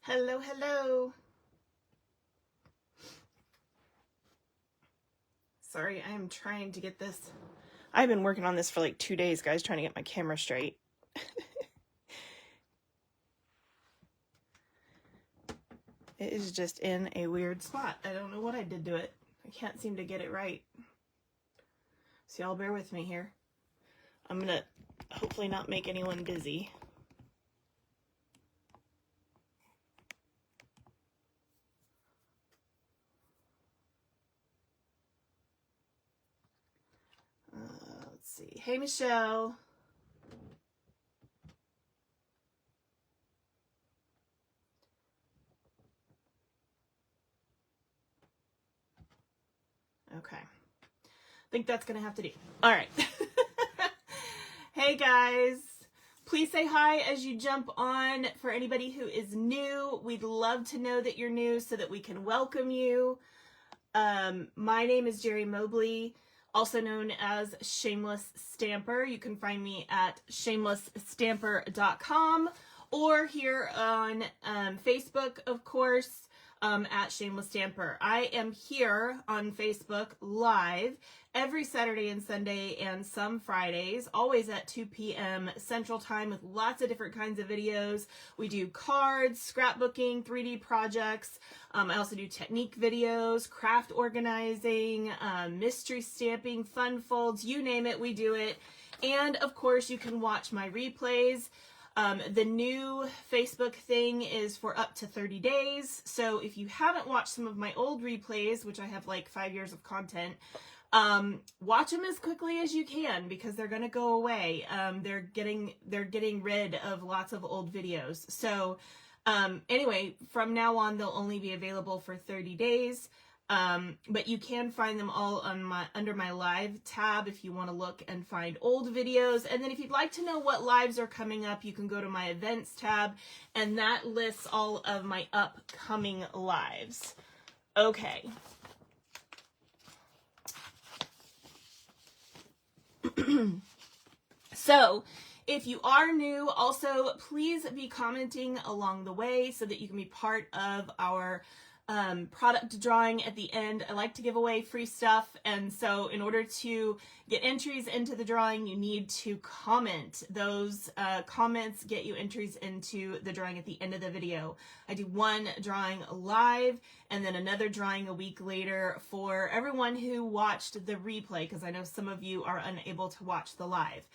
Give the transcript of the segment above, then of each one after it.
Hello, hello. Sorry, I'm trying to get this. I've been working on this for like 2 days, guys, trying to get my camera straight. It is just in a weird spot. I don't know what I did to it. I can't seem to get it right. So y'all bear with me here. I'm gonna hopefully not make anyone busy. Let's see. Hey, Michelle. Okay. I think that's gonna have to do. All right. Hey guys, please say hi as you jump on. For anybody who is new, we'd love to know that you're new so that we can welcome you. My name is Jeri Mobley, also known as Shameless Stamper. You can find me at shamelessstamper.com or here on Facebook, of course, at Shameless Stamper. I am here on Facebook live every Saturday and Sunday and some Fridays, always at 2 p.m. Central Time with lots of different kinds of videos. We do cards, scrapbooking, 3D projects. I also do technique videos, craft organizing, mystery stamping, fun folds, you name it, we do it. And of course, you can watch my replays. The new Facebook thing is for up to 30 days. So if you haven't watched some of my old replays, which I have like 5 years of content, watch them as quickly as you can because they're going to go away. They're getting rid of lots of old videos. So, anyway, from now on, they'll only be available for 30 days. But you can find them all on under my live tab if you want to look and find old videos. And then if you'd like to know what lives are coming up, you can go to my events tab and that lists all of my upcoming lives. Okay. So if you are new, also please be commenting along the way so that you can be part of our product drawing at the end. I like to give away free stuff, and so in order to get entries into the drawing, you need to comment. Those comments get you entries into the drawing at the end of the video. I do one drawing live and then another drawing a week later for everyone who watched the replay, because I know some of you are unable to watch the live.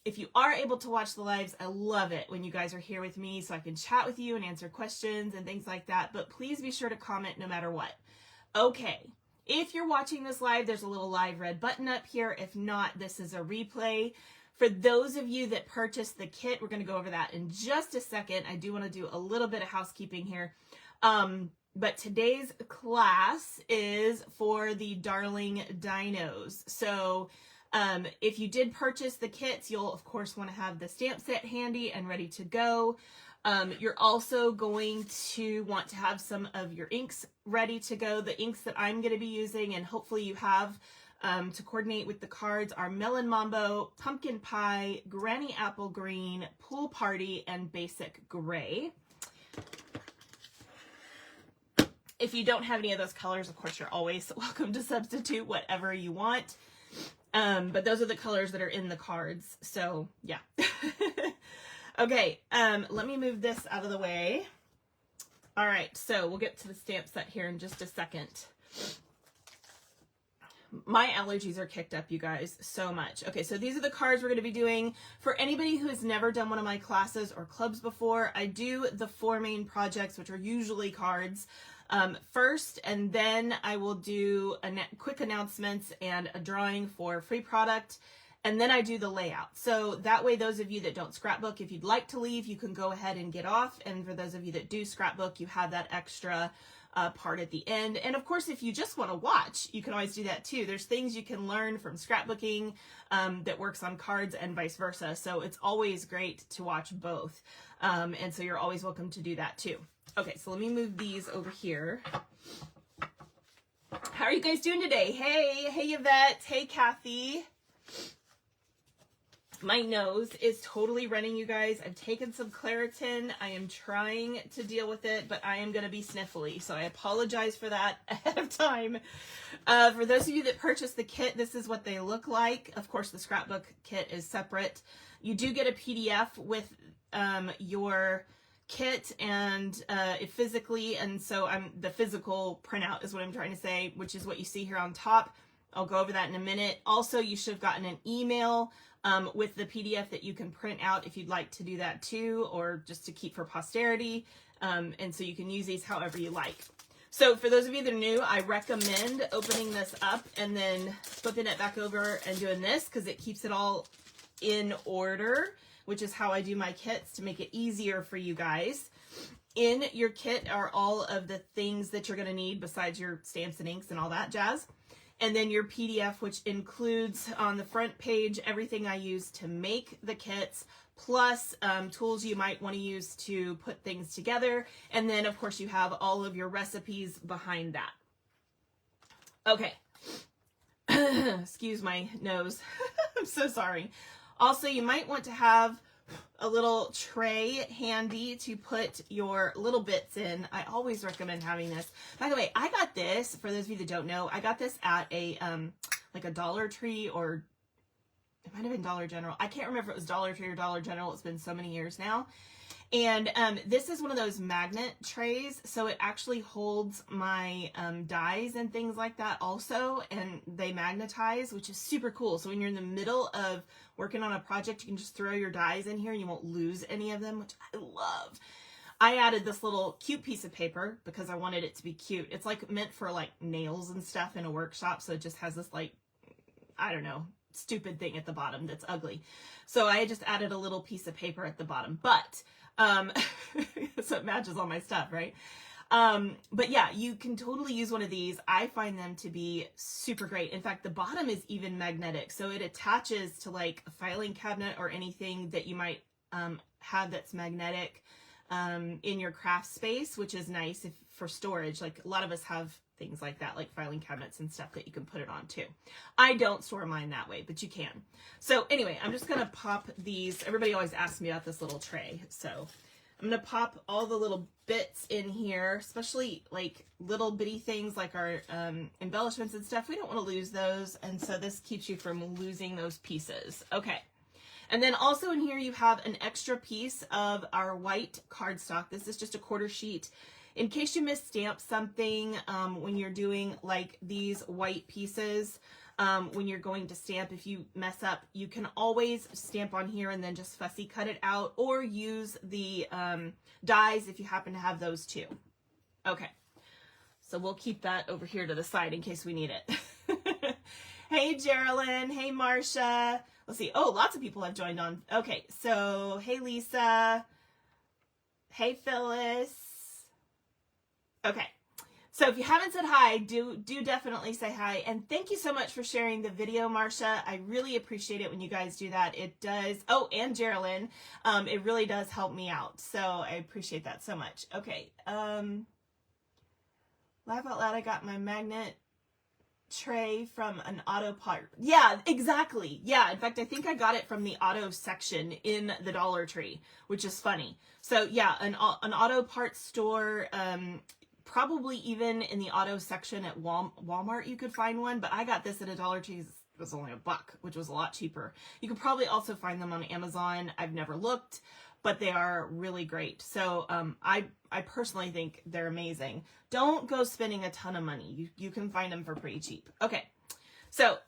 If you are able to watch the lives, I love it when you guys are here with me so I can chat with you and answer questions and things like that, but please be sure to comment no matter what. Okay, if you're watching this live, there's a little live red button up here. If not, this is a replay. For those of you that purchased the kit, we're going to go over that in just a second. I do want to do a little bit of housekeeping here. But today's class is for the Darling Dinos. So if you did purchase the kits, you'll of course want to have the stamp set handy and ready to go. You're also going to want to have some of your inks ready to go. The inks that I'm going to be using, and hopefully you have to coordinate with the cards, are Melon Mambo, Pumpkin Pie, Granny Apple Green, Pool Party, and Basic Gray. If you don't have any of those colors, of course, you're always welcome to substitute whatever you want. But those are the colors that are in the cards. So yeah. Okay. Let me move this out of the way. All right. So we'll get to the stamp set here in just a second. My allergies are kicked up, you guys, so much. Okay. So these are the cards we're going to be doing. For anybody who has never done one of my classes or clubs before, I do the 4 main projects, which are usually cards. First, and then I will do quick announcements and a drawing for free product, and then I do the layout. So that way, those of you that don't scrapbook, if you'd like to leave, you can go ahead and get off, and for those of you that do scrapbook, you have that extra part at the end. And of course, if you just want to watch, you can always do that too. There's things you can learn from scrapbooking that works on cards and vice versa, so it's always great to watch both, and so you're always welcome to do that too. Okay, so let me move these over here. How are you guys doing today? Hey Yvette. Hey, Kathy. My nose is totally running, you guys. I've taken some Claritin. I am trying to deal with it, but I am going to be sniffly, so I apologize for that ahead of time. For those of you that purchased the kit, this is what they look like. Of course, the scrapbook kit is separate. You do get a PDF with your kit and it physically, and so the physical printout is what I'm trying to say, which is what you see here on top. I'll go over that in a minute. Also, you should have gotten an email with the PDF that you can print out if you'd like to do that too, or just to keep for posterity. And so you can use these however you like. So for those of you that are new, I recommend opening this up and then flipping it back over and doing this, because it keeps it all in order, which is how I do my kits to make it easier for you guys. In your kit are all of the things that you're going to need besides your stamps and inks and all that jazz. And then your PDF, which includes on the front page everything I use to make the kits, plus tools you might want to use to put things together. And then, of course, you have all of your recipes behind that. Okay. Excuse my nose. I'm so sorry. Also, you might want to have a little tray handy to put your little bits in. I always recommend having this. By the way, I got this, for those of you that don't know, I got this at a like a Dollar Tree, or it might have been Dollar General. I can't remember if it was Dollar Tree or Dollar General. It's been so many years now. And this is one of those magnet trays, so it actually holds my dies and things like that also, and they magnetize, which is super cool. So when you're in the middle of working on a project, you can just throw your dies in here and you won't lose any of them, which I love. I added this little cute piece of paper because I wanted it to be cute. It's like meant for like nails and stuff in a workshop, so it just has this like, I don't know, stupid thing at the bottom that's ugly. So I just added a little piece of paper at the bottom, but so it matches all my stuff, right? But yeah, you can totally use one of these. I find them to be super great. In fact, the bottom is even magnetic, so it attaches to like a filing cabinet or anything that you might have that's magnetic in your craft space, which is nice for storage. Like a lot of us have things like that, like filing cabinets and stuff that you can put it on too. I don't store mine that way, but you can. So anyway, I'm just gonna pop these. Everybody always asks me about this little tray, so I'm gonna pop all the little bits in here, especially like little bitty things like our embellishments and stuff. We don't want to lose those, and so this keeps you from losing those pieces. Okay. And then also in here you have an extra piece of our white cardstock. This is just a quarter sheet. In case you misstamp something when you're doing like these white pieces, when you're going to stamp, if you mess up, you can always stamp on here and then just fussy cut it out, or use the dies if you happen to have those too. Okay, so we'll keep that over here to the side in case we need it. Hey Geraldine, hey Marcia. Let's see. Oh, lots of people have joined on. Okay, so hey Lisa. Hey Phyllis. Okay, so if you haven't said hi, do definitely say hi. And thank you so much for sharing the video, Marcia. I really appreciate it when you guys do that. It does. Oh, and Geraldine. It really does help me out. So I appreciate that so much. Okay. Laugh out loud. I got my magnet tray from an auto part. Yeah, exactly. Yeah, in fact, I think I got it from the auto section in the Dollar Tree, which is funny. So yeah, an auto parts store, probably even in the auto section at Walmart you could find one, but I got this at a Dollar Tree. It was only $1, which was a lot cheaper. You could probably also find them on Amazon. I've never looked, but they are really great. So I personally think they're amazing. Don't go spending a ton of money. You can find them for pretty cheap. Okay, so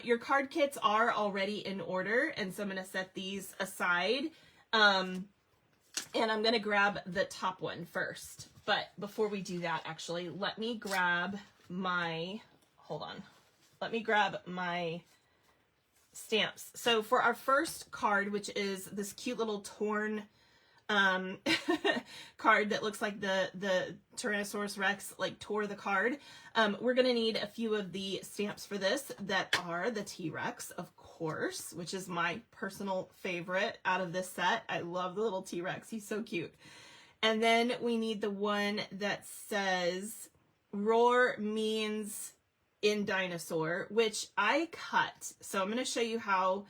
your card kits are already in order, and so I'm going to set these aside. And I'm going to grab the top one first. But before we do that, actually, let me grab my, hold on. Let me grab my stamps. So for our first card, which is this cute little torn card that looks like the Tyrannosaurus Rex like tore the card, we're going to need a few of the stamps for this that are the T-Rex, of course, which is my personal favorite out of this set. I love the little T-Rex. He's so cute. And then we need the one that says roar means in dinosaur, which I cut. So I'm going to show you how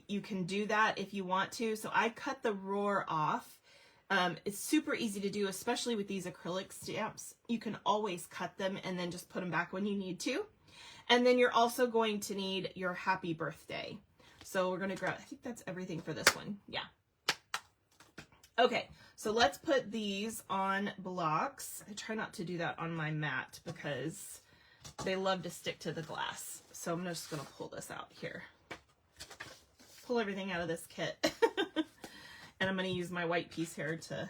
you can do that if you want to. So I cut the roar off. It's super easy to do, especially with these acrylic stamps. You can always cut them and then just put them back when you need to. And then you're also going to need your happy birthday. So we're going to grab, I think that's everything for this one. Yeah. Okay, so let's put these on blocks. I try not to do that on my mat because they love to stick to the glass. So I'm just going to pull this out here. Pull everything out of this kit. And I'm going to use my white piece here to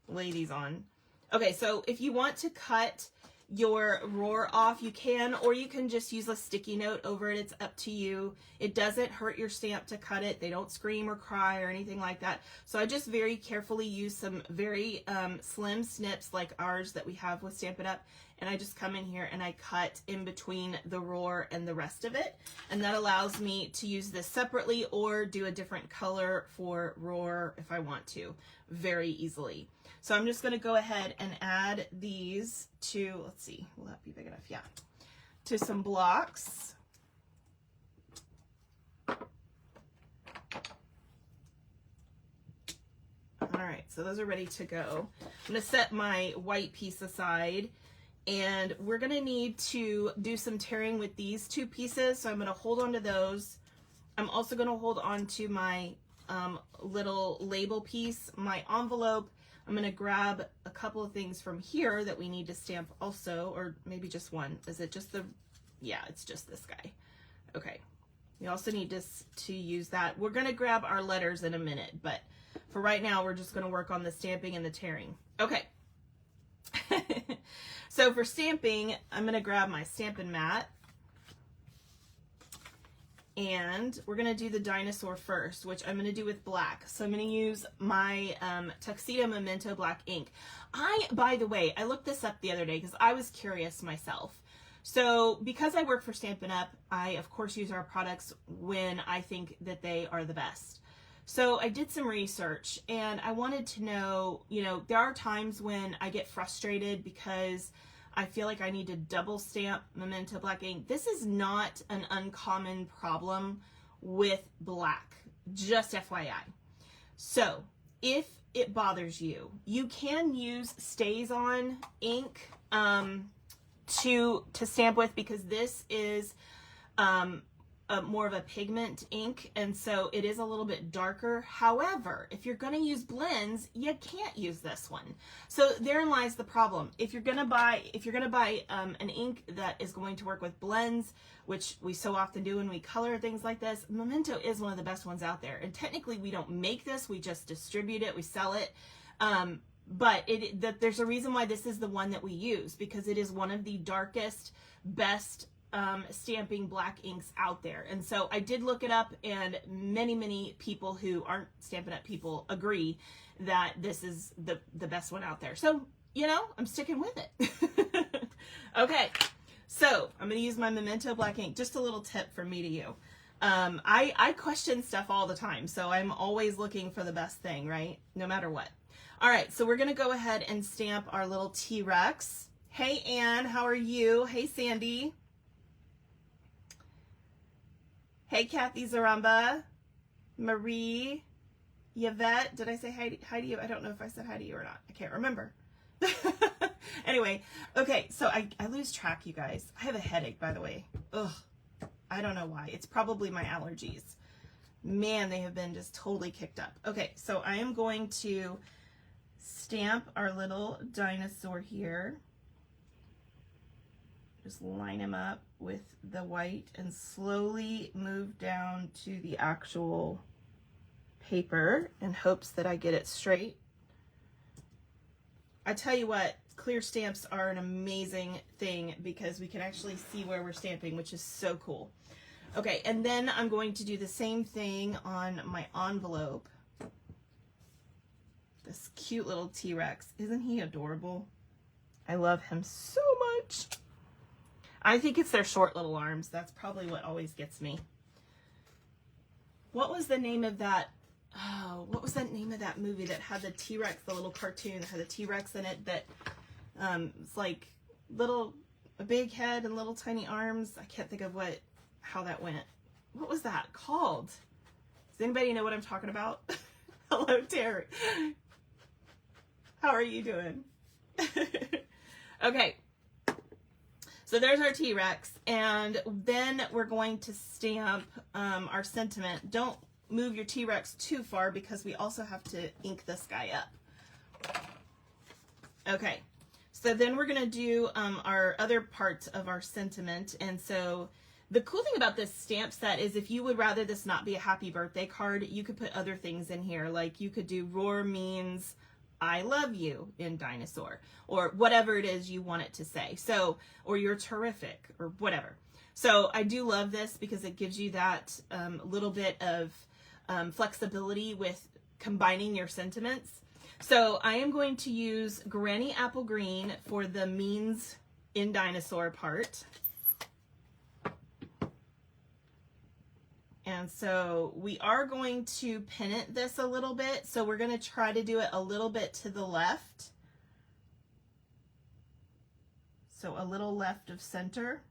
lay these on. Okay, so if you want to cut your roar off, you can, or you can just use a sticky note over it. It's up to you. It doesn't hurt your stamp to cut it. They don't scream or cry or anything like that. So I just very carefully use some very slim snips like ours that we have with Stampin' Up. And I just come in here and I cut in between the roar and the rest of it. And that allows me to use this separately or do a different color for roar if I want to, very easily. So I'm just going to go ahead and add these to, let's see, will that be big enough? Yeah, to some blocks. All right, so those are ready to go. I'm going to set my white piece aside, and we're going to need to do some tearing with these two pieces. So I'm going to hold on to those. I'm also going to hold on to my little label piece, my envelope. I'm going to grab a couple of things from here that we need to stamp also, or maybe just one. Is it just the, yeah, it's just this guy. Okay. We also need to use that. We're going to grab our letters in a minute, but for right now, we're just going to work on the stamping and the tearing. Okay. So for stamping, I'm going to grab my Stampin' mat. And we're going to do the dinosaur first, which I'm going to do with black. So I'm going to use my Tuxedo Memento black ink. By the way, I looked this up the other day because I was curious myself. So because I work for Stampin' Up, I of course use our products when I think that they are the best. So I did some research and I wanted to know, you know, there are times when I get frustrated because I feel like I need to double stamp Memento black ink. This is not an uncommon problem with black, just FYI. So if it bothers you, you can use StazOn ink to stamp with, because this is more of a pigment ink, and so it is a little bit darker. However, if you're going to use blends, you can't use this one. So therein lies the problem. If you're going to buy an ink that is going to work with blends, which we so often do when we color things like this, Memento is one of the best ones out there. And technically, we don't make this; we just distribute it, we sell it. But there's a reason why this is the one that we use, because it is one of the darkest, best stamping black inks out there. And so I did look it up, and many people who aren't Stampin' Up people agree that this is the best one out there. So, you know, I'm sticking with it. Okay, so I'm going to use my Memento black ink. Just a little tip from me to you. I question stuff all the time, so I'm always looking for the best thing, right? No matter what. All right, so we're going to go ahead and stamp our little T-Rex. Hey, Anne, how are you? Hey, Sandy. Hey, Kathy Zaramba, Marie, Yvette. Did I say hi to you? I don't know if I said hi to you or not. I can't remember. Anyway, okay, so I lose track, you guys. I have a headache, by the way. Ugh, I don't know why. It's probably my allergies. Man, they have been just totally kicked up. Okay, so I am going to stamp our little dinosaur here. Just line him up with the white and slowly move down to the actual paper in hopes that I get it straight. I tell you what, clear stamps are an amazing thing because we can actually see where we're stamping, which is so cool. Okay, and then I'm going to do the same thing on my envelope. This cute little T-Rex. Isn't he adorable? I love him so much. I think it's their short little arms. That's probably what always gets me. What was the name of that? Oh, what was the name of that movie that had the T-Rex, the little cartoon that had the T-Rex in it that it's like a big head and little tiny arms? I can't think of how that went. what was that called? Does anybody know what I'm talking about? Hello, Terry. How are you doing? Okay. So there's our T-Rex, and then we're going to stamp our sentiment. Don't move your T-Rex too far because we also have to ink this guy up. Okay, so then we're gonna do our other parts of our sentiment. And so the cool thing about this stamp set is if you would rather this not be a happy birthday card, you could put other things in here. Like you could do roar means I love you in dinosaur, or whatever it is you want it to say. So, or you're terrific, or whatever. So I do love this because it gives you that little bit of flexibility with combining your sentiments. So I am going to use Granny Apple Green for the means in dinosaur part. And so we are going to pennant this a little bit. So we're going to try to do it a little bit to the left. So a little left of center.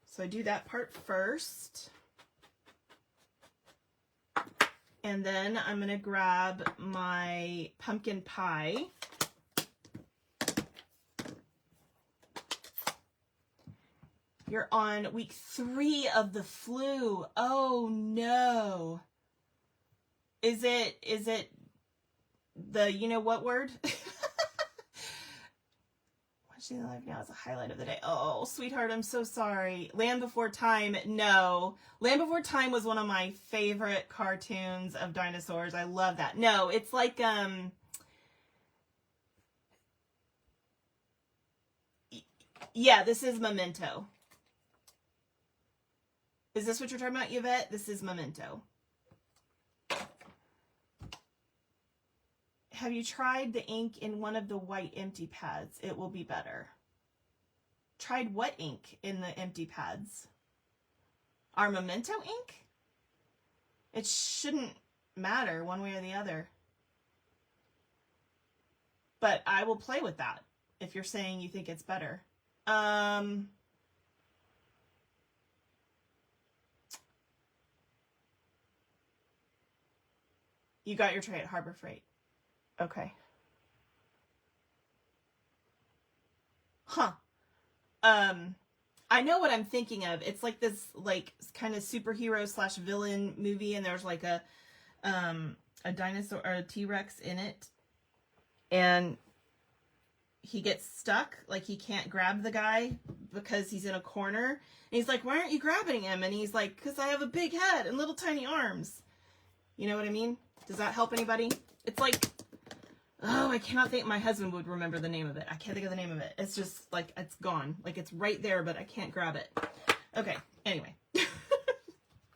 So I do that part first. And then I'm going to grab my pumpkin pie. You're on week 3 of the flu. Oh no. Is it the you know what word? Watching the live now is a highlight of the day. Oh, sweetheart, I'm so sorry. Land Before Time, no. Land Before Time was one of my favorite cartoons of dinosaurs. I love that. No, it's like yeah, this is Memento. Is this what you're talking about, Yvette? This is Memento. Have you tried the ink in one of the white empty pads? It will be better. Tried what ink in the empty pads? Our Memento ink? It shouldn't matter one way or the other. But I will play with that if you're saying you think it's better. You got your tray at Harbor Freight. Okay. Huh. I know what I'm thinking of. It's like this, like, kind of superhero / villain movie, and there's like a dinosaur or a T-Rex in it, and he gets stuck, like he can't grab the guy because he's in a corner. And he's like, why aren't you grabbing him? And he's like, because I have a big head and little tiny arms. You know what I mean? Does that help anybody? It's like, oh, I cannot think. My husband would remember the name of it. I can't think of the name of it. It's just like, it's gone. Like it's right there, but I can't grab it. Okay. Anyway,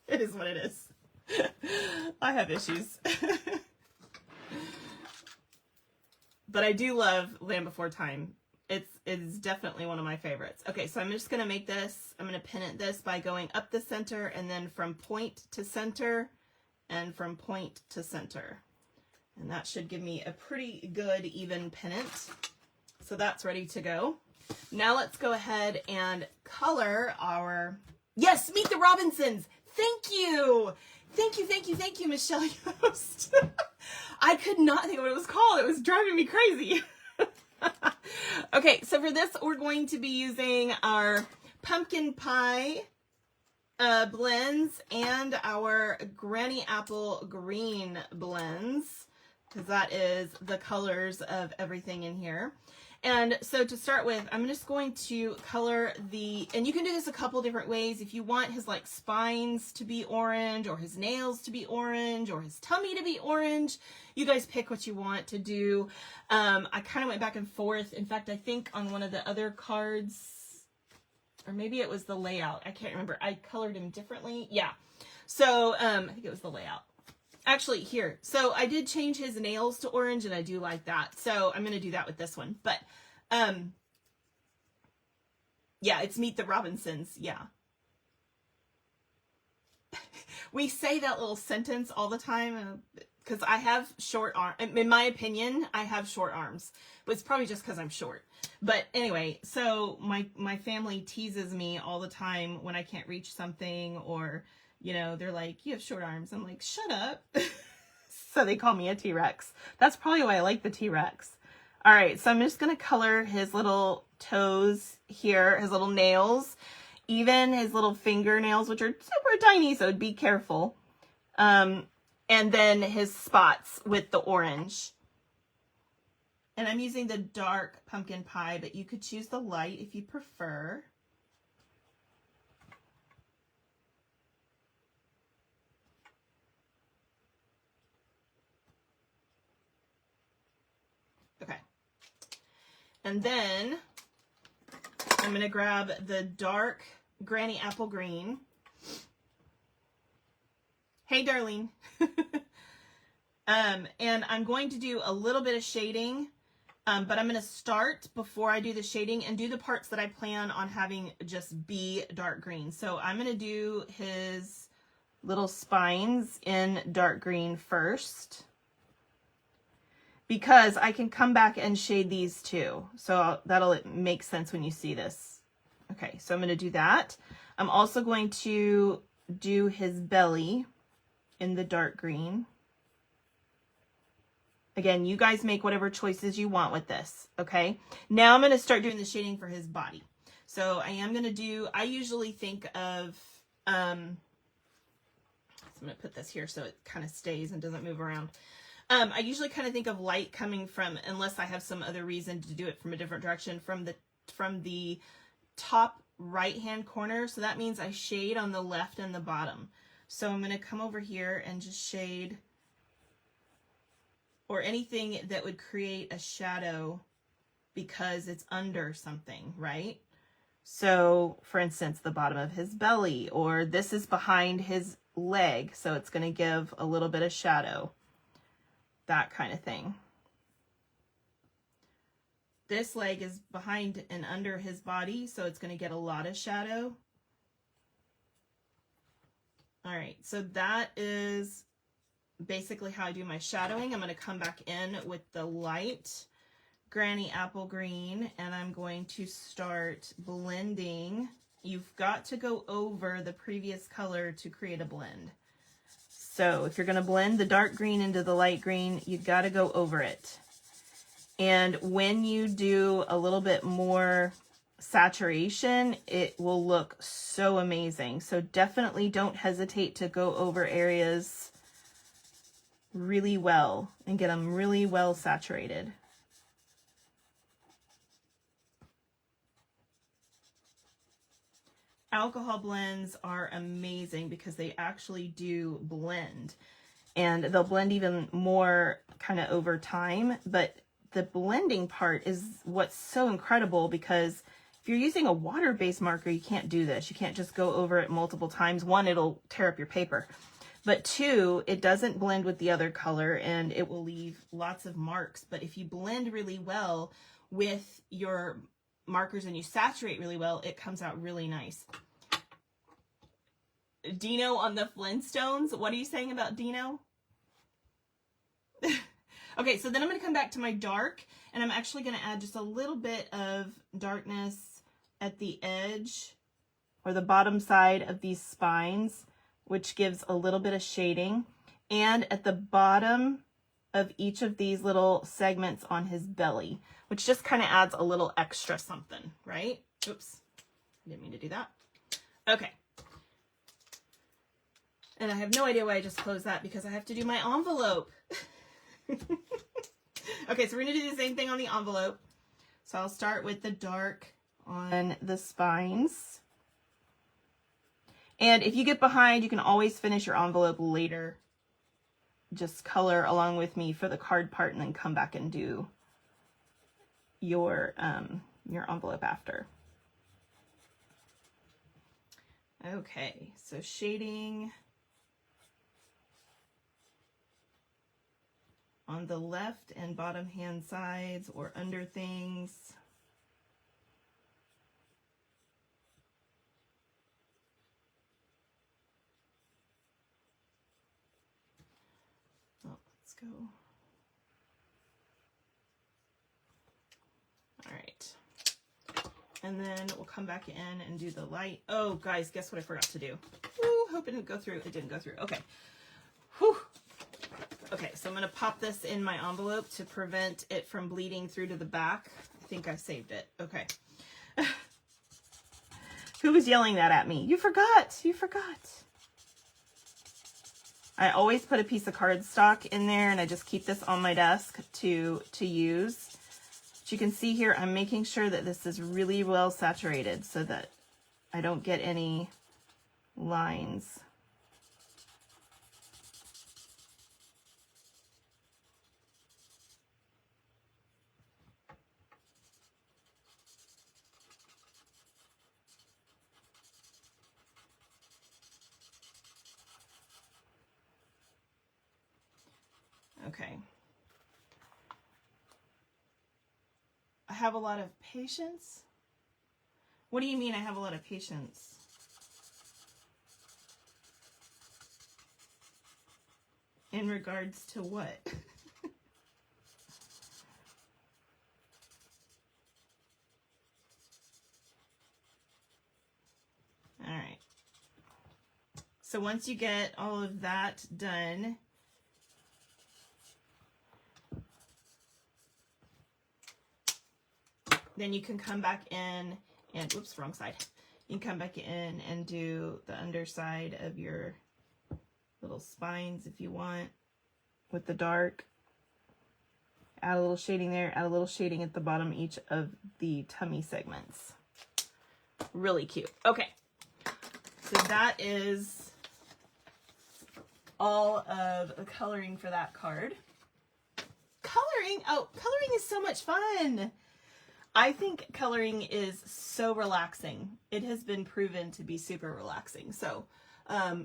it is what it is. I have issues. But I do love Land Before Time. It is definitely one of my favorites. Okay, so I'm just going to make this, I'm going to pennant this by going up the center and then from point to center and from point to center. And that should give me a pretty good even pennant. So that's ready to go. Now let's go ahead and color our, yes, Meet the Robinsons. Thank you. Thank you, thank you, thank you, Michelle Yost. I could not think of what it was called. It was driving me crazy. Okay, so for this, we're going to be using our pumpkin pie blends and our Granny Apple Green blends, because that is the colors of everything in here. And so to start with, I'm just going to color the, and you can do this a couple different ways. If you want his like spines to be orange, or his nails to be orange, or his tummy to be orange, you guys pick what you want to do. I kind of went back and forth. In fact, I think on one of the other cards, or maybe it was the layout, I can't remember. I colored him differently. Yeah. So I think it was the layout. Actually, here. So I did change his nails to orange, and I do like that. So I'm going to do that with this one. But, yeah, it's Meet the Robinsons. Yeah. We say that little sentence all the time because I have short arms. In my opinion, I have short arms. But it's probably just because I'm short. But anyway, so my family teases me all the time when I can't reach something, or, you know, they're like, you have short arms. I'm like, shut up. So they call me a T-Rex. That's probably why I like the T-Rex. All right, so I'm just going to color his little toes here, his little nails, even his little fingernails, which are super tiny, so be careful. And then his spots with the orange. And I'm using the dark pumpkin pie, but you could choose the light if you prefer. Okay. And then I'm going to grab the dark Granny Apple Green. Hey, Darlene. And I'm going to do a little bit of shading, but I'm going to start before I do the shading and do the parts that I plan on having just be dark green. So I'm going to do his little spines in dark green first, because I can come back and shade these too. So that'll make sense when you see this. Okay, so I'm going to do that. I'm also going to do his belly in the dark green. Again, you guys make whatever choices you want with this, okay? Now I'm going to start doing the shading for his body. So I am going to do, I usually think of, so I'm going to put this here so it kind of stays and doesn't move around. I usually kind of think of light coming from, unless I have some other reason to do it from a different direction, from the top right-hand corner. So that means I shade on the left and the bottom. So I'm going to come over here and just shade, or anything that would create a shadow because it's under something, right? So for instance, the bottom of his belly, or this is behind his leg, so it's going to give a little bit of shadow, that kind of thing. This leg is behind and under his body, so it's going to get a lot of shadow. All right, so that is basically how I do my shadowing. I'm going to come back in with the light Granny Apple Green, and I'm going to start blending. You've got to go over the previous color to create a blend. So if you're going to blend the dark green into the light green, you've got to go over it. And when you do a little bit more saturation, it will look so amazing. So definitely don't hesitate to go over areas really well and get them really well saturated. Alcohol blends are amazing because they actually do blend, and they'll blend even more kind of over time. But the blending part is what's so incredible, because if you're using a water-based marker, you can't do this. You can't just go over it multiple times. One, it'll tear up your paper. But two, it doesn't blend with the other color and it will leave lots of marks. But if you blend really well with your markers and you saturate really well, it comes out really nice. Dino on the Flintstones. What are you saying about Dino? Okay, so then I'm going to come back to my dark, and I'm actually going to add just a little bit of darkness at the edge or the bottom side of these spines, which gives a little bit of shading, and at the bottom of each of these little segments on his belly, which just kind of adds a little extra something, right? Oops, didn't mean to do that. Okay. And I have no idea why I just closed that, because I have to do my envelope. Okay, so we're going to do the same thing on the envelope. So I'll start with the dark on the spines. And if you get behind, you can always finish your envelope later. Just color along with me for the card part and then come back and do your envelope after. Okay, so shading on the left and bottom hand sides or under things. Oh, let's go. All right. And then we'll come back in and do the light. Oh, guys, guess what I forgot to do? Ooh, hope it didn't go through. It didn't go through. Okay. Whew. Okay, so I'm going to pop this in my envelope to prevent it from bleeding through to the back. I think I saved it. Okay. Who was yelling that at me? You forgot. You forgot. I always put a piece of cardstock in there, and I just keep this on my desk to use. But you can see here, I'm making sure that this is really well saturated so that I don't get any lines. Okay. I have a lot of patience. What do you mean I have a lot of patience? In regards to what? All right. So once you get all of that done, then you can come back in and, whoops, wrong side. You can come back in and do the underside of your little spines if you want with the dark. Add a little shading there, add a little shading at the bottom each of the tummy segments. Really cute. Okay, so that is all of the coloring for that card. Coloring, oh, coloring is so much fun. I think coloring is so relaxing. It has been proven to be super relaxing. So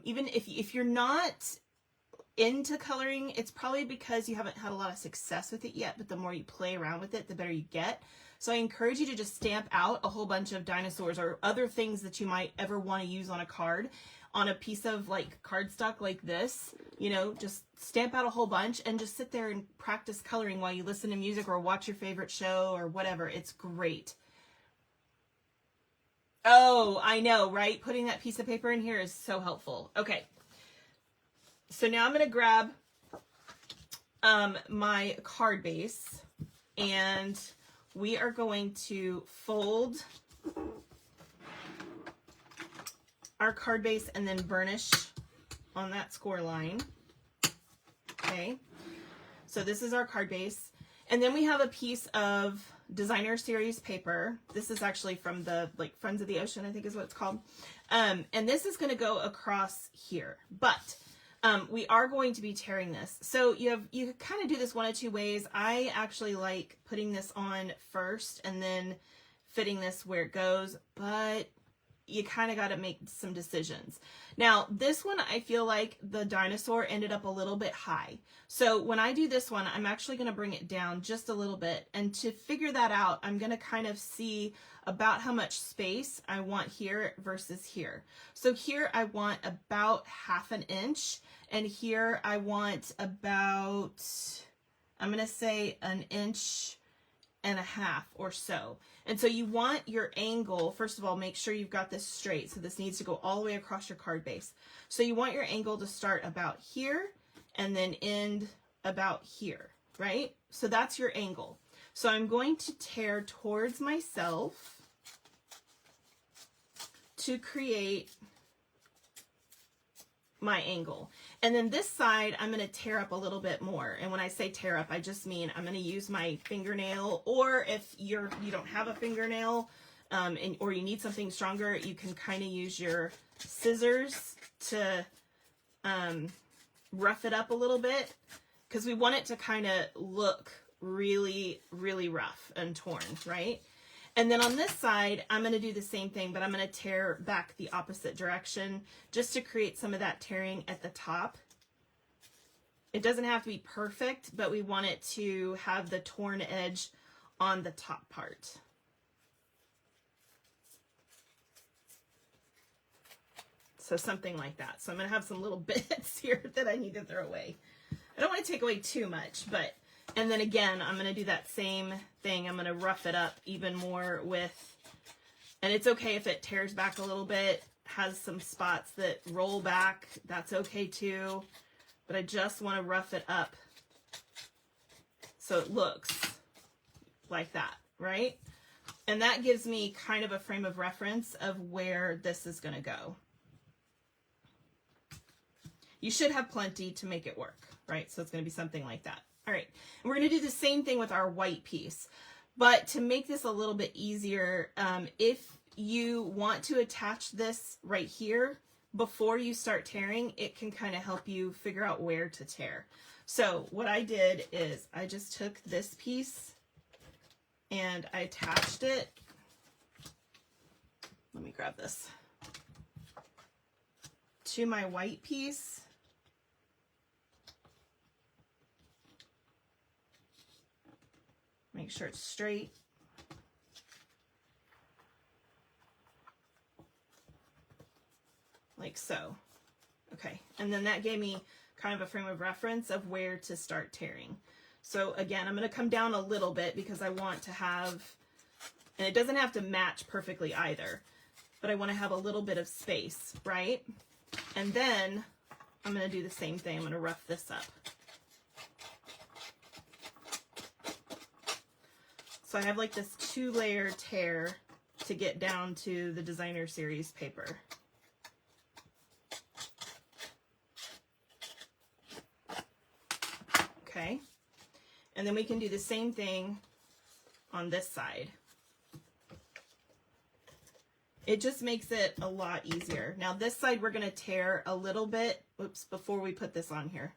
even if you're not into coloring, it's probably because you haven't had a lot of success with it yet, but the more you play around with it, the better you get. So I encourage you to just stamp out a whole bunch of dinosaurs or other things that you might ever want to use on a card on a piece of like cardstock like this, you know, just stamp out a whole bunch and just sit there and practice coloring while you listen to music or watch your favorite show or whatever. It's great. Oh, I know, right? Putting that piece of paper in here is so helpful. Okay. So now I'm going to grab my card base, and we are going to fold our card base and then burnish on that score line. Okay, so this is our card base, and then we have a piece of designer series paper. This is actually from the Friends of the Ocean, I think is what it's called, and this is going to go across here, but we are going to be tearing this. So you kind of do this one of two ways. I actually like putting this on first and then fitting this where it goes, but you kind of got to make some decisions. Now, this one, I feel like the dinosaur ended up a little bit high. So when I do this one, I'm actually going to bring it down just a little bit. And to figure that out, I'm going to kind of see about how much space I want here versus here. So here I want about 1/2 inch. And here I want about, I'm going to say 1.5 inches or so. And so you want your angle, first of all, make sure you've got this straight. So this needs to go all the way across your card base. So you want your angle to start about here and then end about here, right? So that's your angle. So I'm going to tear towards myself to create my angle. And then this side, I'm going to tear up a little bit more. And when I say tear up, I just mean I'm going to use my fingernail, or if you don't have a fingernail or you need something stronger, you can kind of use your scissors to rough it up a little bit, because we want it to kind of look really, really rough and torn, right? And then on this side, I'm going to do the same thing, but I'm going to tear back the opposite direction just to create some of that tearing at the top. It doesn't have to be perfect, but we want it to have the torn edge on the top part. So something like that. So I'm going to have some little bits here that I need to throw away. I don't want to take away too much, but... And then again, I'm going to do that same thing. I'm going to rough it up even more with And it's okay if it tears back a little bit, has some spots that roll back, that's okay too. But I just want to rough it up so it looks like that, right? And that gives me kind of a frame of reference of where this is going to go. You should have plenty to make it work, right? So it's going to be something like that. All right, and we're going to do the same thing with our white piece. But to make this a little bit easier, if you want to attach this right here before you start tearing, it can kind of help you figure out where to tear. So what I did is I just took this piece and I attached it. Let me grab this. To my white piece. Make sure it's straight. Like so. Okay, and then that gave me kind of a frame of reference of where to start tearing. So again, I'm going to come down a little bit because I want to have, and it doesn't have to match perfectly either, but I want to have a little bit of space, right? And then I'm going to do the same thing. I'm going to rough this up. So I have like this 2-layer tear to get down to the designer series paper. Okay, and then we can do the same thing on this side. It just makes it a lot easier. Now this side we're going to tear a little bit, oops, before we put this on here.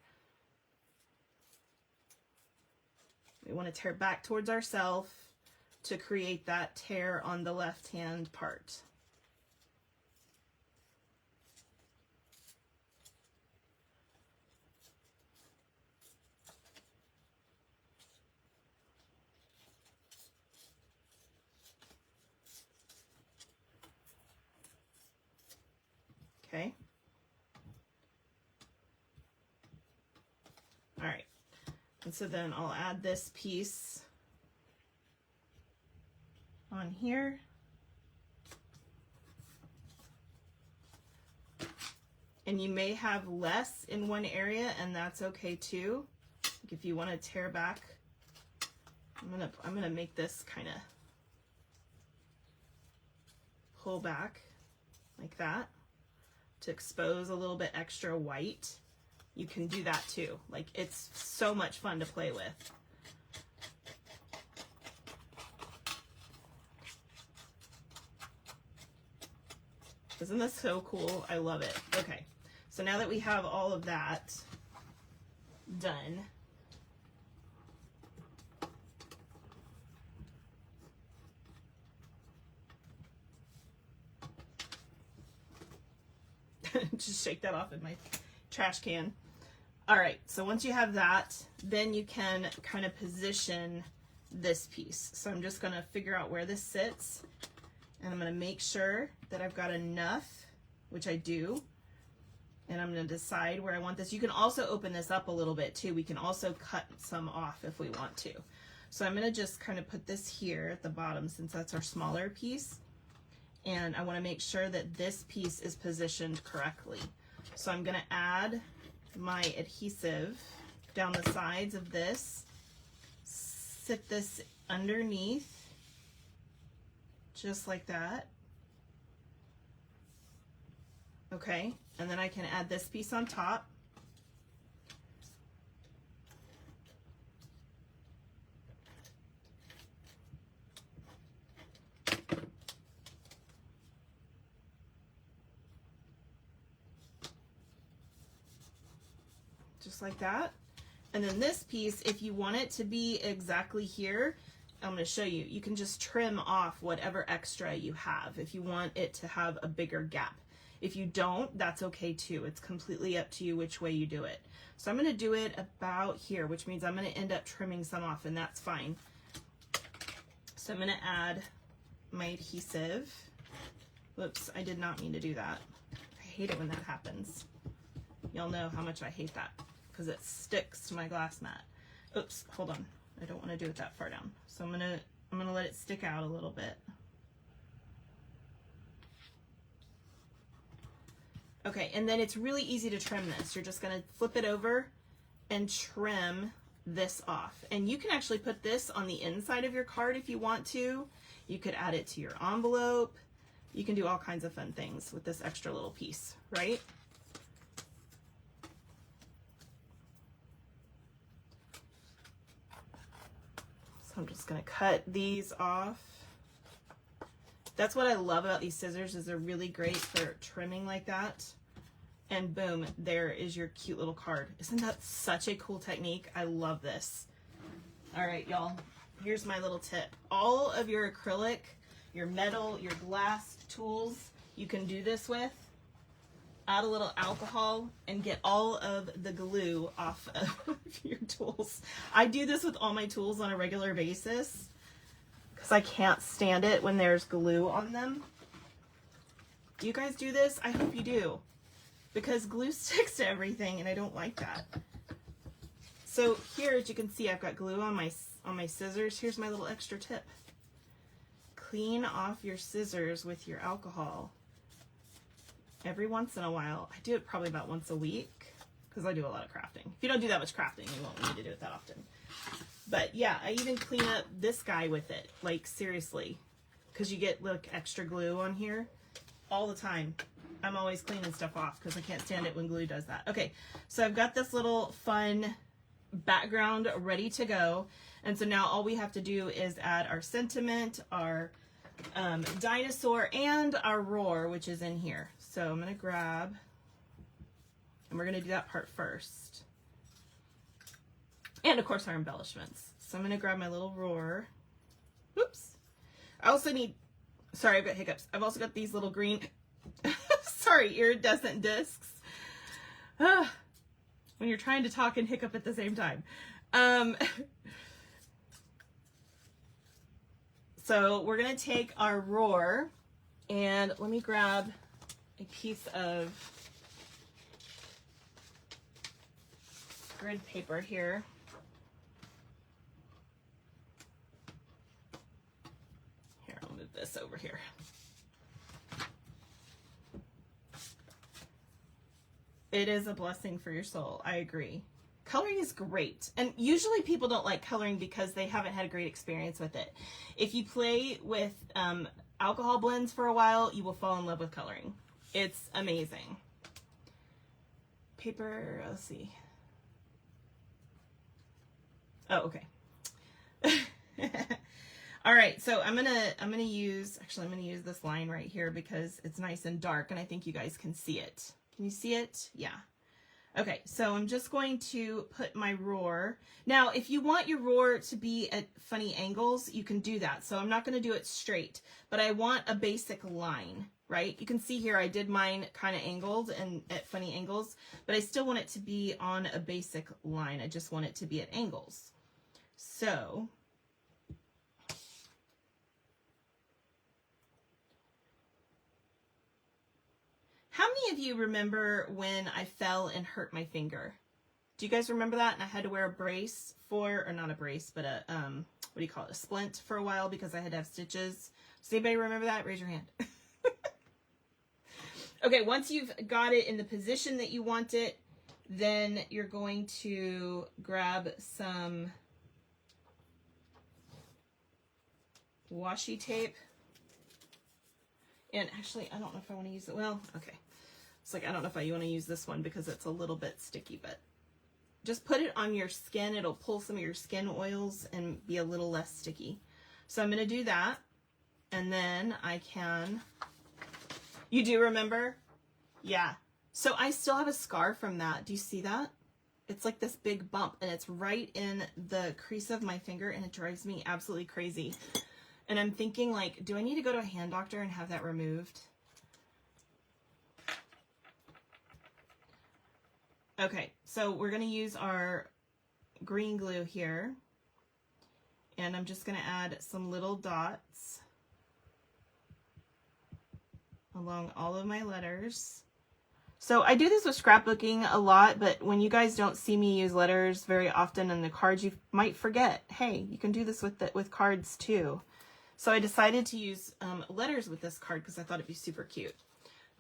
We want to tear back towards ourselves to create that tear on the left-hand part. Okay. All right. And so then I'll add this piece on here. And you may have less in one area, and that's okay too. Like if you want to tear back, I'm gonna make this kind of pull back like that to expose a little bit extra white. You can do that too. Like it's so much fun to play with. Isn't this so cool? I love it. Okay, so now that we have all of that done, just shake that off in my trash can. All right, so once you have that, then you can kind of position this piece. So I'm just gonna figure out where this sits, and I'm gonna make sure that I've got enough, which I do, and I'm gonna decide where I want this. You can also open this up a little bit too. We can also cut some off if we want to. So I'm gonna just kind of put this here at the bottom since that's our smaller piece. And I wanna make sure that this piece is positioned correctly. So I'm gonna add my adhesive down the sides of this, sit this underneath, just like that. Okay, and then I can add this piece on top. Just like that. And then this piece, if you want it to be exactly here, I'm going to show you. You can just trim off whatever extra you have if you want it to have a bigger gap. If you don't, that's okay too. It's completely up to you which way you do it. So I'm going to do it about here, which means I'm going to end up trimming some off, and that's fine. So I'm going to add my adhesive. Whoops, I did not mean to do that. I hate it when that happens. Y'all know how much I hate that because it sticks to my glass mat. Oops, hold on. I don't want to do it that far down. So I'm gonna let it stick out a little bit. Okay, and then it's really easy to trim this. You're just gonna flip it over and trim this off. And you can actually put this on the inside of your card if you want to. You could add it to your envelope. You can do all kinds of fun things with this extra little piece, right? So I'm just gonna cut these off. That's what I love about these scissors, is they're really great for trimming like that. And boom, there is your cute little card. Isn't that such a cool technique? I love this. All right, y'all, here's my little tip. All of your acrylic, your metal, your glass tools, you can do this with. Add a little alcohol and get all of the glue off of your tools. I do this with all my tools on a regular basis because I can't stand it when there's glue on them. Do you guys do this? I hope you do, because glue sticks to everything and I don't like that. So here, as you can see, I've got glue on my scissors. Here's my little extra tip. Clean off your scissors with your alcohol every once in a while. I do it probably about once a week because I do a lot of crafting. If you don't do that much crafting, you won't need to do it that often. But yeah, I even clean up this guy with it, like seriously, because you get like extra glue on here all the time. I'm always cleaning stuff off because I can't stand it when glue does that. Okay, so I've got this little fun background ready to go. And so now all we have to do is add our sentiment, our dinosaur, and our roar, which is in here. So I'm going to grab, and we're going to do that part first. And of course our embellishments. So I'm going to grab my little roar. Whoops. I also need, sorry, I've got hiccups. I've also got these little green, sorry, iridescent discs. When you're trying to talk and hiccup at the same time. So we're going to take our roar, and let me grab a piece of grid paper here. Here, I'll move this over here. It is a blessing for your soul. I agree. Coloring is great. And usually people don't like coloring because they haven't had a great experience with it. If you play with alcohol blends for a while, you will fall in love with coloring. It's amazing. Paper, let's see. Oh, okay. All right, so I'm gonna use this line right here because it's nice and dark and I think you guys can see it. Can you see it? Yeah. Okay, so I'm just going to put my roar. Now, if you want your roar to be at funny angles, you can do that. So I'm not going to do it straight, but I want a basic line, right? You can see here I did mine kind of angled and at funny angles, but I still want it to be on a basic line. I just want it to be at angles. So how many of you remember when I fell and hurt my finger? Do you guys remember that? And I had to wear a brace for, or not a brace, but a, what do you call it? A splint for a while because I had to have stitches. Does anybody remember that? Raise your hand. Okay, once you've got it in the position that you want it, then you're going to grab some washi tape. And actually, I don't know if I want to use it. Well, okay. It's like, I don't know if I want to use this one because it's a little bit sticky, but just put it on your skin. It'll pull some of your skin oils and be a little less sticky. So I'm going to do that. And then I can, you do remember? Yeah. So I still have a scar from that. Do you see that? It's like this big bump and it's right in the crease of my finger and it drives me absolutely crazy. And I'm thinking, like, do I need to go to a hand doctor and have that removed? Okay, so we're going to use our green glue here. And I'm just going to add some little dots along all of my letters. So I do this with scrapbooking a lot, but when you guys don't see me use letters very often in the cards, you might forget, hey, you can do this with cards too. So I decided to use letters with this card because I thought it'd be super cute.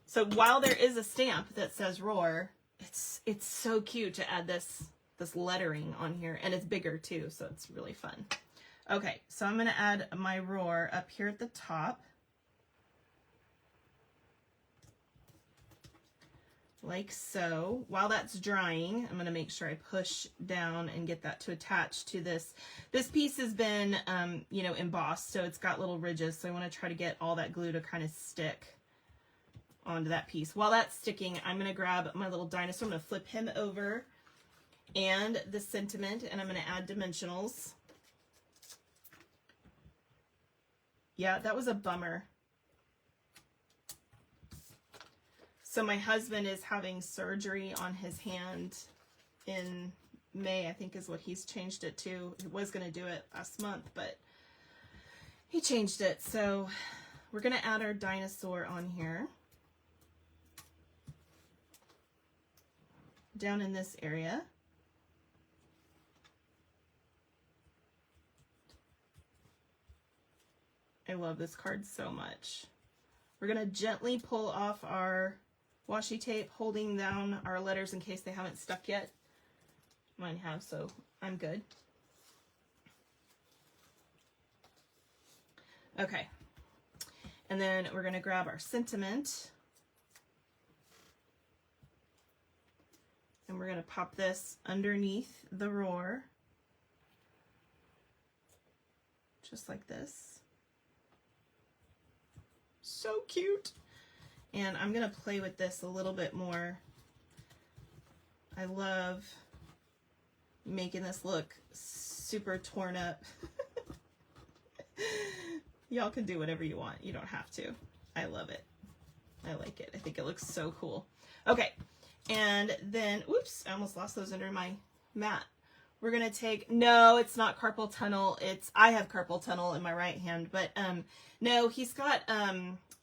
So while there is a stamp that says Roar, it's so cute to add this lettering on here, and it's bigger too, so it's really fun. Okay, so I'm gonna add my Roar up here at the top. Like so. While that's drying, I'm gonna make sure I push down and get that to attach to this. This piece has been, you know, embossed, so it's got little ridges, so I wanna try to get all that glue to kind of stick onto that piece. While that's sticking, I'm gonna grab my little dinosaur. I'm gonna flip him over and the sentiment, and I'm gonna add dimensionals. Yeah, that was a bummer. So my husband is having surgery on his hand in May, I think is what he's changed it to. He was gonna do it last month, but he changed it. So we're gonna add our dinosaur on here. Down in this area. I love this card so much. We're gonna gently pull off our washi tape, holding down our letters in case they haven't stuck yet. Mine have, so I'm good. Okay. And then we're gonna grab our sentiment. And we're gonna pop this underneath the Roar. Just like this. So cute. And I'm gonna play with this a little bit more. I love making this look super torn up. Y'all can do whatever you want. You don't have to. I love it. I like it. I think it looks so cool. Okay. And then, oops, I almost lost those under my mat. We're gonna take, no, it's not carpal tunnel. I have carpal tunnel in my right hand, but no, he's got,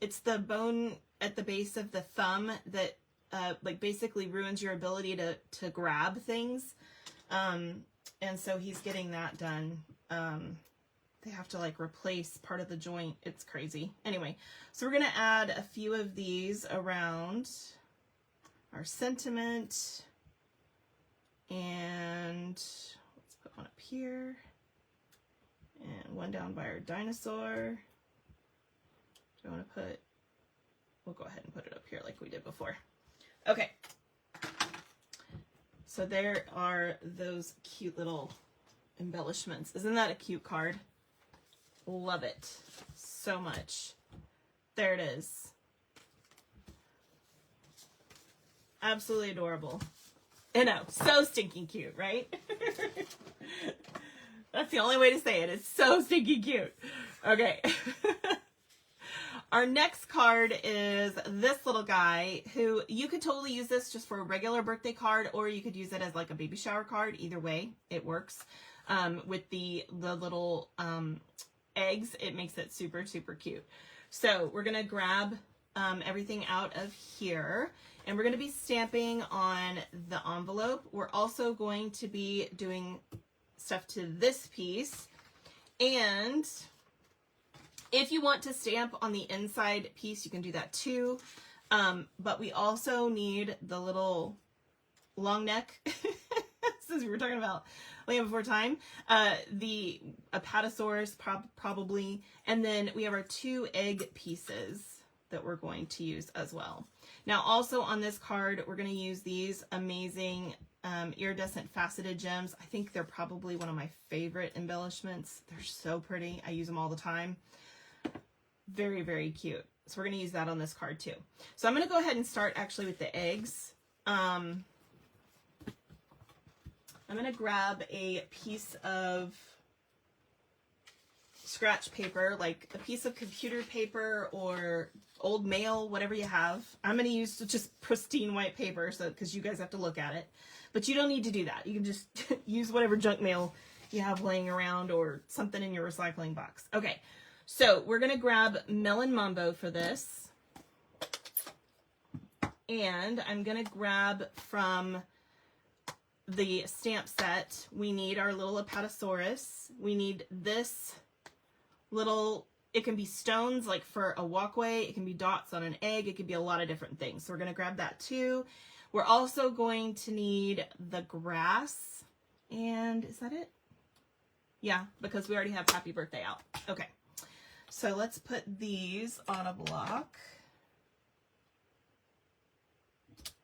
it's the bone at the base of the thumb that like basically ruins your ability to grab things. And so he's getting that done. They have to like replace part of the joint. It's crazy. Anyway, so we're gonna add a few of these around our sentiment. And let's put one up here and one down by our dinosaur. Do I want to put, we'll go ahead and put it up here like we did before. Okay. So there are those cute little embellishments. Isn't that a cute card? Love it so much. There it is. Absolutely adorable. I know, so stinking cute, right? That's the only way to say it. It's so stinking cute. Okay. Our next card is this little guy who you could totally use this just for a regular birthday card, or you could use it as like a baby shower card. Either way, it works. With the little eggs, it makes it super, super cute. So we're going to grab everything out of here. And we're going to be stamping on the envelope. We're also going to be doing stuff to this piece. And if you want to stamp on the inside piece, you can do that too. But we also need the little long neck, since we were talking about Land Before Time, the Apatosaurus probably, and then we have our 2 egg pieces that we're going to use as well. Now also on this card, we're going to use these amazing iridescent faceted gems. I think they're probably one of my favorite embellishments. They're so pretty. I use them all the time. Very, very cute. So we're going to use that on this card too. So I'm going to go ahead and start actually with the eggs. I'm going to grab a piece of scratch paper, like a piece of computer paper or old mail, whatever you have. I'm going to use just pristine white paper, so because you guys have to look at it. But you don't need to do that. You can just use whatever junk mail you have laying around or something in your recycling box. Okay, so we're going to grab Melon Mambo for this. And I'm going to grab from the stamp set, we need our little Apatosaurus. We need this little It can be stones like for a walkway. It can be dots on an egg. It could be a lot of different things. So we're going to grab that too. We're also going to need the grass. And is that it? Yeah, because we already have happy birthday out. Okay. So let's put these on a block.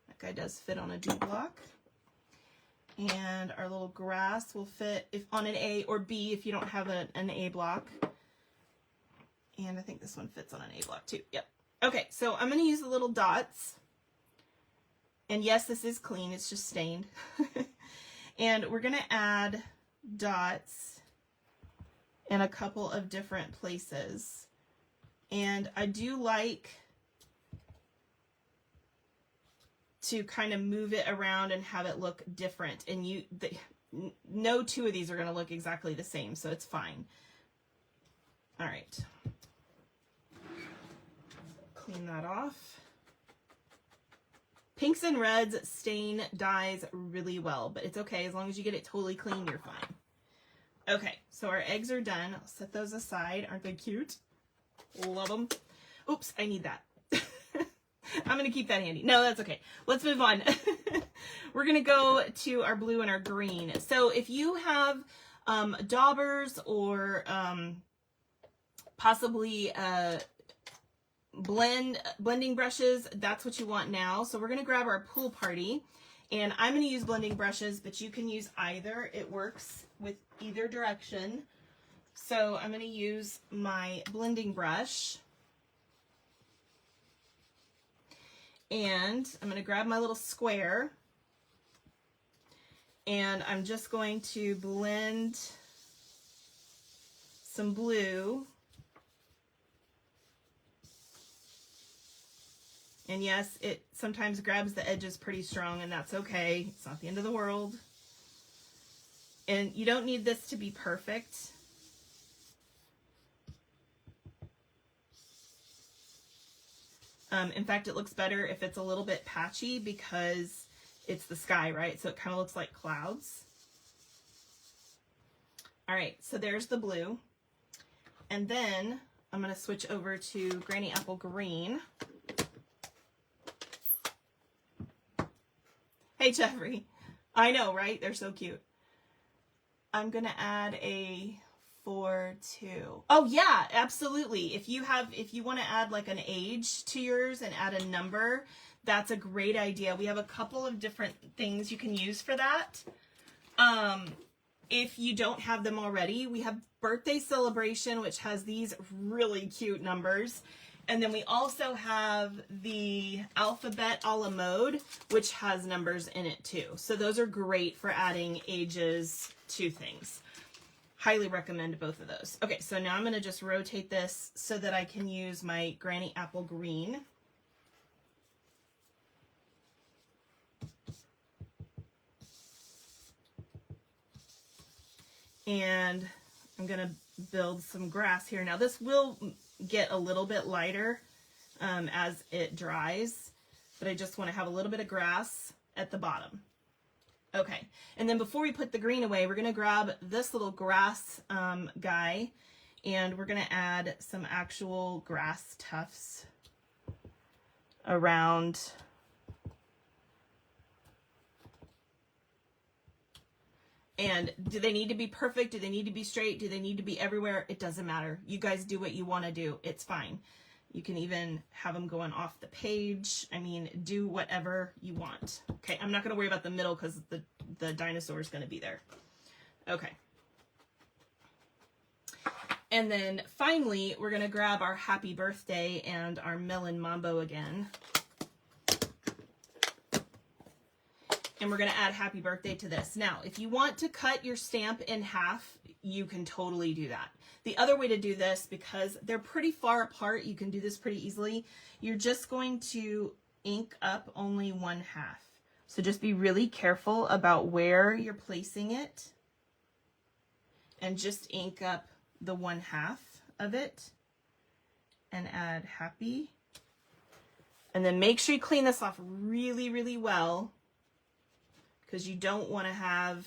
That guy does fit on a D block. And our little grass will fit if on an A or B if you don't have an A block. And I think this one fits on an A block too. Yep. Okay, so I'm going to use the little dots. And yes, this is clean. It's just stained. And we're going to add dots in a couple of different places. And I do like to kind of move it around and have it look different. And no two of these are going to look exactly the same, so it's fine. All right. Clean that off. Pinks and reds stain dyes really well, but it's okay. As long as you get it totally clean, you're fine. Okay, so our eggs are done. I'll set those aside. Aren't they cute? Love them. Oops, I need that. I'm going to keep that handy. No, that's okay. Let's move on. We're going to go to our blue and our green. So if you have daubers or possibly blending brushes, that's what you want now. So we're going to grab our pool party, and I'm going to use blending brushes, but you can use either. It works with either direction. So I'm going to use my blending brush, and I'm going to grab my little square, and I'm just going to blend some blue. And yes, it sometimes grabs the edges pretty strong, and that's okay. It's not the end of the world. And you don't need this to be perfect. In fact, it looks better if it's a little bit patchy because it's the sky, right? So it kind of looks like clouds. All right, so there's the blue. And then I'm going to switch over to Granny Apple Green. Hey, Jeffrey. I know, right? They're so cute. I'm going to add a 4, 2. Oh yeah, absolutely. If you want to add like an age to yours and add a number, that's a great idea. We have a couple of different things you can use for that. If you don't have them already, we have Birthday Celebration, which has these really cute numbers. And then we also have the Alphabet a la Mode, which has numbers in it too. So those are great for adding ages to things. Highly recommend both of those. Okay, so now I'm going to just rotate this so that I can use my Granny Apple Green. And I'm going to build some grass here. Now this will get a little bit lighter as it dries, but I just want to have a little bit of grass at the bottom. Okay, and then before we put the green away, we're going to grab this little grass guy, and we're going to add some actual grass tufts around. And do they need to be perfect? Do they need to be straight? Do they need to be everywhere? It doesn't matter. You guys do what you want to do. It's fine. You can even have them going off the page. I mean, do whatever you want. Okay, I'm not going to worry about the middle because the dinosaur is going to be there. Okay. And then finally, we're going to grab our Happy Birthday and our Melon Mambo again. And we're going to add Happy Birthday to this. Now, if you want to cut your stamp in half, you can totally do that. The other way to do this, because they're pretty far apart, you can do this pretty easily. You're just going to ink up only 1/2. So just be really careful about where you're placing it. And just ink up the 1/2 of it. And add Happy. And then make sure you clean this off really, really well, because you don't want to have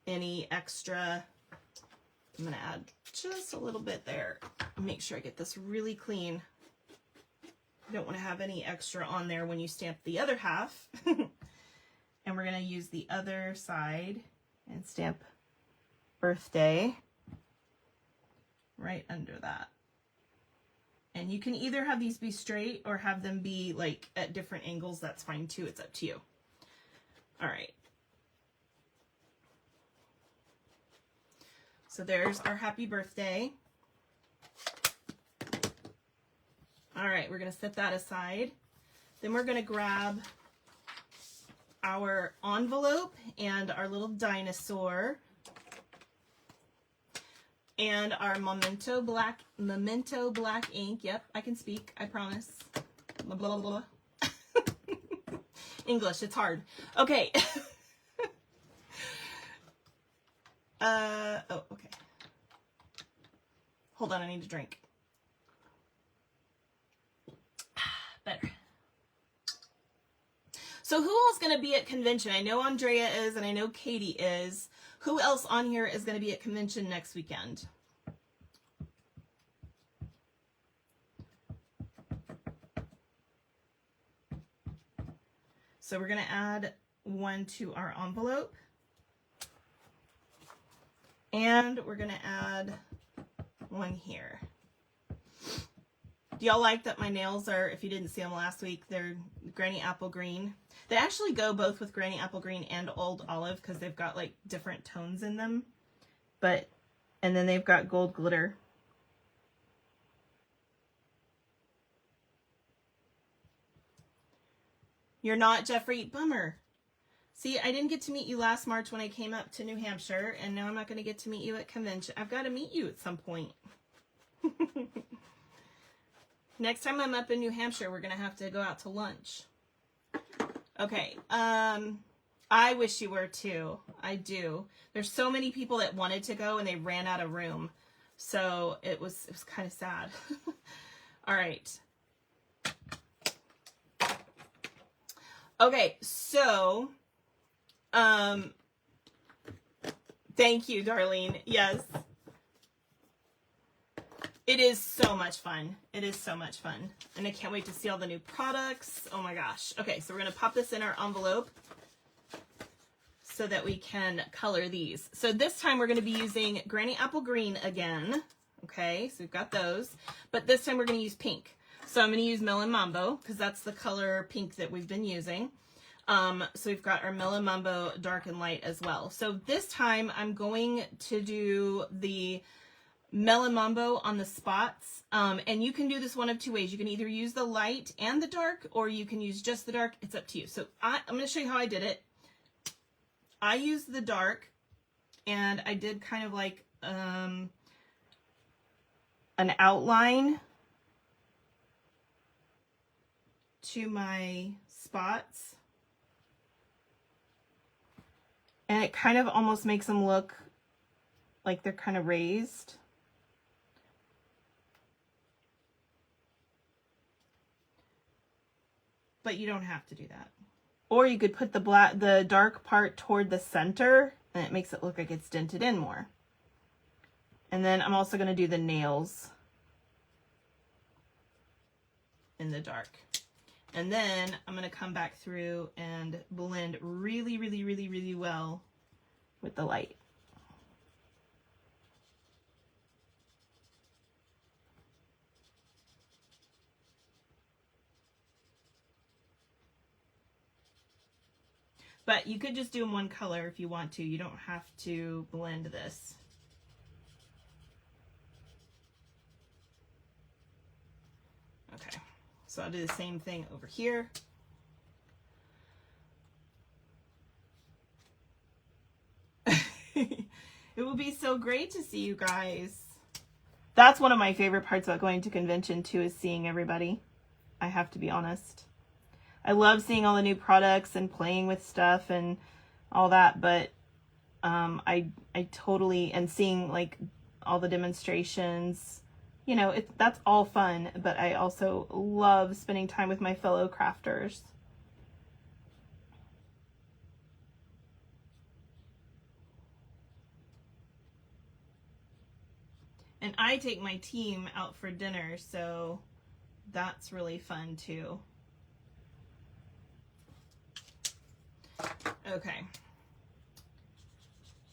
any extra I'm gonna add just a little bit there. Make sure I get this really clean. You don't want to have any extra on there when you stamp the other half. And we're gonna use the other side and stamp birthday right under that. And you can either have these be straight or have them be like at different angles. That's fine too. It's up to you. All right. So there's our happy birthday. All right, we're going to set that aside. Then we're going to grab our envelope and our little dinosaur and our Memento black ink. Yep, I can speak, I promise. Blah, blah, blah, blah. English, it's hard. Okay. Oh, okay. Hold on, I need a drink. Better. So who else is going to be at convention? I know Andrea is, and I know Katie is. Who else on here is going to be at convention next weekend? So we're going to add one to our envelope. And we're going to add one here. Do y'all like that my nails are, if you didn't see them last week, they're Granny Apple Green. They actually go both with Granny Apple Green and Old Olive because they've got like different tones in them. But, and then they've got gold glitter. You're not, Jeffrey? Bummer. See, I didn't get to meet you last March when I came up to New Hampshire, and now I'm not going to get to meet you at convention. I've got to meet you at some point. Next time I'm up in New Hampshire, we're going to have to go out to lunch. Okay, I wish you were too. I do. There's so many people that wanted to go, and they ran out of room. So it was kind of sad. All right. Okay, so... thank you, Darlene. Yes. It is so much fun. It is so much fun. And I can't wait to see all the new products. Oh my gosh. Okay, so we're going to pop this in our envelope so that we can color these. So this time we're going to be using Granny Apple Green again. Okay, so we've got those. But this time we're going to use pink. So I'm going to use Melon Mambo because that's the color pink that we've been using. So we've got our Melon Mambo dark and light as well. So this time I'm going to do the Melon Mambo on the spots. And you can do this one of two ways. You can either use the light and the dark, or you can use just the dark. It's up to you. So I'm going to show you how I did it. I used the dark, and I did kind of like an outline to my spots. And it kind of almost makes them look like they're kind of raised. But you don't have to do that. Or you could put the dark part toward the center, and it makes it look like it's dented in more. And then I'm also going to do the nails in the dark. And then I'm going to come back through and blend really, really, really, really well with the light. But you could just do them one color if you want to. You don't have to blend this. Okay. So I'll do the same thing over here. It will be so great to see you guys. That's one of my favorite parts about going to convention too, is seeing everybody. I have to be honest. I love seeing all the new products and playing with stuff and all that, but I totally, and seeing like all the demonstrations, you know, that's all fun, but I also love spending time with my fellow crafters. And I take my team out for dinner, so that's really fun too. Okay.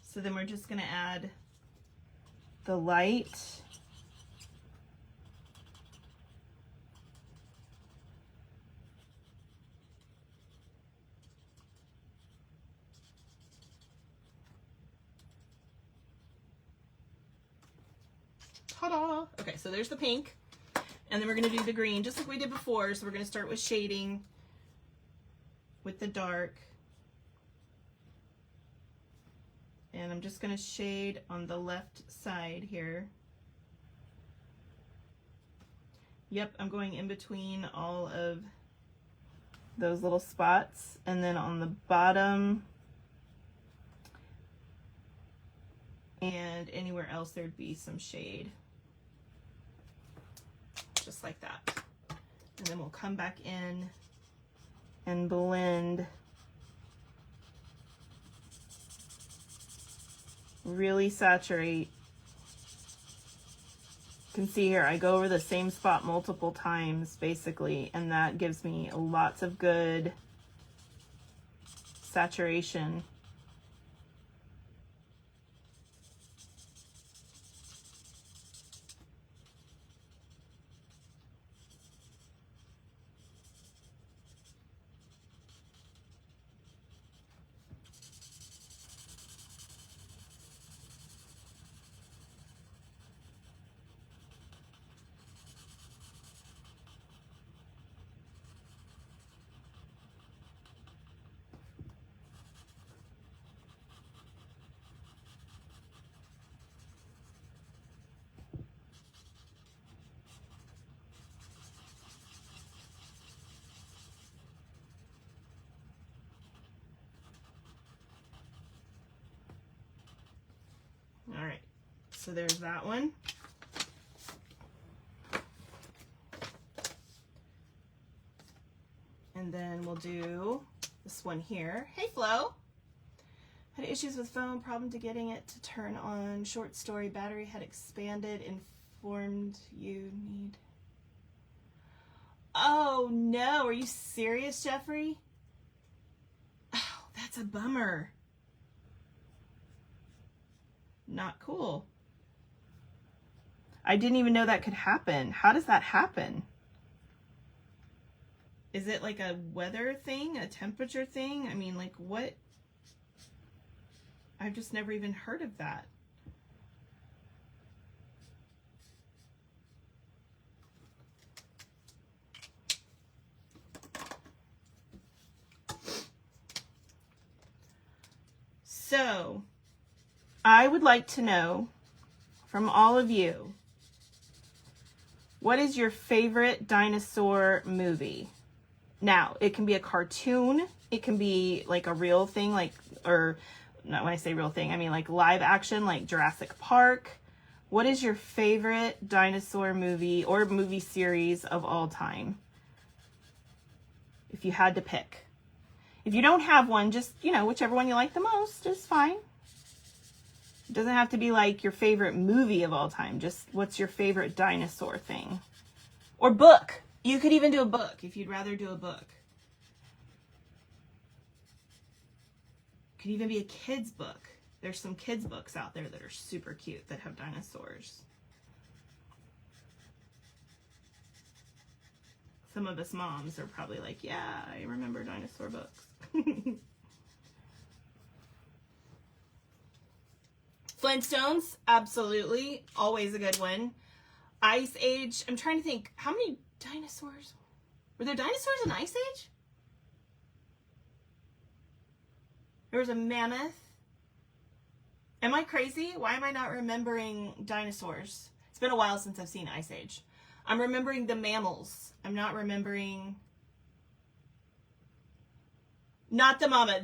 So then we're just gonna add the light. Ta-da! Okay, so there's the pink. And then we're going to do the green, just like we did before. So we're going to start with shading with the dark. And I'm just going to shade on the left side here. Yep, I'm going in between all of those little spots. And then on the bottom and anywhere else there'd be some shade. Just like that. And then we'll come back in and blend. Really saturate. You can see here I go over the same spot multiple times basically, and that gives me lots of good saturation. All right, so there's that one. And then we'll do this one here. Hey, Flo. Had issues with phone, problem to getting it to turn on. Short story, battery had expanded, informed you need. Oh no, are you serious, Jeffrey? Oh, that's a bummer. Not cool. I didn't even know that could happen. How does that happen? Is it like a weather thing, a temperature thing? I mean, like what? I've just never even heard of that. So, I would like to know from all of you, what is your favorite dinosaur movie? Now, it can be a cartoon, it can be like a real thing, like, or not when I say real thing, I mean like live action, like Jurassic Park. What is your favorite dinosaur movie or movie series of all time? If you had to pick. If you don't have one, just, you know, whichever one you like the most is fine. It doesn't have to be like your favorite movie of all time. Just what's your favorite dinosaur thing? Or book. You could even do a book if you'd rather do a book. Could even be a kid's book. There's some kids' books out there that are super cute that have dinosaurs. Some of us moms are probably like, yeah, I remember dinosaur books. Flintstones, absolutely. Always a good one. Ice Age, I'm trying to think, how many dinosaurs? Were there dinosaurs in Ice Age? There was a mammoth. Am I crazy? Why am I not remembering dinosaurs? It's been a while since I've seen Ice Age. I'm remembering the mammals. I'm not remembering... Not the mama.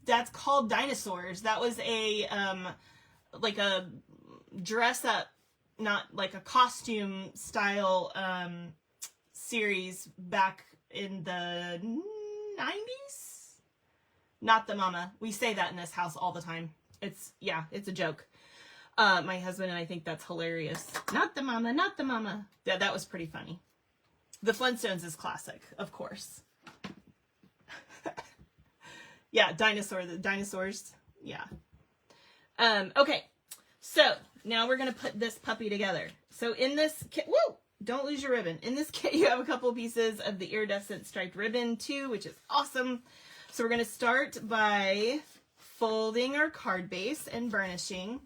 That's called Dinosaurs. That was a, like a dress up, not like a costume style, series back in the 90s. Not the mama. We say that in this house all the time. It's, yeah, it's a joke. My husband and I think that's hilarious. Not the mama, not the mama. Yeah, that was pretty funny. The Flintstones is classic, of course. Yeah, the dinosaurs. Yeah. Okay, so now we're going to put this puppy together. So in this kit, woo, don't lose your ribbon. In this kit, you have a couple pieces of the iridescent striped ribbon too, which is awesome. So we're going to start by folding our card base and burnishing.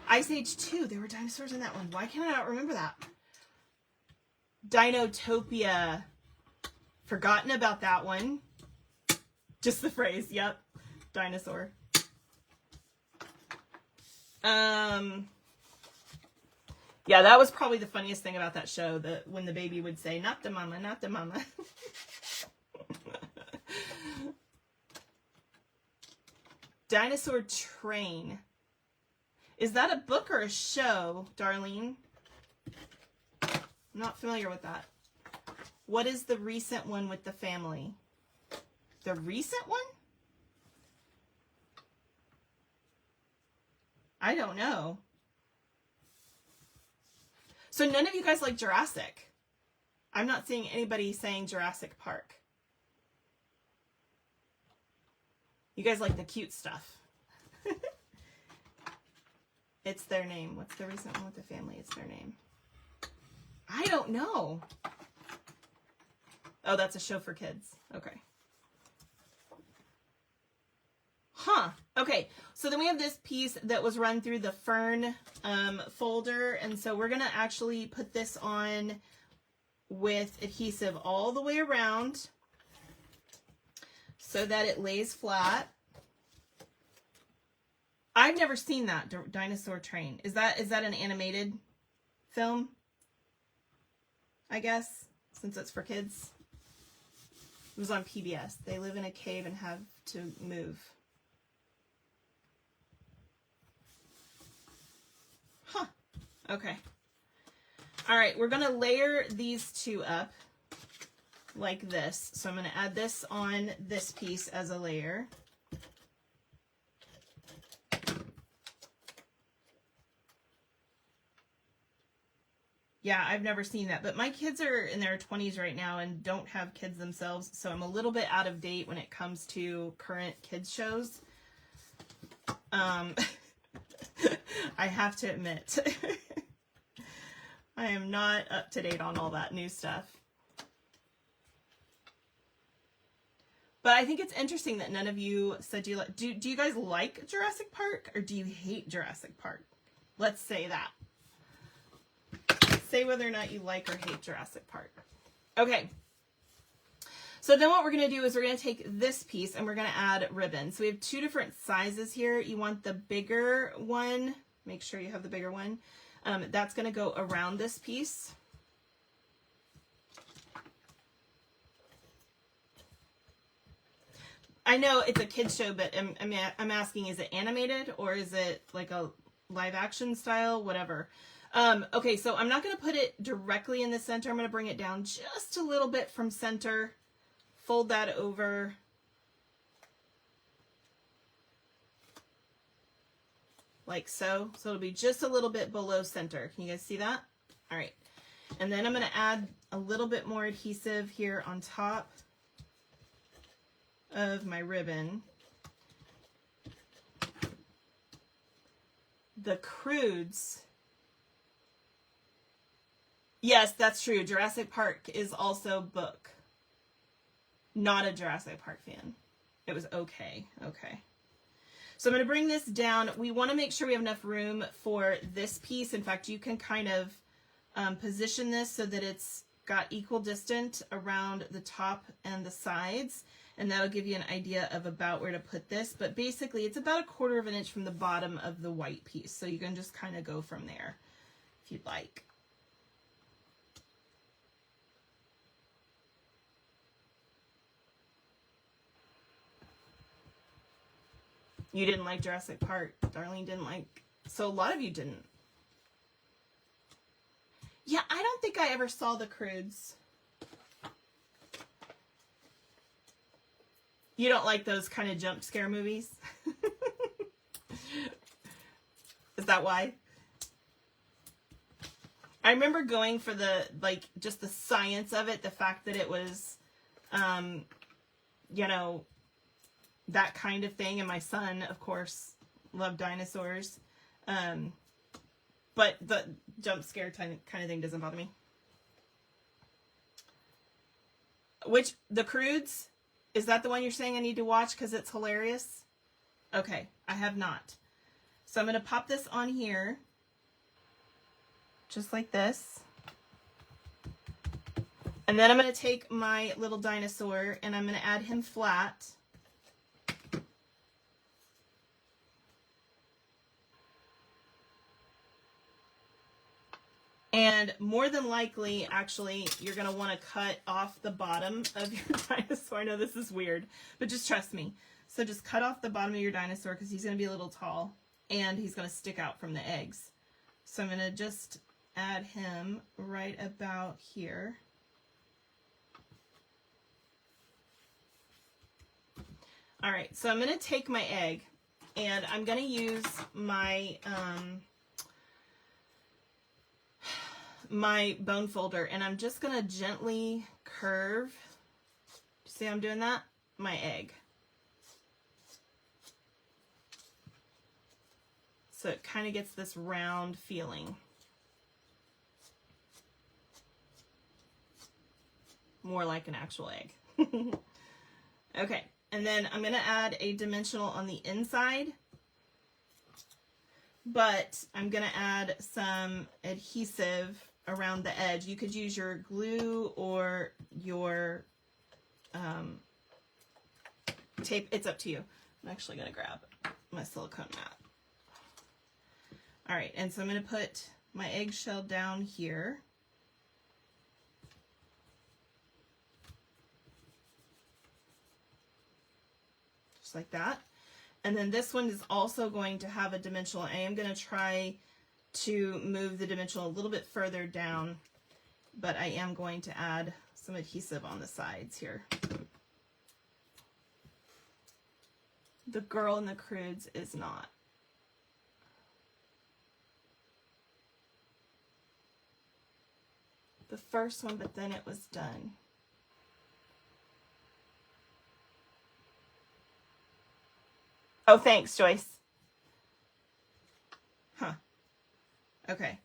Ice Age 2, there were dinosaurs in that one. Why can I not remember that? Dinotopia. Forgotten about that one. Just the phrase, yep. Dinosaur. Yeah, that was probably the funniest thing about that show, that when the baby would say, not the mama, not the mama. Dinosaur Train. Is that a book or a show, Darlene? I'm not familiar with that. What is the recent one with the family? The recent one? I don't know. So none of you guys like Jurassic. I'm not seeing anybody saying Jurassic Park. You guys like the cute stuff. It's their name. What's the recent one with the family? It's their name. I don't know. Oh, that's a show for kids. Okay. Huh. Okay. So then we have this piece that was run through the Fern folder. And so we're going to actually put this on with adhesive all the way around so that it lays flat. I've never seen that Dinosaur Train. Is that an animated film? I guess, since it's for kids. It was on PBS. They live in a cave and have to move. Huh. Okay. All right, we're going to layer these two up like this. So I'm going to add this on this piece as a layer. Yeah, I've never seen that, but my kids are in their 20s right now and don't have kids themselves, so I'm a little bit out of date when it comes to current kids shows. I have to admit, I am not up to date on all that new stuff. But I think it's interesting that none of you said you like. Do you guys like Jurassic Park or do you hate Jurassic Park? Let's say that. Say whether or not you like or hate Jurassic Park. Okay. So then what we're going to do is we're going to take this piece and we're going to add ribbon. So we have two different sizes here. You want the bigger one. Make sure you have the bigger one. That's going to go around this piece. I know it's a kid's show, but I'm asking, is it animated or is it like a live action style? Whatever. Okay, so I'm not going to put it directly in the center. I'm going to bring it down just a little bit from center. Fold that over. Like so. So it'll be just a little bit below center. Can you guys see that? All right. And then I'm going to add a little bit more adhesive here on top of my ribbon. The Croods. Yes, that's true. Jurassic Park is also book. Not a Jurassic Park fan. It was okay. Okay. So I'm going to bring this down. We want to make sure we have enough room for this piece. In fact, you can kind of position this so that it's got equal distance around the top and the sides. And that'll give you an idea of about where to put this. But basically, it's about 1/4 of an inch from the bottom of the white piece. So you can just kind of go from there if you'd like. You didn't like Jurassic Park. Darlene didn't like. So a lot of you didn't. Yeah, I don't think I ever saw the Croods. You don't like those kind of jump scare movies? Is that why? remember going for the, like, just the science of it, the fact that it was, you know, that kind of thing. And my son, of course, loved dinosaurs. But the jump scare kind of thing doesn't bother me. Which, the Croods, is that the one you're saying I need to watch because it's hilarious? Okay, I have not. So I'm going to pop this on here. Just like this. And then I'm going to take my little dinosaur and I'm going to add him flat. And more than likely, actually, you're going to want to cut off the bottom of your dinosaur. I know this is weird, but just trust me. So just cut off the bottom of your dinosaur because he's going to be a little tall and he's going to stick out from the eggs. So I'm going to just add him right about here. All right, so I'm going to take my egg and I'm going to use my my bone folder, and I'm just going to gently curve, see how I'm doing that? My egg. So it kind of gets this round feeling. More like an actual egg. Okay, and then I'm going to add a dimensional on the inside, but I'm going to add some adhesive around the edge. You could use your glue or your tape. It's up to you. I'm actually going to grab my silicone mat. All right, and so I'm going to put my eggshell down here. Just like that. And then this one is also going to have a dimensional. I am going to try to move the dimensional a little bit further down, but I am going to add some adhesive on the sides here. The girl in the Croods is not. The first one, but then it was done. Oh, thanks, Joyce. Huh. Okay.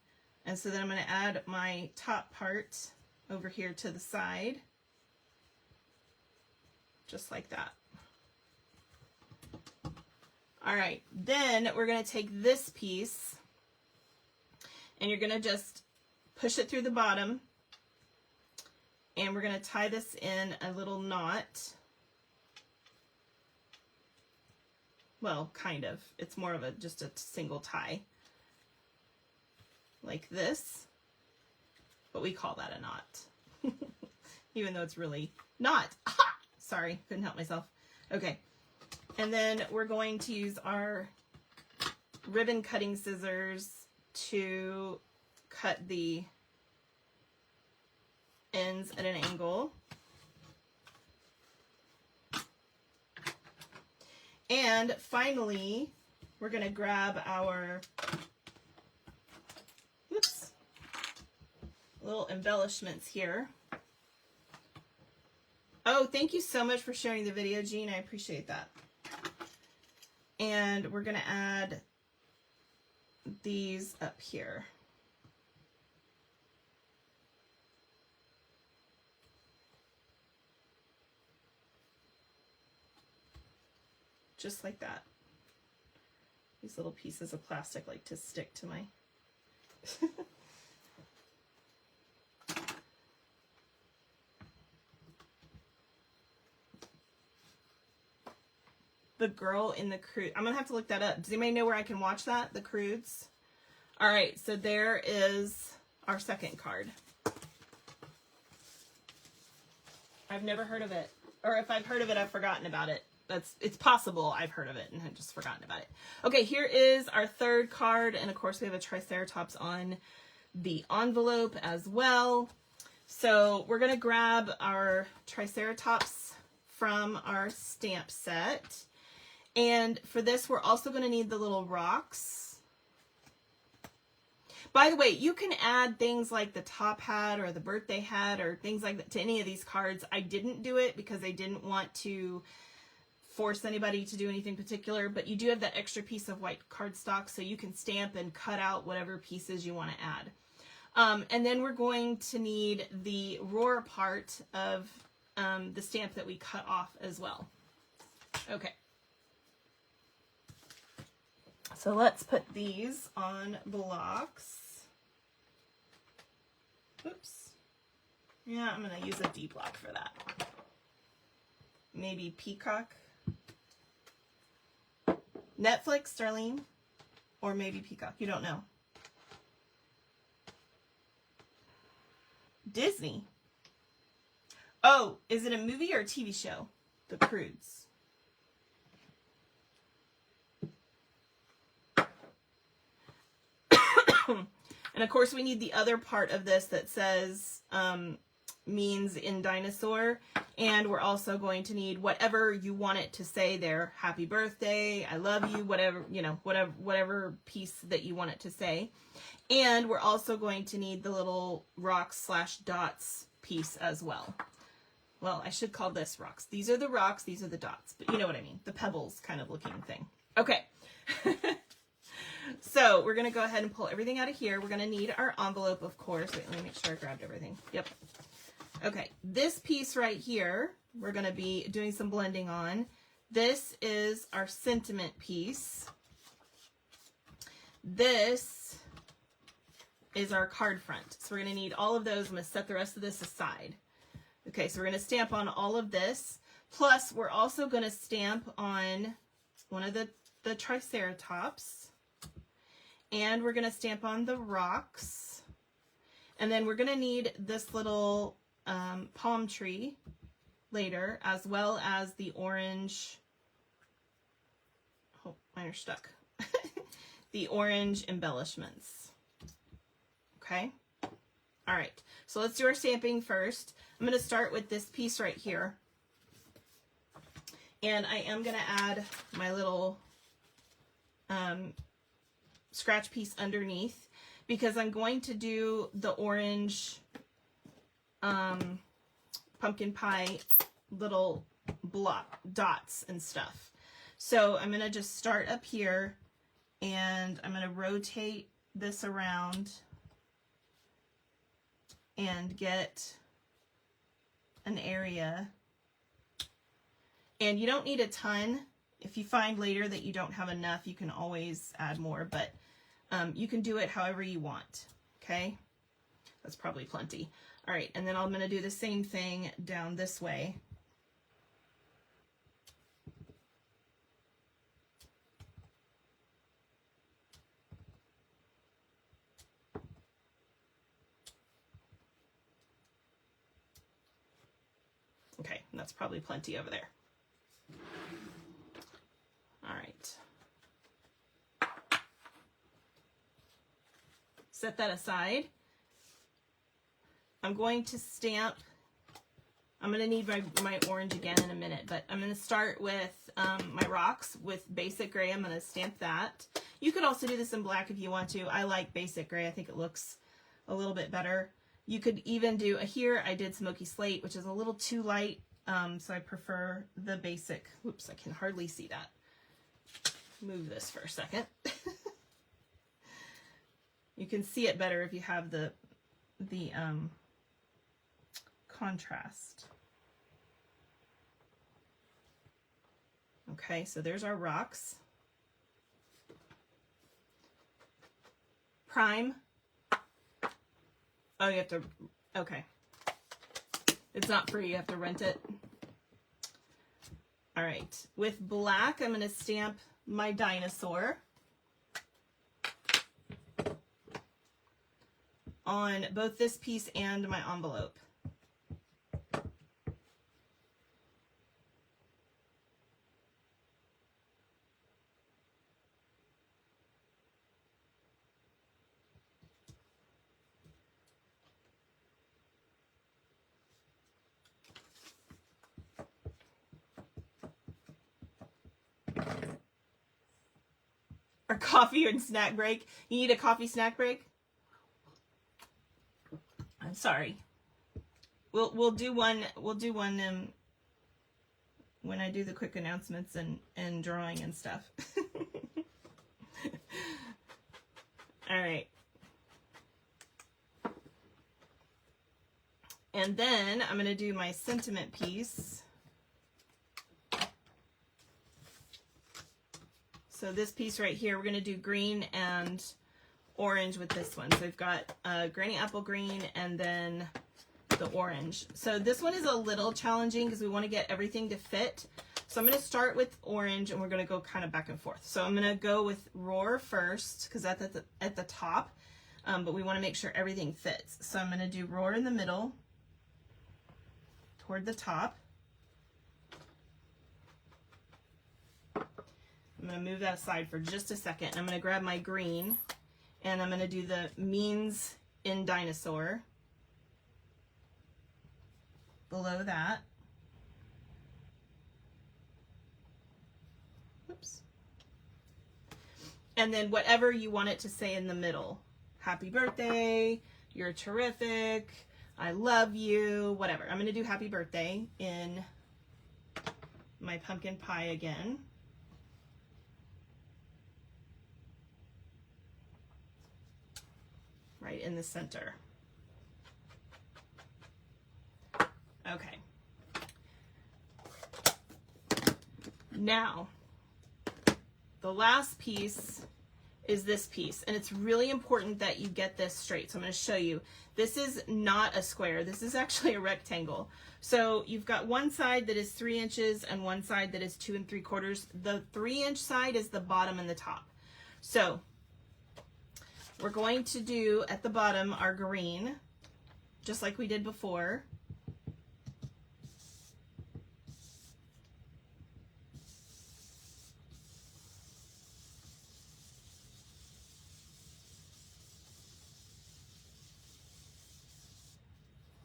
And so then I'm going to add my top part over here to the side. Just like that. All right. Then we're going to take this piece and you're going to just push it through the bottom. And we're going to tie this in a little knot. Well, kind of. It's more of just a single tie. Like this. But we call that a knot. Even though it's really not. Aha! Sorry, couldn't help myself. Okay. And then we're going to use our ribbon cutting scissors to cut the ends at an angle. And finally, we're going to grab our little embellishments here. Oh, thank you so much for sharing the video, Jean. I appreciate that. And we're going to add these up here. Just like that. These little pieces of plastic like to stick to my... The girl in the Croods. I'm going to have to look that up. Does anybody know where I can watch that? The Croods? All right, so there is our second card. I've never heard of it. Or if I've heard of it, I've forgotten about it. It's possible I've heard of it and I've just forgotten about it. Okay, here is our third card. And of course we have a Triceratops on the envelope as well. So we're going to grab our Triceratops from our stamp set. And for this, we're also going to need the little rocks. By the way, you can add things like the top hat or the birthday hat or things like that to any of these cards. I didn't do it because I didn't want to force anybody to do anything particular, but you do have that extra piece of white cardstock, so you can stamp and cut out whatever pieces you want to add. And then we're going to need the roar part of the stamp that we cut off as well. Okay. So let's put these on blocks. Oops. Yeah, I'm going to use a D block for that. Maybe Peacock. Netflix, Darlene? Or maybe Peacock. You don't know. Disney. Oh, is it a movie or a TV show? The Prudes. And of course we need the other part of this that says means in dinosaur, and we're also going to need whatever you want it to say there. Happy birthday, I love you, whatever, you know, whatever piece that you want it to say. And we're also going to need the little rocks / dots piece as well. Well, I should call this rocks. These are the rocks, these are the dots, but you know what I mean, the pebbles kind of looking thing. Okay. So we're going to go ahead and pull everything out of here. We're going to need our envelope, of course. Wait, let me make sure I grabbed everything. Yep. Okay, this piece right here, we're going to be doing some blending on. This is our sentiment piece. This is our card front. So we're going to need all of those. I'm going to set the rest of this aside. Okay, so we're going to stamp on all of this. Plus, we're also going to stamp on one of the Triceratops. And we're going to stamp on the rocks. And then we're going to need this little palm tree later, as well as the orange. Oh, mine are stuck. The orange embellishments. Okay. All right. So let's do our stamping first. I'm going to start with this piece right here. And I am going to add my little scratch piece underneath, because I'm going to do the orange pumpkin pie little block dots and stuff. So I'm going to just start up here, and I'm going to rotate this around and get an area. And you don't need a ton. If you find later that you don't have enough, you can always add more, but you can do it however you want, okay? That's probably plenty. All right, and then I'm going to do the same thing down this way. Okay, and that's probably plenty over there. All right. Set that aside. I'm going to stamp. I'm going to need my orange again in a minute, but I'm going to start with my rocks with basic gray. I'm going to stamp that. You could also do this in black if you want to. I like basic gray. I think it looks a little bit better. You could even do here. I did smoky slate, which is a little too light, so I prefer the basic. Oops, I can hardly see that. Move this for a second. You can see it better if you have the contrast. Okay, so there's our rocks. Prime. Oh, you have to, okay. It's not free, you have to rent it. All right, with black, I'm going to stamp my dinosaur on both this piece and my envelope. Our coffee and snack break. You need a coffee snack break? Sorry. We'll do one when I do the quick announcements and drawing and stuff. All right. And then I'm going to do my sentiment piece. So this piece right here, we're going to do green and orange with this one. So we've got Granny Apple Green and then the orange. So this one is a little challenging because we want to get everything to fit. So I'm going to start with orange and we're going to go kind of back and forth. So I'm going to go with Roar first because that's at the top, but we want to make sure everything fits. So I'm going to do Roar in the middle toward the top. I'm going to move that aside for just a second. I'm going to grab my green and I'm going to do the means in dinosaur below that. Oops. And then whatever you want it to say in the middle. Happy birthday, you're terrific, I love you, whatever. I'm going to do happy birthday in my pumpkin pie again. Right in the center. Okay. Now, the last piece is this piece, and it's really important that you get this straight. So I'm going to show you. This is not a square. This is actually a rectangle. So you've got one side that is 3 inches and one side that is 2 3/4. The 3-inch side is the bottom and the top. So we're going to do at the bottom our green, just like we did before.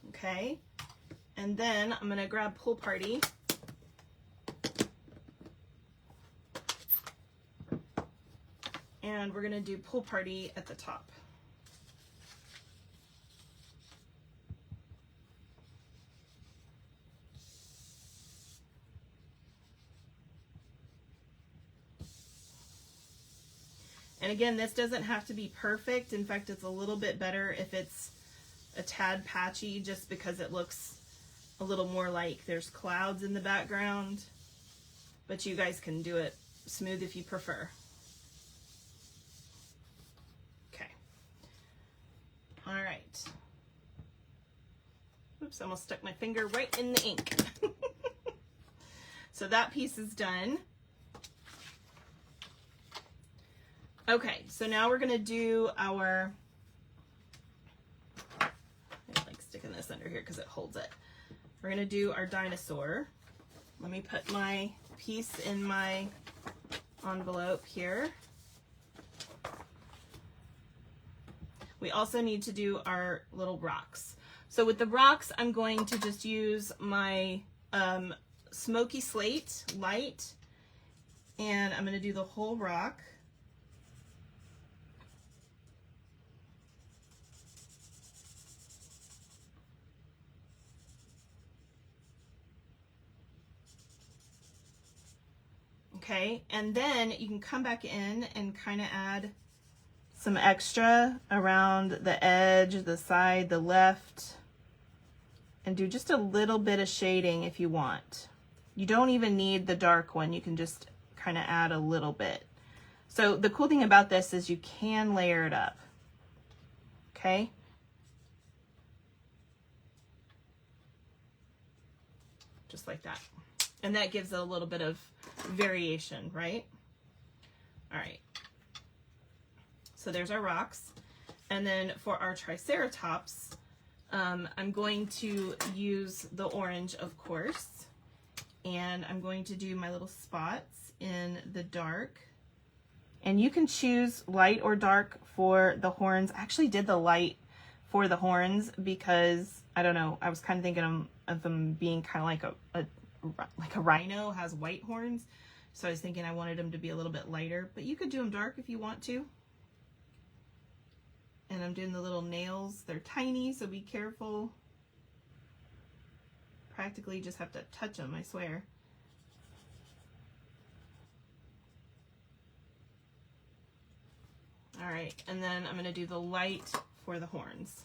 Okay, and then I'm going to grab Pool Party. And we're going to do Pool Party at the top. And again, this doesn't have to be perfect. In fact, it's a little bit better if it's a tad patchy, just because it looks a little more like there's clouds in the background. But you guys can do it smooth if you prefer. Okay. All right. Oops, I almost stuck my finger right in the ink. So that piece is done. Okay, so now we're gonna do our, I like sticking this under here because it holds it. We're gonna do our dinosaur. Let me put my piece in my envelope here. We also need to do our little rocks. So with the rocks, I'm going to just use my smoky slate light, and I'm gonna do the whole rock. Okay, and then you can come back in and kind of add some extra around the edge, the side, the left, and do just a little bit of shading if you want. You don't even need the dark one. You can just kind of add a little bit. So the cool thing about this is you can layer it up. Okay. Just like that. And that gives it a little bit of variation, right? All right. So there's our rocks. And then for our Triceratops, I'm going to use the orange, of course. And I'm going to do my little spots in the dark. And you can choose light or dark for the horns. I actually did the light for the horns because, I don't know, I was kind of thinking of them being kind of like a rhino has white horns. So I was thinking I wanted them to be a little bit lighter, but you could do them dark if you want to. And I'm doing the little nails. They're tiny, so be careful. Practically just have to touch them, I swear. All right, and then I'm gonna do the light for the horns.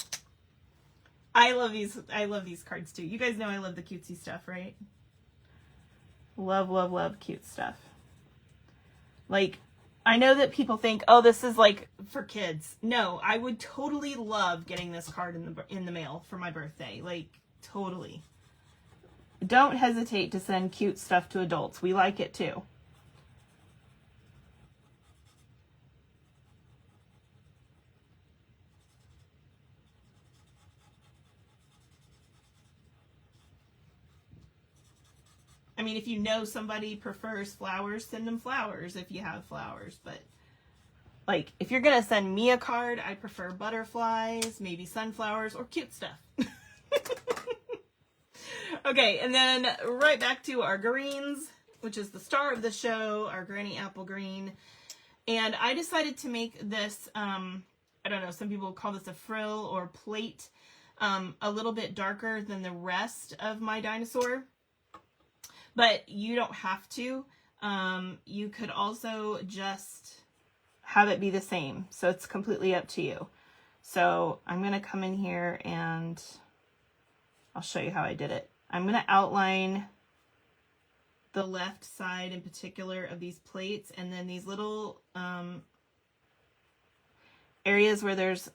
I love these cards too. You guys know I love the cutesy stuff, right? Love, love, love cute stuff. Like, I know that people think, oh, this is like for kids. No, I would totally love getting this card in the mail for my birthday. Like, totally. Don't hesitate to send cute stuff to adults. We like it too. I mean, if you know somebody prefers flowers, send them flowers if you have flowers. But, like, if you're going to send me a card, I prefer butterflies, maybe sunflowers, or cute stuff. Okay, and then right back to our greens, which is the star of the show, our Granny Apple Green. And I decided to make this, I don't know, some people call this a frill or plate, a little bit darker than the rest of my dinosaur. But you don't have to. You could also just have it be the same. So it's completely up to you. So I'm going to come in here and I'll show you how I did it. I'm going to outline the left side in particular of these plates, and then these little areas where there's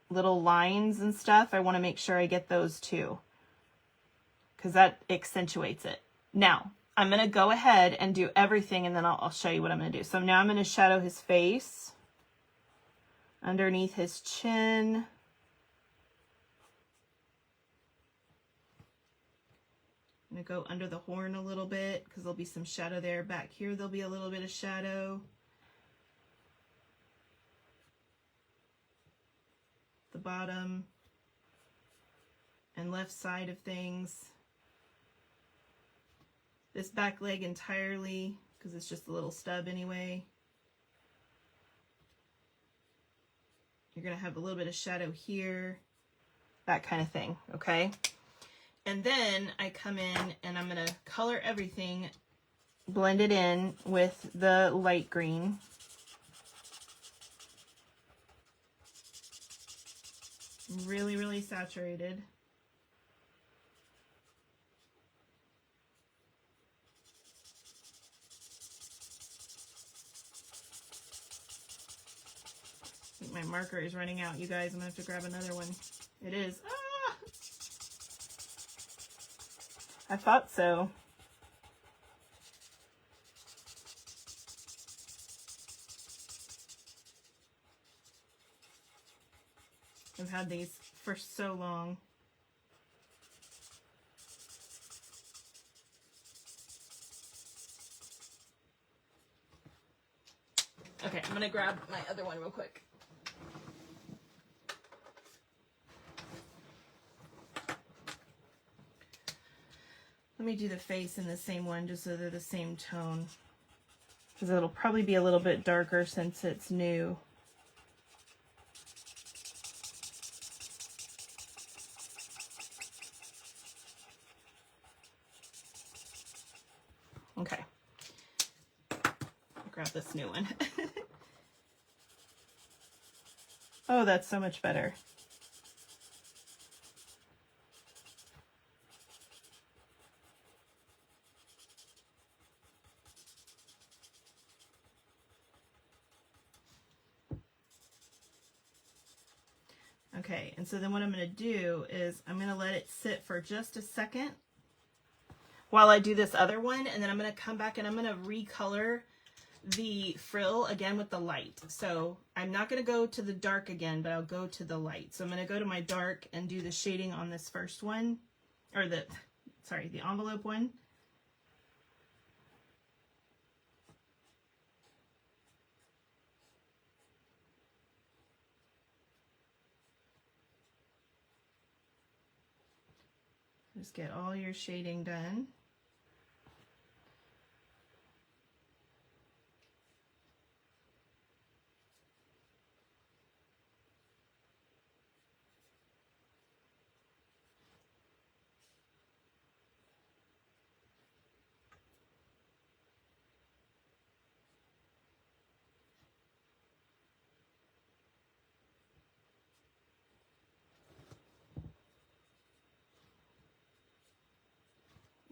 little lines and stuff, I want to make sure I get those too, because that accentuates it. Now, I'm going to go ahead and do everything, and then I'll show you what I'm going to do. So now I'm going to shadow his face, underneath his chin. I'm going to go under the horn a little bit, because there'll be some shadow there. Back here, there'll be a little bit of shadow. The bottom and left side of things. This back leg entirely, because it's just a little stub anyway. You're going to have a little bit of shadow here, that kind of thing, okay? And then I come in and I'm going to color everything, blend it in with the light green. Really, really saturated. I think my marker is running out, you guys. I'm going to have to grab another one. It is. Ah! I thought so. I've had these for so long. Okay, I'm going to grab my other one real quick. Let me do the face in the same one just so they're the same tone, because it'll probably be a little bit darker since it's new. Okay, I'll grab this new one. Oh, that's so much better. Okay, and so then what I'm going to do is I'm going to let it sit for just a second while I do this other one, and then I'm going to come back and I'm going to recolor the frill again with the light. So I'm not going to go to the dark again, but I'll go to the light. So I'm going to go to my dark and do the shading on this first one, or the envelope one. Just get all your shading done.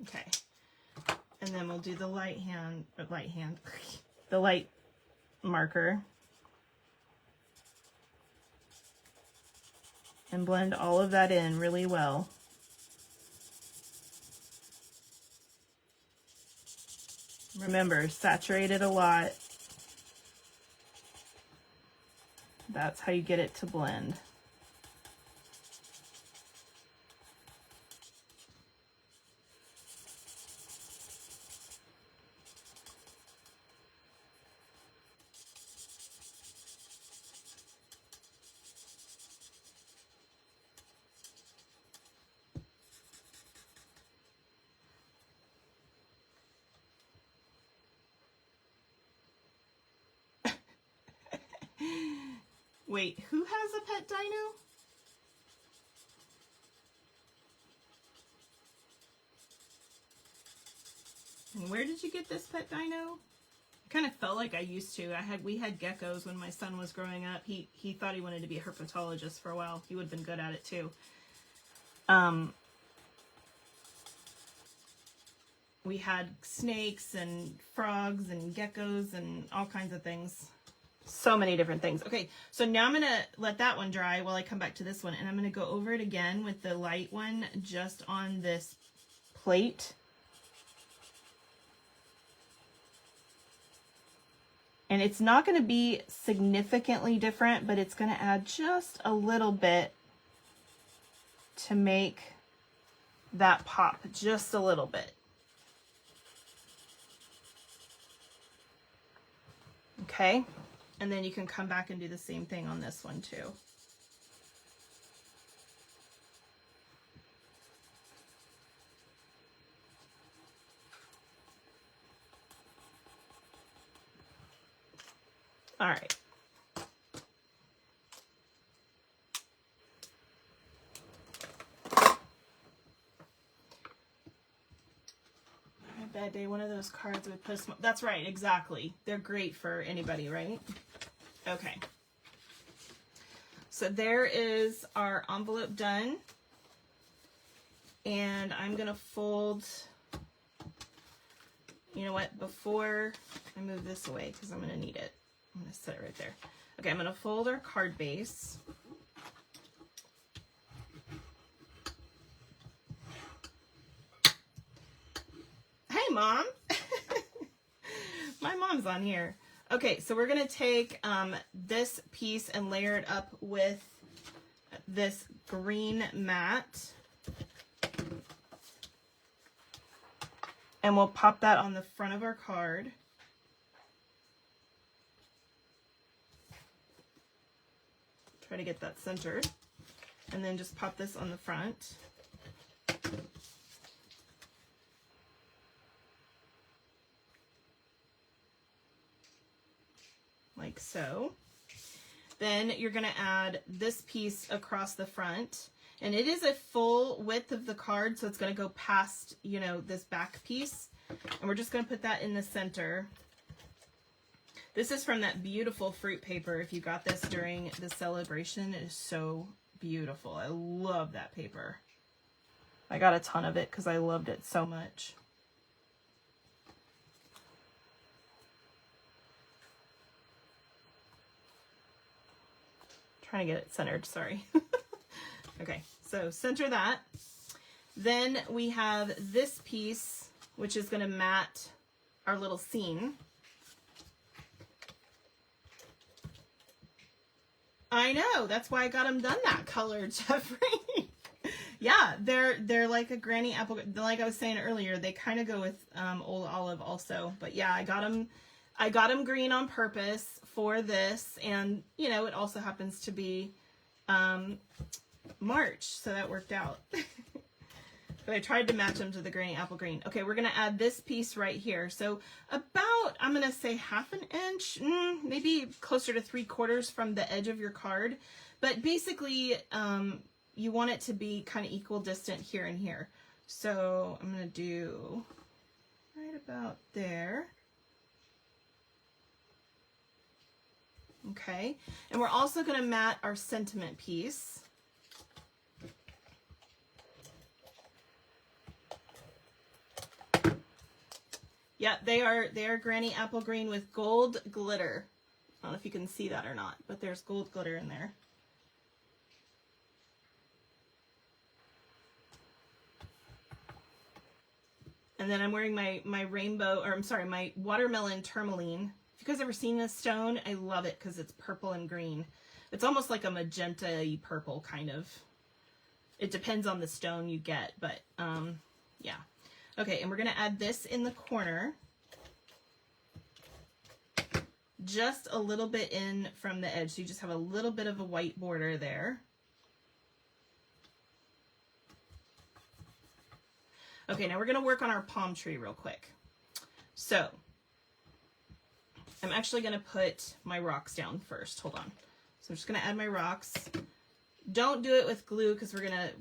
Okay. And then we'll do the the light marker. And blend all of that in really well. Remember, saturate it a lot. That's how you get it to blend. Wait, who has a pet dino? And where did you get this pet dino? I kind of felt like I used to. We had geckos when my son was growing up. He thought he wanted to be a herpetologist for a while. He would have been good at it too. We had snakes and frogs and geckos and all kinds of things. So many different things. Okay, so now I'm going to let that one dry while I come back to this one. And I'm going to go over it again with the light one just on this plate. And it's not going to be significantly different, but it's going to add just a little bit to make that pop just a little bit. Okay. And then you can come back and do the same thing on this one too. All right. Bad day, one of those cards would put that's right, exactly. They're great for anybody, right? Okay. So there is our envelope done. And I'm going to fold, you know what, before I move this away, because I'm going to need it. I'm going to set it right there. Okay, I'm going to fold our card base. Hey, Mom. My mom's on here. Okay, so we're going to take this piece and layer it up with this green mat. And we'll pop that on the front of our card. Try to get that centered. And then just pop this on the front. Like so. Then you're going to add this piece across the front. And it is a full width of the card, so it's going to go past, you know, this back piece. And we're just going to put that in the center. This is from that beautiful fruit paper. If you got this during the celebration, it is so beautiful. I love that paper. I got a ton of it because I loved it so much. Trying to get it centered, sorry. Okay, so center that. Then we have this piece, which is going to mat our little scene. I know, that's why I got them done that color, Jeffrey. Yeah, they're like a granny apple. Like I was saying earlier, they kind of go with Old Olive also. But yeah, I got them green on purpose for this, and you know, it also happens to be March, so that worked out. But I tried to match them to the granny apple green. Okay, we're going to add this piece right here. So about, I'm going to say half an inch, maybe closer to 3/4 from the edge of your card. But basically, you want it to be kind of equal distant here and here. So I'm going to do right about there. Okay, and we're also going to mat our sentiment piece. Yeah, they are Granny Apple Green with gold glitter. I don't know if you can see that or not, but there's gold glitter in there. And then I'm wearing my rainbow, or I'm sorry, my watermelon tourmaline. If you guys ever seen this stone, I love it because it's purple and green. It's almost like a magenta-y purple, kind of. It depends on the stone you get, but yeah. Okay, and we're going to add this in the corner. Just a little bit in from the edge, so you just have a little bit of a white border there. Okay, now we're going to work on our palm tree real quick. So, I'm actually going to put my rocks down first. Hold on. So I'm just going to add my rocks. Don't do it with glue because we're going to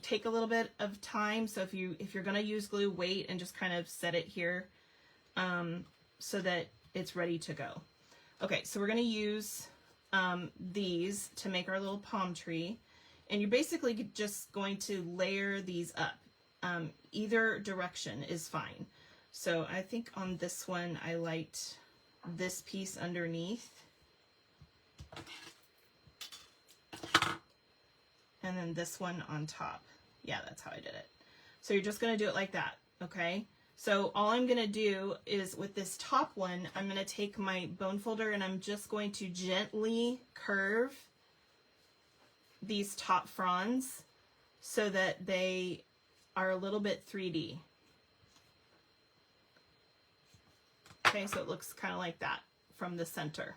take a little bit of time. So if you're going to use glue, wait and just kind of set it here so that it's ready to go. Okay, so we're going to use these to make our little palm tree. And you're basically just going to layer these up. Either direction is fine. So I think on this one, I liked this piece underneath. And then this one on top. Yeah, that's how I did it. So you're just going to do it like that, okay? So all I'm going to do is with this top one, I'm going to take my bone folder and I'm just going to gently curve these top fronds so that they are a little bit 3D. Okay, so it looks kind of like that from the center.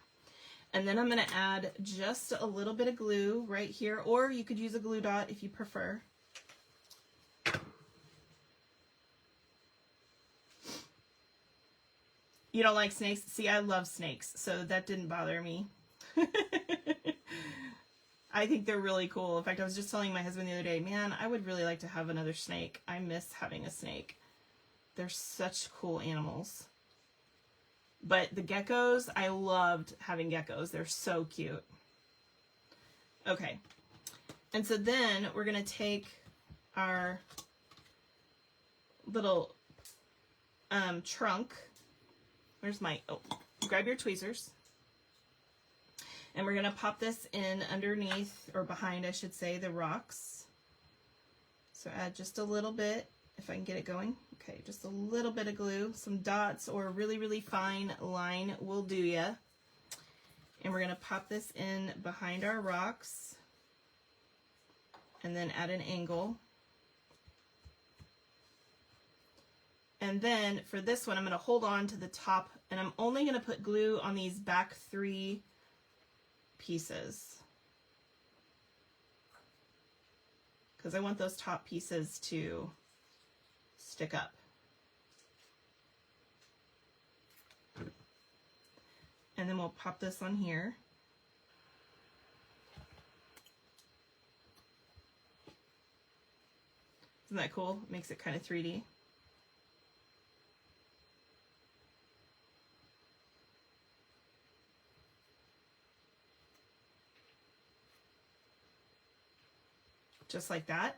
And then I'm going to add just a little bit of glue right here, or you could use a glue dot if you prefer. You don't like snakes? See, I love snakes, so that didn't bother me. I think they're really cool. In fact, I was just telling my husband the other day, man, I would really like to have another snake. I miss having a snake. They're such cool animals. But the geckos, I loved having geckos. They're so cute. Okay. And so then we're going to take our little trunk. Where's my, oh, grab your tweezers. And we're going to pop this in underneath, or behind, I should say, the rocks. So add just a little bit, if I can get it going. Okay, just a little bit of glue, some dots, or a really, really fine line will do ya. And we're going to pop this in behind our rocks. And then at an angle. And then for this one, I'm going to hold on to the top, and I'm only going to put glue on these back 3 pieces. Because I want those top pieces to stick up. And then we'll pop this on here. Isn't that cool? It makes it kind of 3D. Just like that.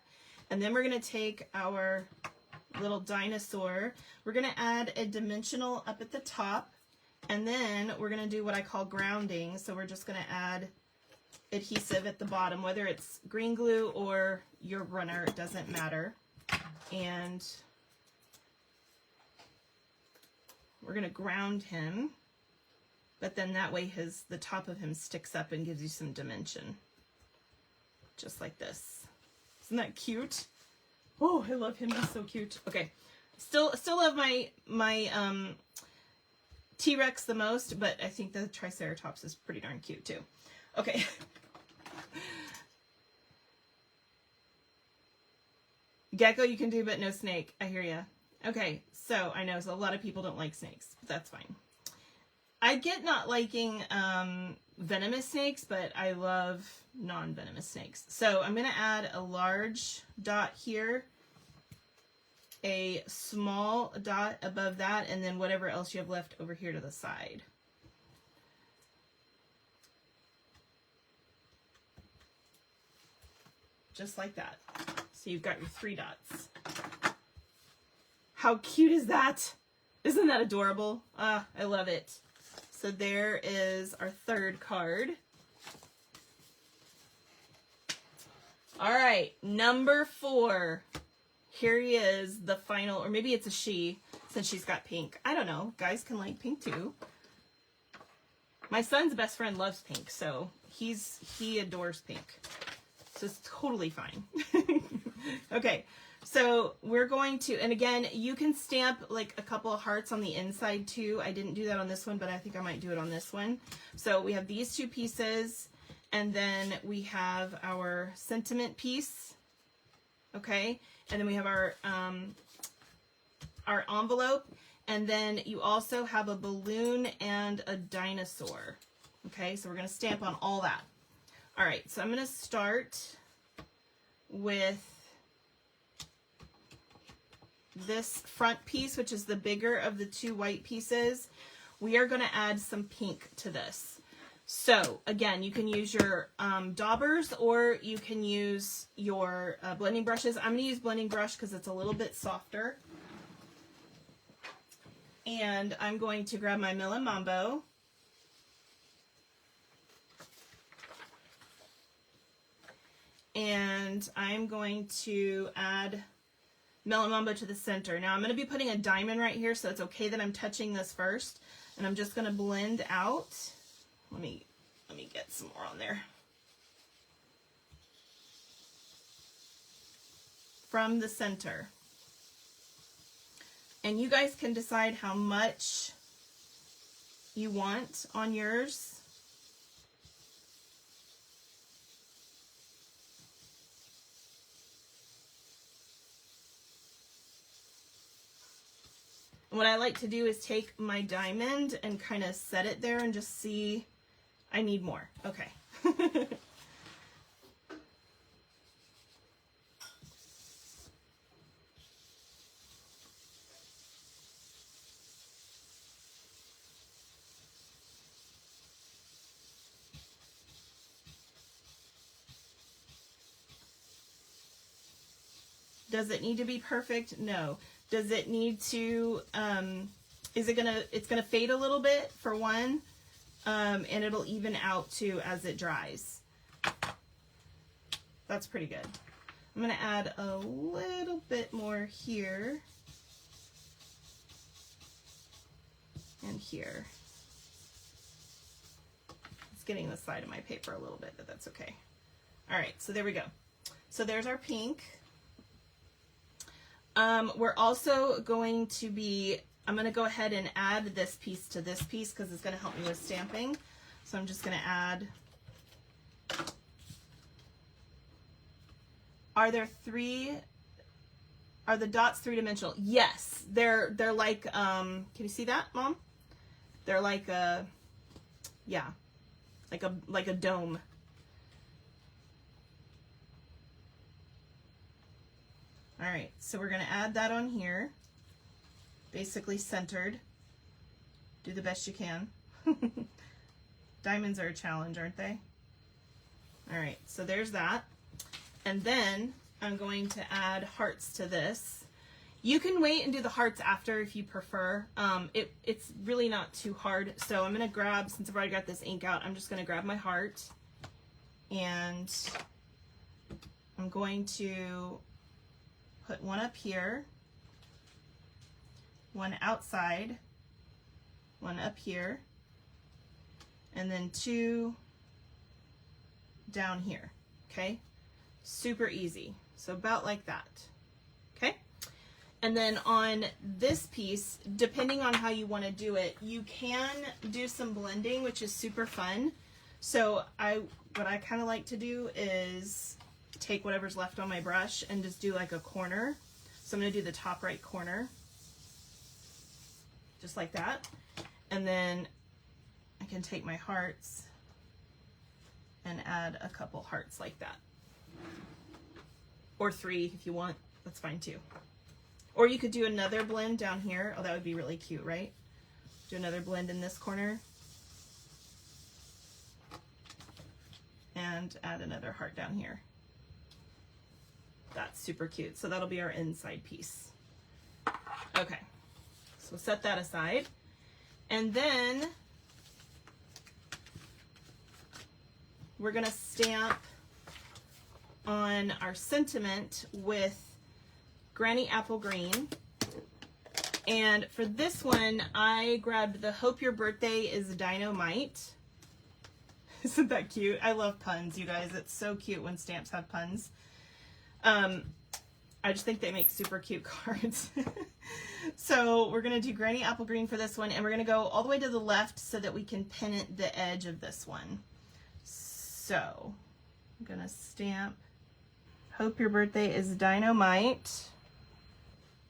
And then we're going to take our little dinosaur. We're going to add a dimensional up at the top, and then we're going to do what I call grounding. So we're just going to add adhesive at the bottom, whether it's green glue or your runner, it doesn't matter. And we're going to ground him, but then that way the top of him sticks up and gives you some dimension. Just like this. Isn't that cute? Oh, I love him. He's so cute. Okay. Still love my T-Rex the most, but I think the Triceratops is pretty darn cute too. Okay. Gecko you can do, but no snake. I hear ya. Okay, so I know a lot of people don't like snakes, but that's fine. I get not liking venomous snakes, but I love non-venomous snakes. So I'm going to add a large dot here, a small dot above that, and then whatever else you have left over here to the side. Just like that. So you've got your 3 dots. How cute is that? Isn't that adorable? Ah, I love it. So there is our third card. All right, number 4. Here he is, the final, or maybe it's a she, since she's got pink. I don't know. Guys can like pink too. My son's best friend loves pink, so he adores pink. So it's totally fine. Okay, so we're going to, and again, you can stamp like a couple of hearts on the inside too. I didn't do that on this one, but I think I might do it on this one. So we have these 2 pieces, and then we have our sentiment piece. Okay, and then we have our envelope, and then you also have a balloon and a dinosaur. Okay, so we're going to stamp on all that. All right, so I'm going to start with this front piece, which is the bigger of the 2 white pieces. We are going to add some pink to this. So again, you can use your daubers, or you can use your blending brushes. I'm going to use blending brush because it's a little bit softer. And I'm going to grab my Mill & Mambo. And I'm going to add Mill & Mambo to the center. Now I'm going to be putting a diamond right here, so it's okay that I'm touching this first. And I'm just going to blend out. Let me get some more on there. From the center. And you guys can decide how much you want on yours. And what I like to do is take my diamond and kind of set it there and just see. I need more. Okay. Does it need to be perfect? No. Does it need to, it's gonna fade a little bit for one, and it'll even out too as it dries. That's pretty good. I'm gonna add a little bit more here and here. It's getting the side of my paper a little bit, but that's okay. All right, so there we go. So there's our pink. We're also going to be, I'm going to go ahead and add this piece to this piece because it's going to help me with stamping. So I'm just going to add, are the dots 3-dimensional? Yes, they're like, can you see that, Mom? They're like a, yeah, like a dome. All right, so we're going to add that on here, basically centered. Do the best you can. Diamonds are a challenge, aren't they? All right, so there's that. And then I'm going to add hearts to this. You can wait and do the hearts after if you prefer. It's really not too hard. So I'm going to grab, since I've already got this ink out, I'm just going to grab my heart. And I'm going to put one up here, one outside, one up here, and then 2 down here, okay? Super easy. So about like that, okay? And then on this piece, depending on how you want to do it, you can do some blending, which is super fun. So what I kind of like to do is take whatever's left on my brush and just do like a corner. So I'm going to do the top right corner, just like that. And then I can take my hearts and add a couple hearts like that. Or 3 if you want, that's fine too. Or you could do another blend down here. Oh, that would be really cute, right? Do another blend in this corner. And add another heart down here. That's super cute. So that'll be our inside piece. Okay, So set that aside. And then we're going to stamp on our sentiment with Granny Apple Green. And for this one, I grabbed the Hope Your Birthday is Dynamite. Isn't that cute? I love puns, you guys. It's so cute when stamps have puns. I just think they make super cute cards. So we're going to do Granny Apple Green for this one, and we're going to go all the way to the left so that we can pin it the edge of this one. So I'm going to stamp Hope Your Birthday is Dynamite.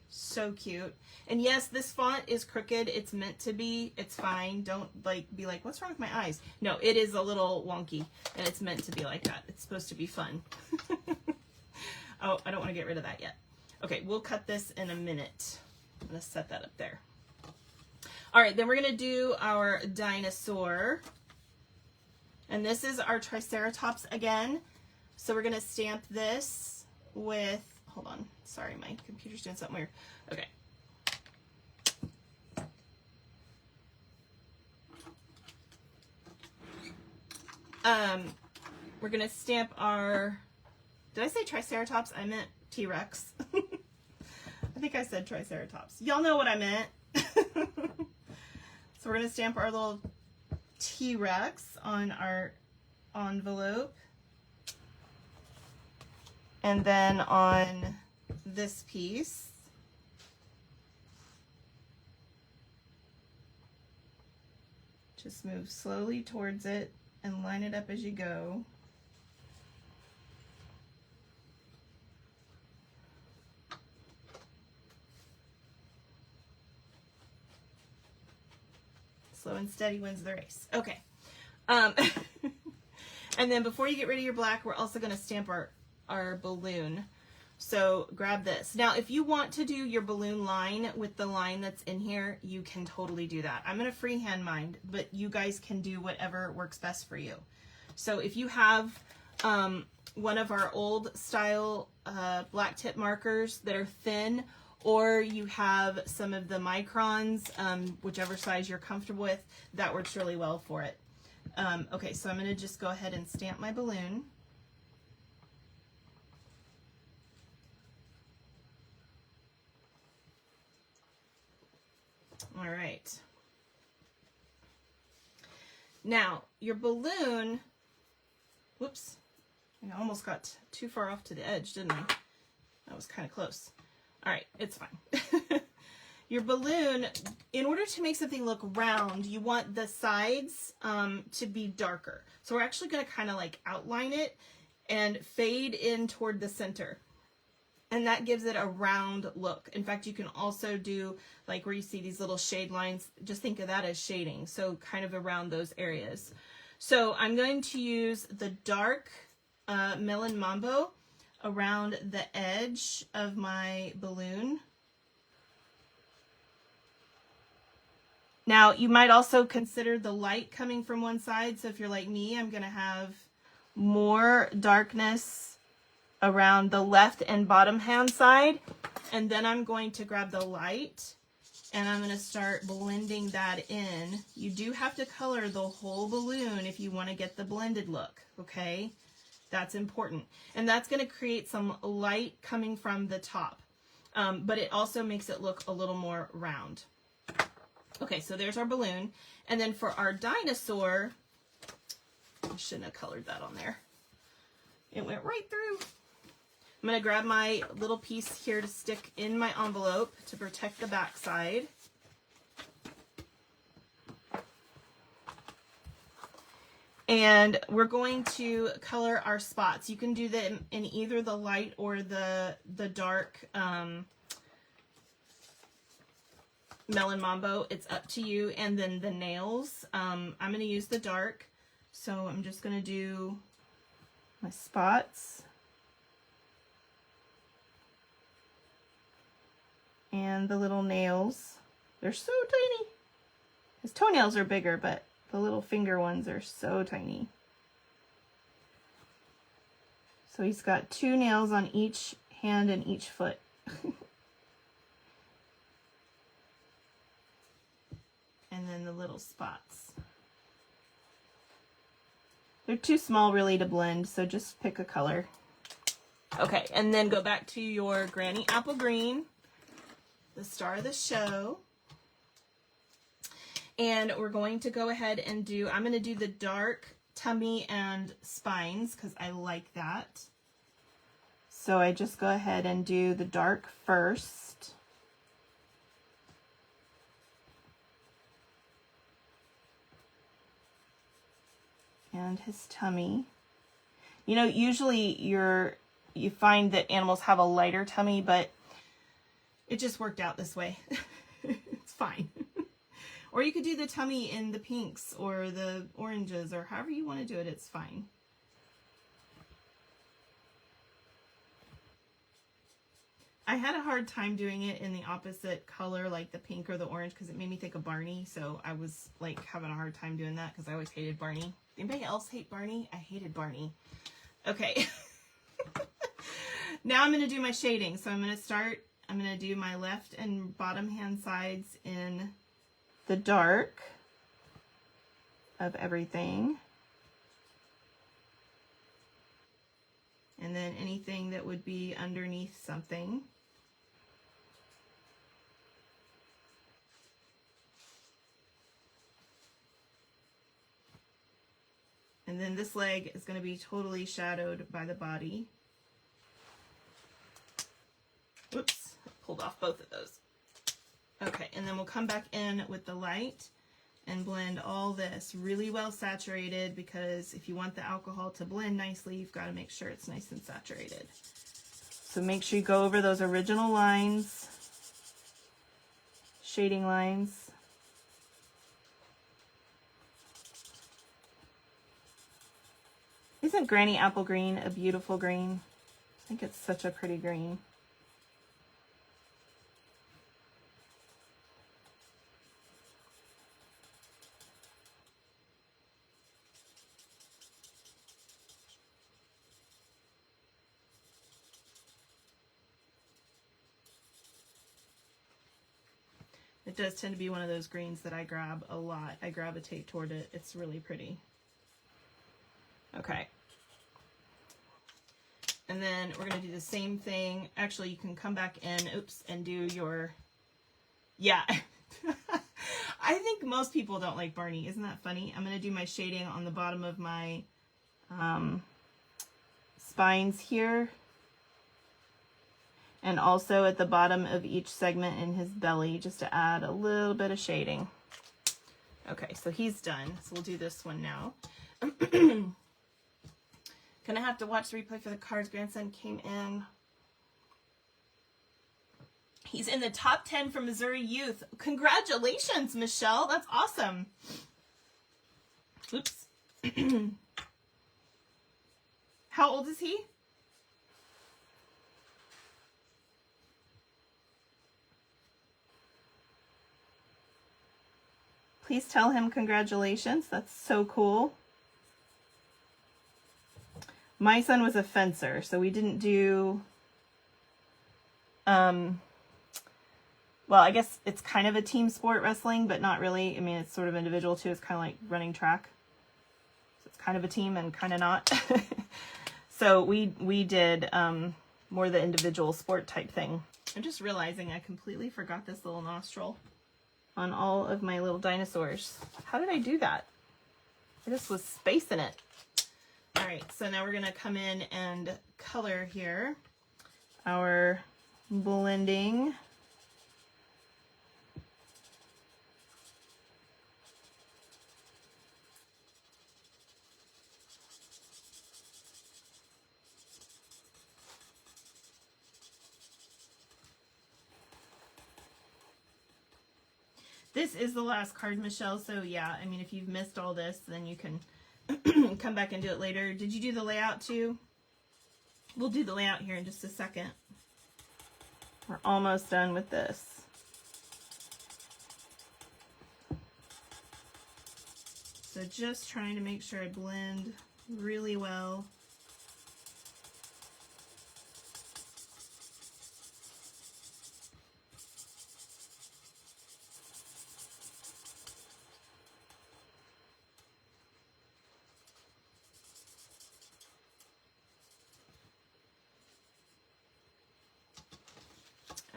So cute. And yes, this font is crooked. It's meant to be. It's fine. Don't be like, what's wrong with my eyes? No, it is a little wonky, and it's meant to be like that. It's supposed to be fun. Oh, I don't want to get rid of that yet. Okay, we'll cut this in a minute. I'm going to set that up there. All right, then we're going to do our dinosaur. And this is our Triceratops again. So we're going to stamp this with, hold on, sorry, my computer's doing something weird. Okay. We're going to stamp our, did I say Triceratops? I meant T-Rex. I think I said Triceratops. Y'all know what I meant. So we're going to stamp our little T-Rex on our envelope. And then on this piece, just move slowly towards it and line it up as you go. Slow and steady wins the race. Okay. And then before you get rid of your black, we're also going to stamp our balloon. So grab this. Now, if you want to do your balloon line with the line that's in here, you can totally do that. I'm going to freehand mine, but you guys can do whatever works best for you. So if you have one of our old style black tip markers that are thin, or you have some of the microns, whichever size you're comfortable with, that works really well for it. Okay, so I'm going to just go ahead and stamp my balloon. All right. Now, your balloon, whoops, I almost got too far off to the edge, didn't I? That was kind of close. All right, it's fine. Your balloon, in order to make something look round, you want the sides to be darker. So we're actually going to kind of like outline it and fade in toward the center. And that gives it a round look. In fact, you can also do like where you see these little shade lines, just think of that as shading. So kind of around those areas. So I'm going to use the dark Melon Mambo around the edge of my balloon. Now, you might also consider the light coming from one side. So if you're like me, I'm going to have more darkness around the left and bottom hand side. And then I'm going to grab the light and I'm going to start blending that in. You do have to color the whole balloon if you want to get the blended look, okay? That's important. And that's going to create some light coming from the top. But it also makes it look a little more round. Okay, so there's our balloon. And then for our dinosaur, I shouldn't have colored that on there. It went right through. I'm going to grab my little piece here to stick in my envelope to protect the back side. And we're going to color our spots. You can do them in either the light or the dark Melon Mambo. It's up to you. And then the nails, I'm going to use the dark. So I'm just going to do my spots. And the little nails. They're so tiny. His toenails are bigger, but the little finger ones are so tiny. So he's got 2 nails on each hand and each foot. little spots. They're too small really to blend, so just pick a color. Okay, and then go back to your Granny Apple Green, the star of the show. And we're going to go ahead and do, I'm going to do the dark tummy and spines because I like that. So I just go ahead and do the dark first. And his tummy. You know, usually you find that animals have a lighter tummy, but it just worked out this way. It's fine. Or you could do the tummy in the pinks or the oranges or however you want to do it, it's fine. I had a hard time doing it in the opposite color, like the pink or the orange, because it made me think of Barney. So I was like having a hard time doing that because I always hated Barney. Anybody else hate Barney? I hated Barney. Okay. Now I'm going to do my shading. So I'm going to do my left and bottom hand sides in the dark of everything. And then anything that would be underneath something. And then this leg is going to be totally shadowed by the body. Whoops, I pulled off both of those. Okay, and then we'll come back in with the light and blend all this really well saturated, because if you want the alcohol to blend nicely, you've got to make sure it's nice and saturated. So make sure you go over those original lines, shading lines. Isn't Granny Apple Green a beautiful green? I think it's such a pretty green. It does tend to be one of those greens that I grab a lot. I gravitate toward it. It's really pretty. Okay. And then we're going to do the same thing. Actually, you can come back in, oops, and do your, yeah. I think most people don't like Barney. Isn't that funny? I'm going to do my shading on the bottom of my spines here. And also at the bottom of each segment in his belly, just to add a little bit of shading. Okay, so he's done. So we'll do this one now. Gonna have to watch the replay for the cards. Grandson came in. He's in the top 10 for Missouri Youth. Congratulations, Michelle. That's awesome. Oops. How old is he? Please tell him congratulations. That's so cool. My son was a fencer, so we didn't do, well, I guess it's kind of a team sport, wrestling, but not really. I mean, it's sort of individual too. It's kind of like running track. So it's kind of a team and kind of not. So we did more the individual sport type thing. I'm just realizing I completely forgot this little nostril on all of my little dinosaurs. How did I do that? I just was spacing it. All right, so now we're gonna come in and color here our blending. This is the last card, Michelle, so yeah, I mean, if you've missed all this, then you can come back and do it later. Did you do the layout too? We'll do the layout here in just a second. We're almost done with this. So just trying to make sure I blend really well.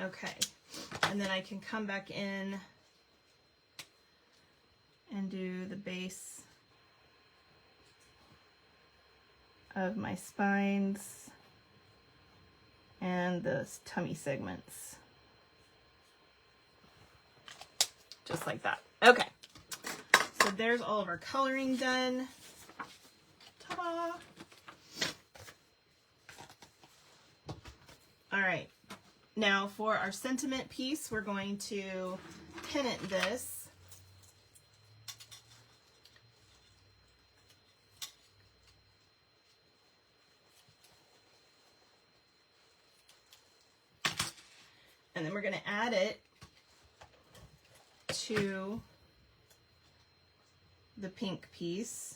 Okay, and then I can come back in and do the base of my spines and the tummy segments. Just like that. Okay, so there's all of our coloring done. Ta-da! All right, now for our sentiment piece, we're going to pennant this. And then we're going to add it to the pink piece.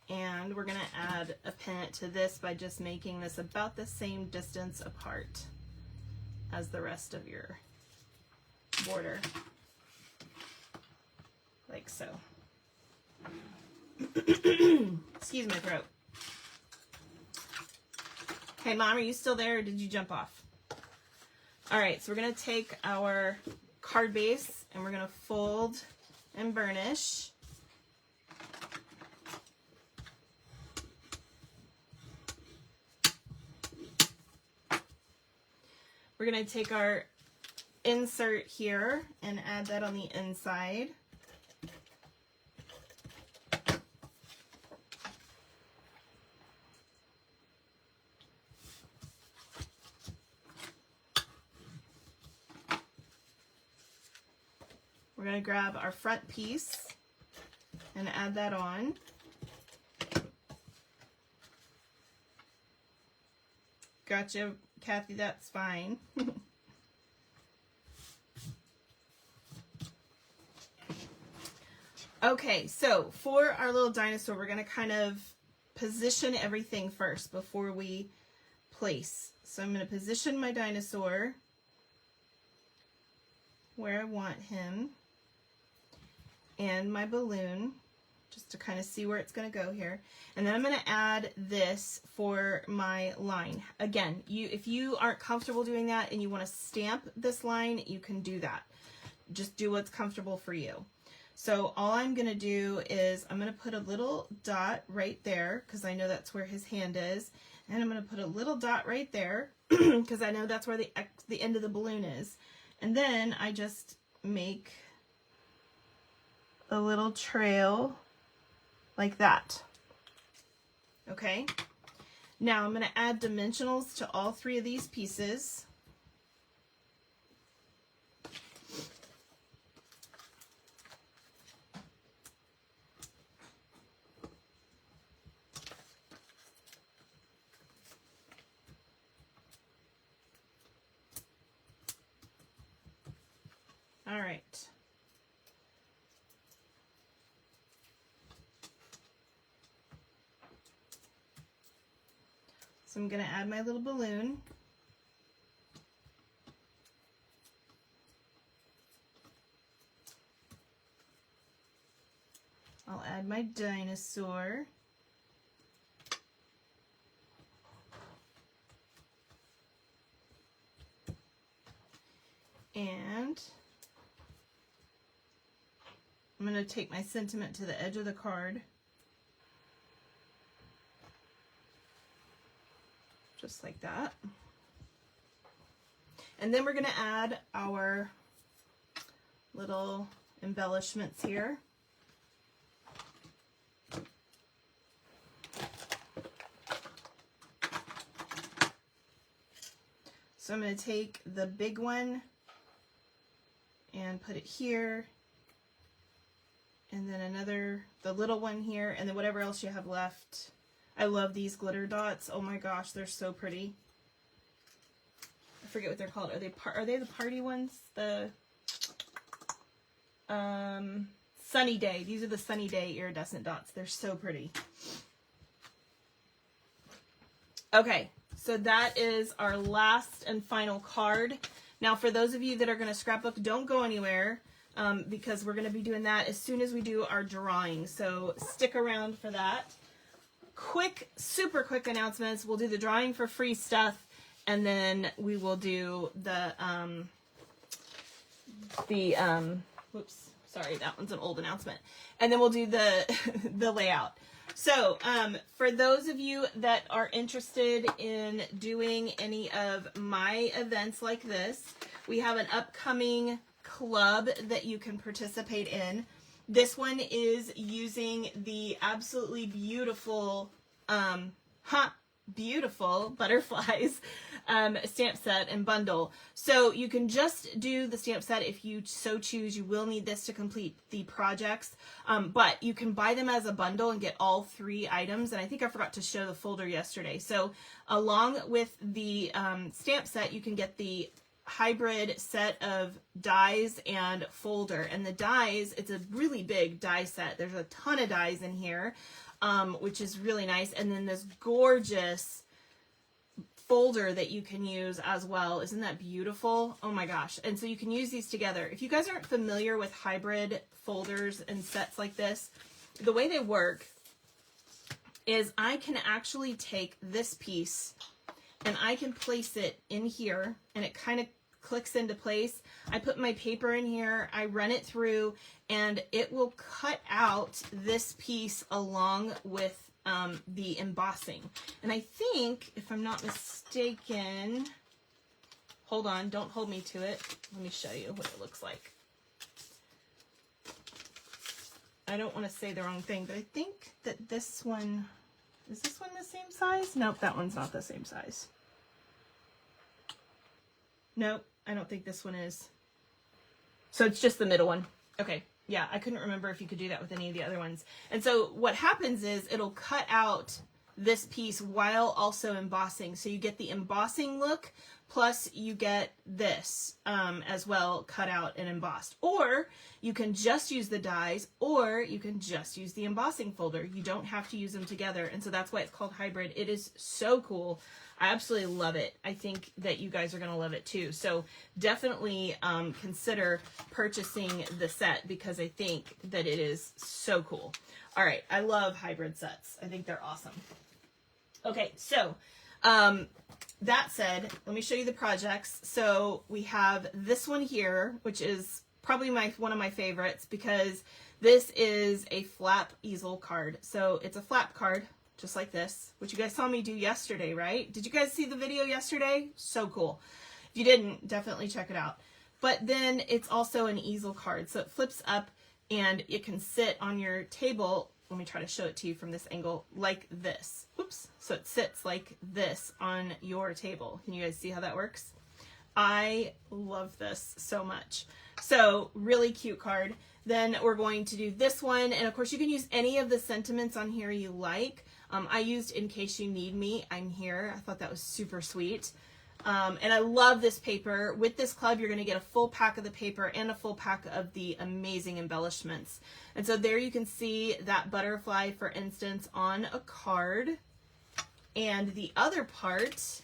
And we're going to add a pennant to this by just making this about the same distance apart as the rest of your border. Like so. Excuse my throat. Hey, Mom, are you still there or did you jump off? All right, so we're going to take our card base and we're going to fold and burnish. We're going to take our insert here and add that on the inside. We're going to grab our front piece and add that on. Gotcha, Kathy, that's fine. Okay, so for our little dinosaur, we're going to kind of position everything first before we place. So I'm going to position my dinosaur where I want him, and my balloon, just to kind of see where it's going to go here. And then I'm going to add this for my line. Again, if you aren't comfortable doing that and you want to stamp this line, you can do that. Just do what's comfortable for you. So all I'm going to do is I'm going to put a little dot right there because I know that's where his hand is. And I'm going to put a little dot right there because I know that's where the end of the balloon is. And then I just make a little trail like that. Okay, now I'm going to add dimensionals to all three of these pieces. All right. So I'm going to add my little balloon. I'll add my dinosaur. And I'm going to take my sentiment to the edge of the card. Just like that. And then we're going to add our little embellishments here. So I'm going to take the big one and put it here, and then the little one here, and then whatever else you have left. I love these glitter dots. Oh my gosh, they're so pretty. I forget what they're called. Are they the party ones? The Sunny Day. These are the Sunny Day iridescent dots. They're so pretty. Okay, so that is our last and final card. Now, for those of you that are going to scrapbook, don't go anywhere because we're going to be doing that as soon as we do our drawing. So stick around for that. super quick announcements. We'll do the drawing for free stuff, and then we will do the whoops, sorry, that one's an old announcement. And then we'll do the layout. So for those of you that are interested in doing any of my events like this, we have an upcoming club that you can participate in. This one is using the absolutely beautiful, beautiful butterflies stamp set and bundle. So you can just do the stamp set if you so choose. You will need this to complete the projects, but you can buy them as a bundle and get all 3 items. And I think I forgot to show the folder yesterday. So along with the stamp set, you can get the hybrid set of dies and folder. And the dies, it's a really big die set. There's a ton of dies in here, which is really nice. And then this gorgeous folder that you can use as well. Isn't that beautiful? Oh my gosh. And so you can use these together. If you guys aren't familiar with hybrid folders and sets like this, the way they work is I can actually take this piece and I can place it in here, and it kind of clicks into place. I put my paper in here, I run it through, and it will cut out this piece along with the embossing. And I think, if I'm not mistaken, hold on, don't hold me to it. Let me show you what it looks like. I don't want to say the wrong thing, but I think that this one, is this one the same size? Nope, that one's not the same size. Nope, I don't think this one is. So it's just the middle one. Okay. Yeah, I couldn't remember if you could do that with any of the other ones. And so what happens is it'll cut out this piece while also embossing. So you get the embossing look, plus you get this as well, cut out and embossed. Or you can just use the dies, or you can just use the embossing folder. You don't have to use them together. And so that's why it's called hybrid. It is so cool. I absolutely love it. I think that you guys are going to love it too. So definitely consider purchasing the set, because I think that it is so cool. All right. I love hybrid sets. I think they're awesome. Okay. So that said, let me show you the projects. So we have this one here, which is probably one of my favorites, because this is a flap easel card. So it's a flap card, just like this, which you guys saw me do yesterday, right? Did you guys see the video yesterday? So cool. If you didn't, definitely check it out. But then it's also an easel card. So it flips up and it can sit on your table. Let me try to show it to you from this angle, like this. Whoops. So it sits like this on your table. Can you guys see how that works? I love this so much. So really cute card. Then we're going to do this one. And of course you can use any of the sentiments on here you like. I used In Case You Need Me, I'm Here. I thought that was super sweet. And I love this paper. With this club, you're going to get a full pack of the paper and a full pack of the amazing embellishments. And so there you can see that butterfly, for instance, on a card. And the other part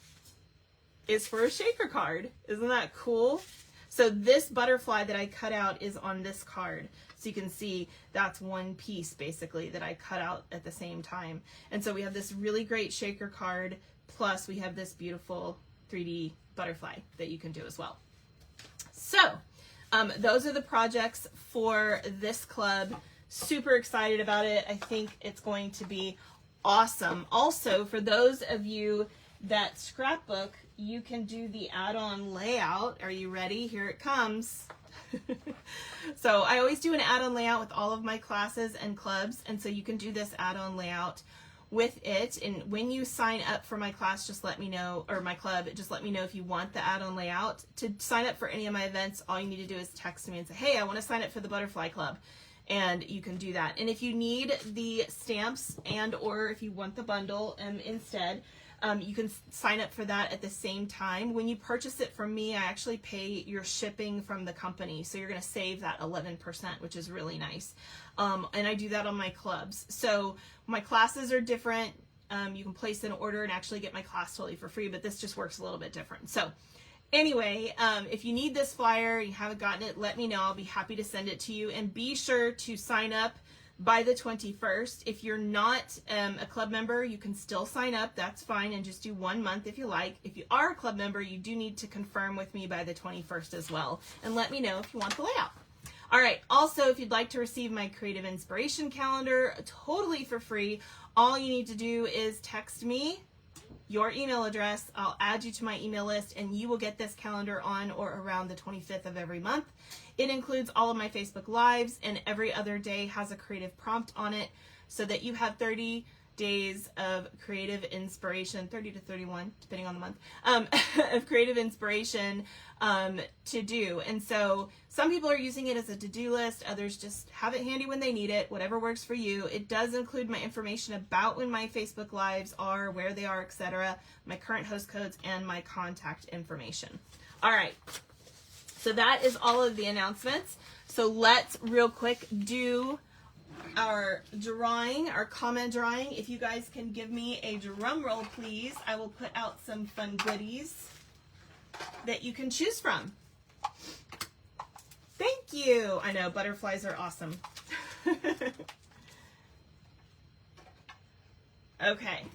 is for a shaker card. Isn't that cool? So this butterfly that I cut out is on this card. So you can see that's one piece basically that I cut out at the same time. And so we have this really great shaker card, plus we have this beautiful 3D butterfly that you can do as well. So those are the projects for this club. Super excited about it. I think it's going to be awesome. Also, for those of you that scrapbook, you can do the add-on layout. Are you ready? Here it comes. So I always do an add-on layout with all of my classes and clubs, and so you can do this add-on layout with it. And when you sign up for my class, just let me know, or my club, just let me know if you want the add-on layout. To sign up for any of my events, all you need to do is text me and say, hey, I want to sign up for the butterfly club. And you can do that. And if you need the stamps and or if you want the bundle instead, you can sign up for that at the same time. When you purchase it from me, I actually pay your shipping from the company. So you're going to save that 11%, which is really nice. And I do that on my clubs. So my classes are different. You can place an order and actually get my class totally for free, but this just works a little bit different. So anyway, if you need this flyer, you haven't gotten it, let me know. I'll be happy to send it to you. And be sure to sign up by the 21st. If you're not a club member, you can still sign up. That's fine, and just do 1 month if you like. If you are a club member, you do need to confirm with me by the 21st as well, and let me know if you want the layout. All right, also, if you'd like to receive my creative inspiration calendar totally for free, all you need to do is text me your email address. I'll add you to my email list, and you will get this calendar on or around the 25th of every month. It includes all of my Facebook Lives, and every other day has a creative prompt on it so that you have 30 days of creative inspiration, 30 to 31, depending on the month, of creative inspiration to do. And so some people are using it as a to-do list, others just have it handy when they need it, whatever works for you. It does include my information about when my Facebook Lives are, where they are, etc., my current host codes, and my contact information. All right, so that is all of the announcements. So let's real quick do our drawing, our comment drawing. If you guys can give me a drum roll, please, I will put out some fun goodies that you can choose from. Thank you. I know, butterflies are awesome. Okay.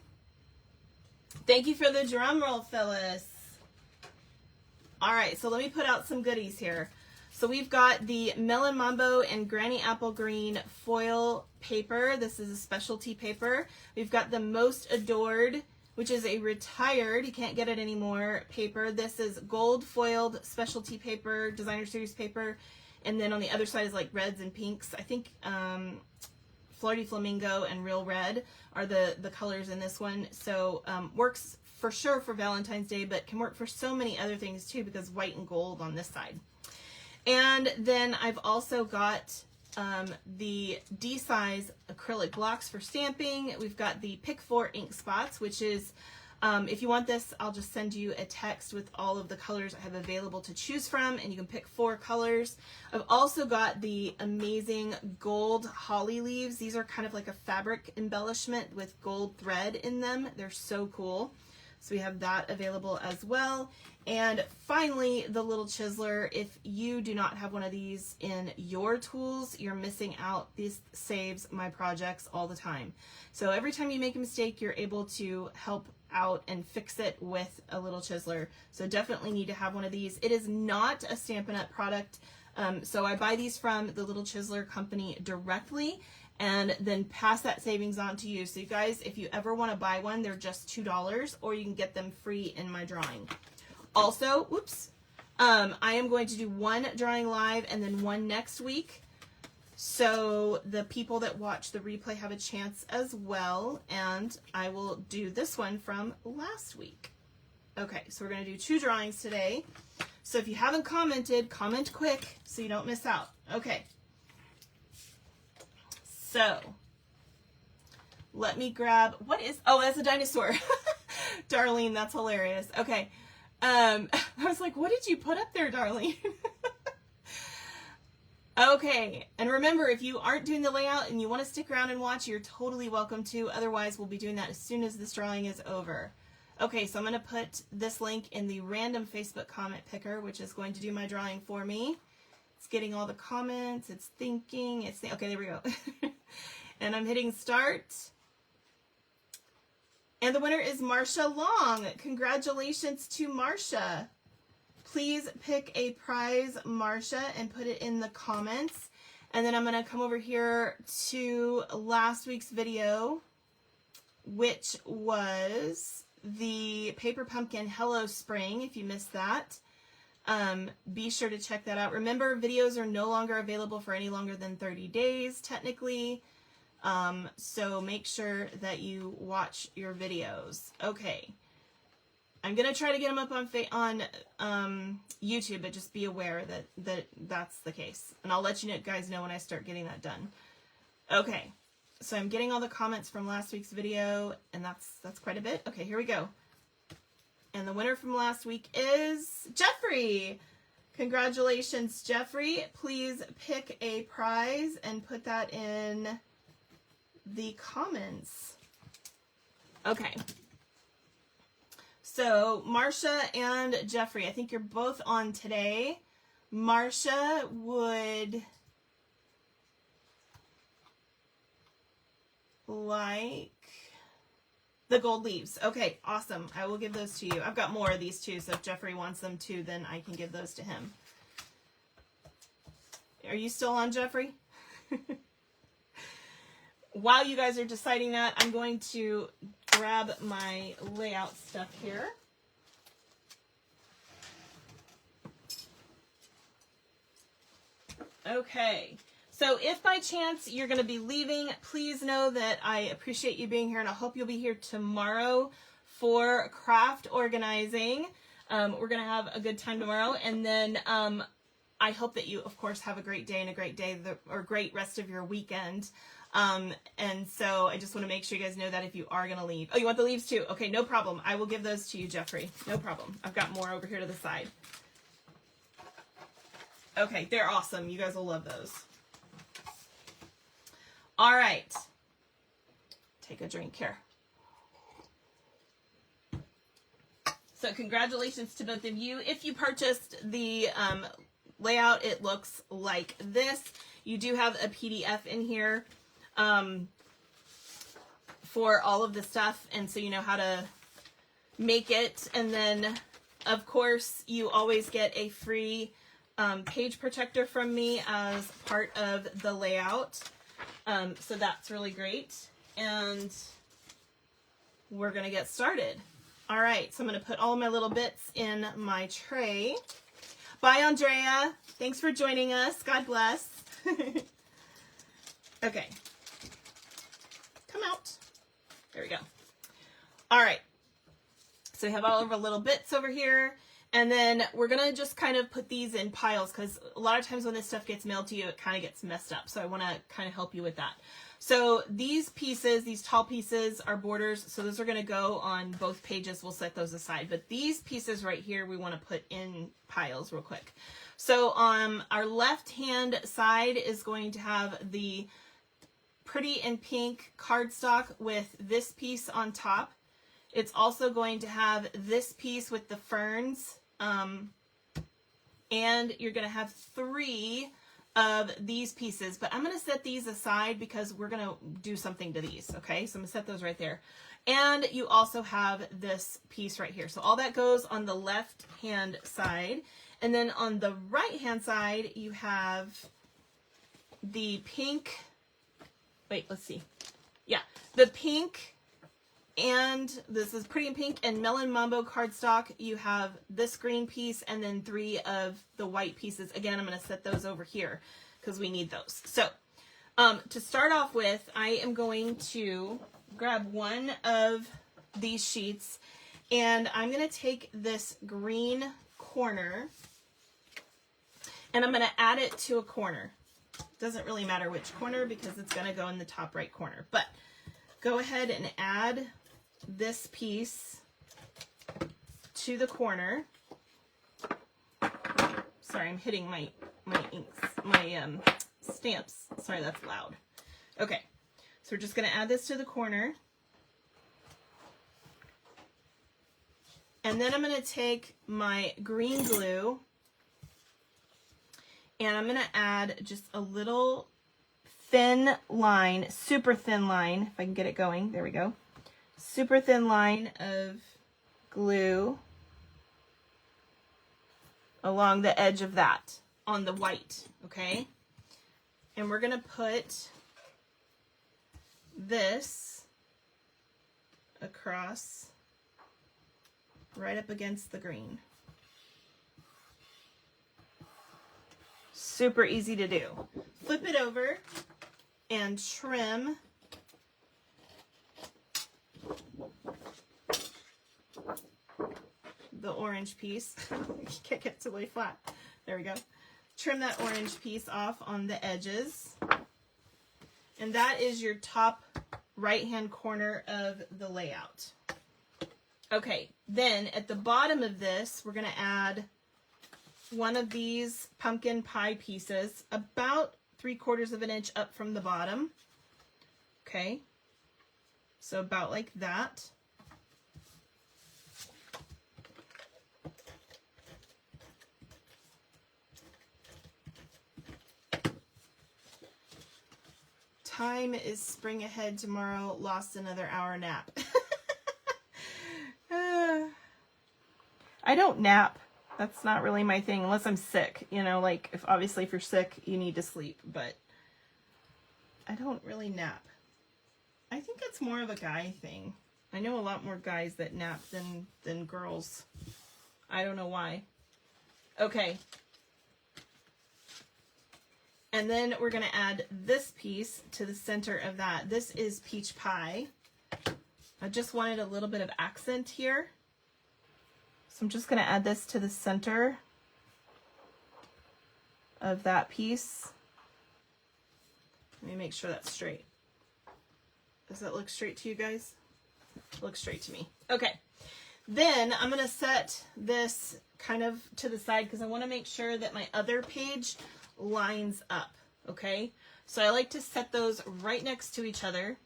Thank you for the drum roll, Phyllis. All right, so let me put out some goodies here. So we've got the Melon Mambo and Granny Apple Green foil paper. This is a specialty paper. We've got the Most Adored, which is a retired, you can't get it anymore, paper. This is gold foiled specialty paper, designer series paper. And then on the other side is like reds and pinks. I think Flirty Flamingo and Real Red are the colors in this one. So works for sure for Valentine's Day, but can work for so many other things too, because white and gold on this side. And then I've also got the D-size acrylic blocks for stamping. We've got the Pick 4 ink spots, which is, if you want this, I'll just send you a text with all of the colors I have available to choose from, and you can pick 4 colors. I've also got the amazing gold holly leaves. These are kind of like a fabric embellishment with gold thread in them. They're so cool. So we have that available as well. And finally, the little chiseler. If you do not have one of these in your tools, you're missing out. This saves my projects all the time. So every time you make a mistake, you're able to help out and fix it with a little chiseler. So definitely need to have one of these. It is not a Stampin' Up! Product. So I buy these from the Little Chiseler company directly, and then pass that savings on to you. So you guys, if you ever want to buy one, they're just $2, or you can get them free in my drawing. Also, whoops, I am going to do one drawing live and then one next week. So the people that watch the replay have a chance as well, and I will do this one from last week. Okay, so we're going to do 2 drawings today. So if you haven't commented, comment quick so you don't miss out. Okay. So, let me grab, what is, oh, that's a dinosaur. Darlene, that's hilarious. Okay. I was like, what did you put up there, Darlene? Okay. And remember, if you aren't doing the layout and you want to stick around and watch, you're totally welcome to. Otherwise, we'll be doing that as soon as this drawing is over. Okay, so I'm going to put this link in the random Facebook comment picker, which is going to do my drawing for me. It's getting all the comments, it's thinking, okay, there we go. And I'm hitting start. And the winner is Marsha Long. Congratulations to Marsha. Please pick a prize, Marsha, and put it in the comments. And then I'm going to come over here to last week's video, which was the Paper Pumpkin Hello Spring, if you missed that. Be sure to check that out. Remember, videos are no longer available for any longer than 30 days, technically. So make sure that you watch your videos. Okay. I'm going to try to get them up on YouTube, but just be aware that that's the case. And I'll let you guys know when I start getting that done. Okay. So I'm getting all the comments from last week's video, and that's quite a bit. Okay, here we go. And the winner from last week is Jeffrey. Congratulations, Jeffrey. Please pick a prize and put that in the comments. Okay. So, Marsha and Jeffrey, I think you're both on today. Marsha would like the gold leaves. Okay, awesome. I will give those to you. I've got more of these too, so if Jeffrey wants them too, then I can give those to him. Are you still on, Jeffrey? While you guys are deciding that, I'm going to grab my layout stuff here. Okay, so if by chance you're going to be leaving, please know that I appreciate you being here, and I hope you'll be here tomorrow for craft organizing. We're going to have a good time tomorrow, and then I hope that you, of course, have a great day and a great day or great rest of your weekend. And so I just want to make sure you guys know that if you are going to leave. Oh, you want the leaves too? Okay, no problem. I will give those to you, Jeffrey. No problem. I've got more over here to the side. Okay, they're awesome. You guys will love those. All right. Take a drink here. So congratulations to both of you. If you purchased the layout, it looks like this. You do have a PDF in here for all of the stuff, and so you know how to make it. And then, of course, you always get a free page protector from me as part of the layout. So that's really great. And we're going to get started. All right, so I'm going to put all my little bits in my tray. Bye, Andrea. Thanks for joining us. God bless. Okay. Come out. There we go. All right. So we have all of our little bits over here. And then we're going to just kind of put these in piles because a lot of times when this stuff gets mailed to you, it kind of gets messed up. So I want to kind of help you with that. So these pieces, these tall pieces are borders. So those are going to go on both pages. We'll set those aside. But these pieces right here, we want to put in piles real quick. So on our left-hand side is going to have the pretty and pink cardstock with this piece on top. It's also going to have this piece with the ferns. And you're going to have 3 of these pieces, but I'm going to set these aside because we're going to do something to these. Okay, so I'm going to set those right there. And you also have this piece right here. So all that goes on the left hand side. And then on the right hand side, you have the pink, wait, let's see. Yeah, the pink, and this is pretty in pink and Melon Mambo cardstock. You have this green piece and then 3 of the white pieces. Again, I'm going to set those over here because we need those. So to start off with, I am going to grab one of these sheets, and I'm going to take this green corner and I'm going to add it to a corner. Doesn't really matter which corner because it's going to go in the top right corner, but go ahead and add this piece to the corner. Sorry, I'm hitting my stamps. Sorry, that's loud. Okay, so we're just going to add this to the corner. And then I'm going to take my green glue and I'm going to add just a little thin line, super thin line, if I can get it going. There we go. Super thin line of glue along the edge of that on the white, okay? And we're going to put this across right up against the green. Super easy to do. Flip it over and trim the orange piece. Can't get it to lay flat. There we go. Trim that orange piece off on the edges. And that is your top right-hand corner of the layout. Okay, then at the bottom of this, we're going to add one of these pumpkin pie pieces, about 3/4 of an inch up from the bottom. Okay, so about like that. time is spring ahead tomorrow. Lost another hour nap. I don't nap. That's not really my thing unless I'm sick. You know, like obviously if you're sick, you need to sleep, but I don't really nap. I think it's more of a guy thing. I know a lot more guys that nap than girls. I don't know why. Okay. And then we're going to add this piece to the center of that. This is peach pie. I just wanted a little bit of accent here. So I'm just going to add this to the center of that piece. Let me make sure that's straight. Does that look straight to you guys? It looks straight to me. Okay. Then I'm going to set this kind of to the side because I want to make sure that my other page lines up. Okay. So I like to set those right next to each other.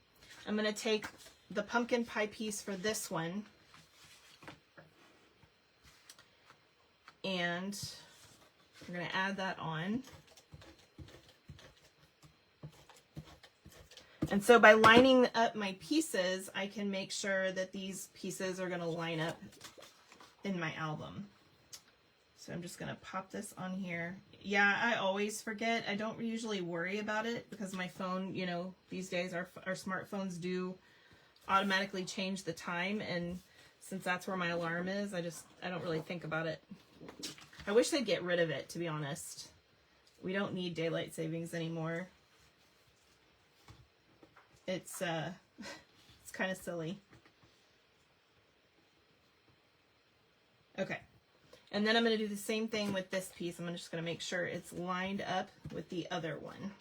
I'm going to take the pumpkin pie piece for this one. And we're going to add that on. And so by lining up my pieces, I can make sure that these pieces are going to line up in my album. So I'm just going to pop this on here. Yeah, I always forget. I don't usually worry about it because my phone, you know, these days our smartphones do automatically change the time. And since that's where my alarm is, I don't really think about it. I wish they'd get rid of it, to be honest. We don't need daylight savings anymore. It's kind of silly. Okay. And then I'm going to do the same thing with this piece. I'm just going to make sure it's lined up with the other one.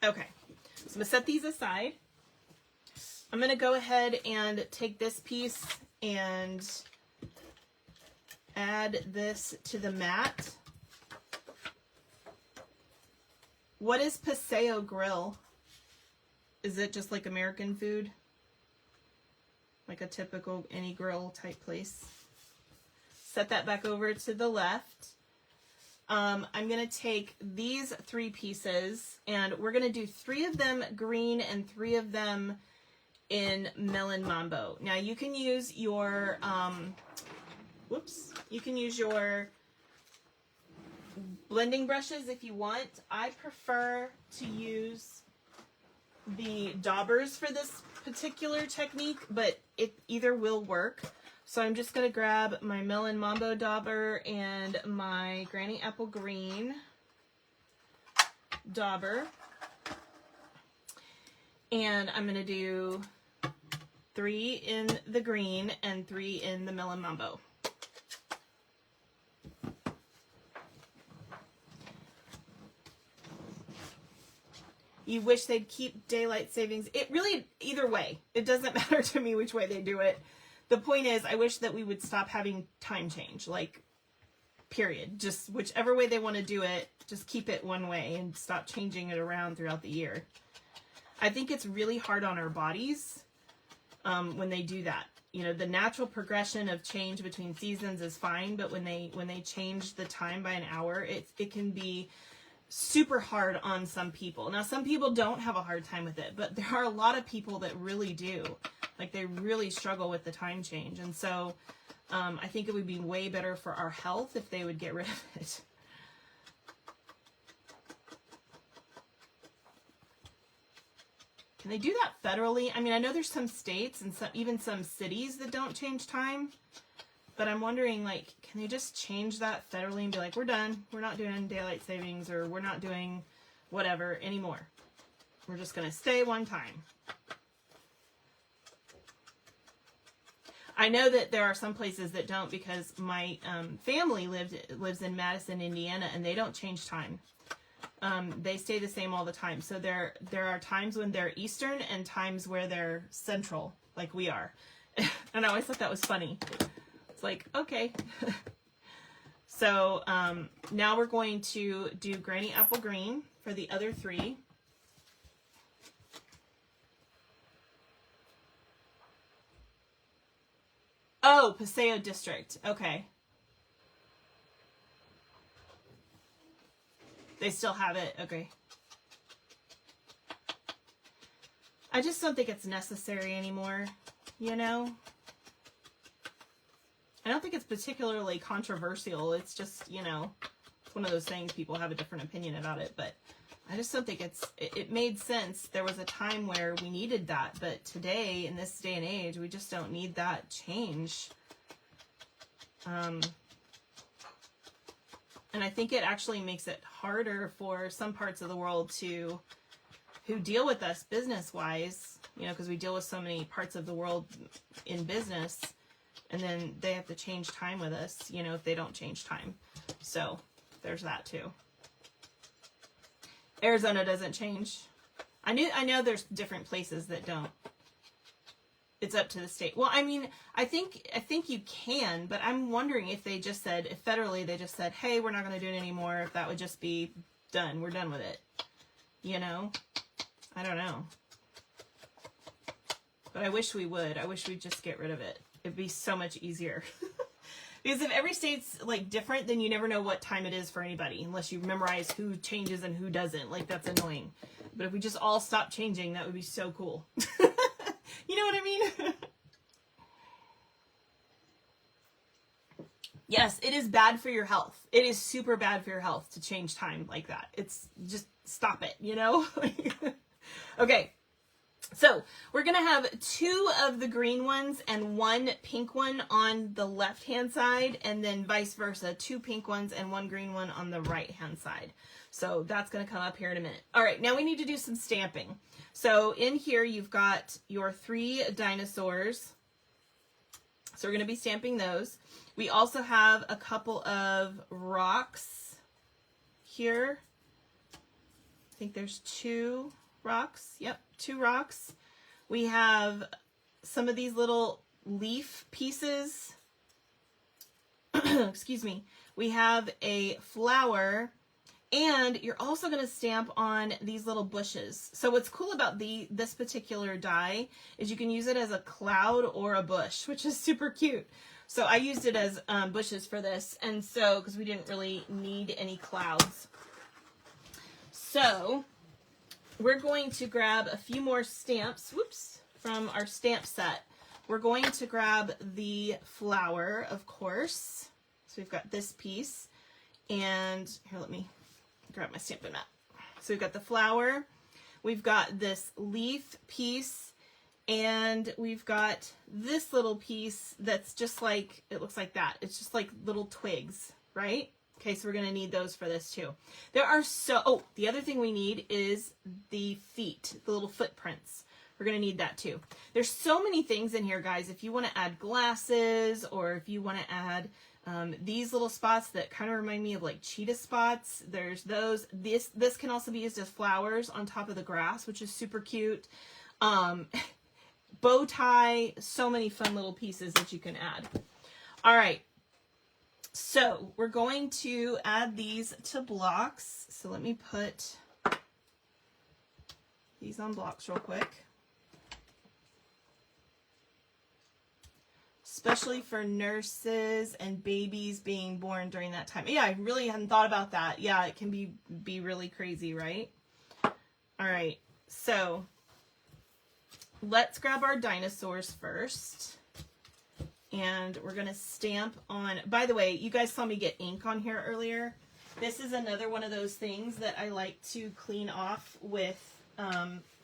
Okay. So I'm going to set these aside. I'm going to go ahead and take this piece and add this to the mat. What is Paseo Grill? Is it just like American food? Like a typical any grill type place? Set that back over to the left. I'm going to take these 3 pieces and we're going to do 3 of them green and 3 of them in Melon Mambo. Now you can use your, you can use your blending brushes if you want. I prefer to use the daubers for this particular technique, but it either will work. So I'm just going to grab my Melon Mambo dauber and my Granny Apple Green dauber. And I'm going to do 3 in the green and 3 in the Melon Mambo. You wish they'd keep daylight savings. It really, either way, it doesn't matter to me which way they do it. The point is, I wish that we would stop having time change, like, period. Just whichever way they want to do it, just keep it one way and stop changing it around throughout the year. I think it's really hard on our bodies when they do that. You know, the natural progression of change between seasons is fine, but when they change the time by an hour, it can be super hard on some people. Now, some people don't have a hard time with it, but there are a lot of people that really do. Like, they really struggle with the time change. And so I think it would be way better for our health if they would get rid of it. Can they do that federally? I mean, I know there's some states and even some cities that don't change time. But I'm wondering, like, can they just change that federally and be like, we're done. We're not doing daylight savings, or we're not doing whatever anymore. We're just going to stay one time. I know that there are some places that don't, because my family lives in Madison, Indiana, and they don't change time. They stay the same all the time. So there are times when they're Eastern and times where they're Central, like we are. And I always thought that was funny. It's like, okay. So now we're going to do Granny Apple Green for the other 3. Oh, Paseo District. Okay. They still have it. Okay. I just don't think it's necessary anymore, you know? I don't think it's particularly controversial. It's just, you know, it's one of those things, people have a different opinion about it, but I just don't think it made sense. There was a time where we needed that, but today, in this day and age, we just don't need that change. And I think it actually makes it harder for some parts of the world who deal with us business-wise, you know, because we deal with so many parts of the world in business, and then they have to change time with us, you know, if they don't change time. So there's that too. Arizona doesn't change. I know there's different places that don't. It's up to the state. Well, I mean, I think you can, but I'm wondering if they just said, if federally they just said, hey, we're not going to do it anymore, if that would just be done. We're done with it. You know? I don't know. But I wish we would. I wish we'd just get rid of it. It'd be so much easier. Because if every state's like different, then you never know what time it is for anybody, unless you memorize who changes and who doesn't. Like, that's annoying. But if we just all stop changing, that would be so cool. You know what I mean? Yes, it is bad for your health. It is super bad for your health to change time like that. It's just, stop it, you know? Okay. So we're going to have 2 of the green ones and 1 pink one on the left-hand side, and then vice versa, 2 pink ones and 1 green one on the right-hand side. So that's going to come up here in a minute. All right, now we need to do some stamping. So in here, you've got your 3 dinosaurs. So we're going to be stamping those. We also have a couple of rocks here. I think there's 2 rocks. Yep, 2 rocks. We have some of these little leaf pieces. Excuse me. We have a flower, and you're also going to stamp on these little bushes. So what's cool about this particular die is you can use it as a cloud or a bush, which is super cute. So I used it as bushes for this, and so because we didn't really need any clouds. So we're going to grab a few more stamps, whoops, from our stamp set. We're going to grab the flower, of course. So we've got this piece, and here, let me grab my Stampin' mat. So we've got the flower, we've got this leaf piece, and we've got this little piece that's just like, it looks like that. It's just like little twigs, right? Okay, so we're going to need those for this too. There are oh, the other thing we need is the feet, the little footprints. We're going to need that too. There's so many things in here, guys. If you want to add glasses, or if you want to add these little spots that kind of remind me of like cheetah spots, there's those. This can also be used as flowers on top of the grass, which is super cute. Bow tie, so many fun little pieces that you can add. All right. So we're going to add these to blocks. So let me put these on blocks real quick. Especially for nurses and babies being born during that time. Yeah, I really hadn't thought about that. Yeah, it can be really crazy, right? All right, so let's grab our dinosaurs first. And we're going to stamp on, by the way, you guys saw me get ink on here earlier. This is another one of those things that I like to clean off with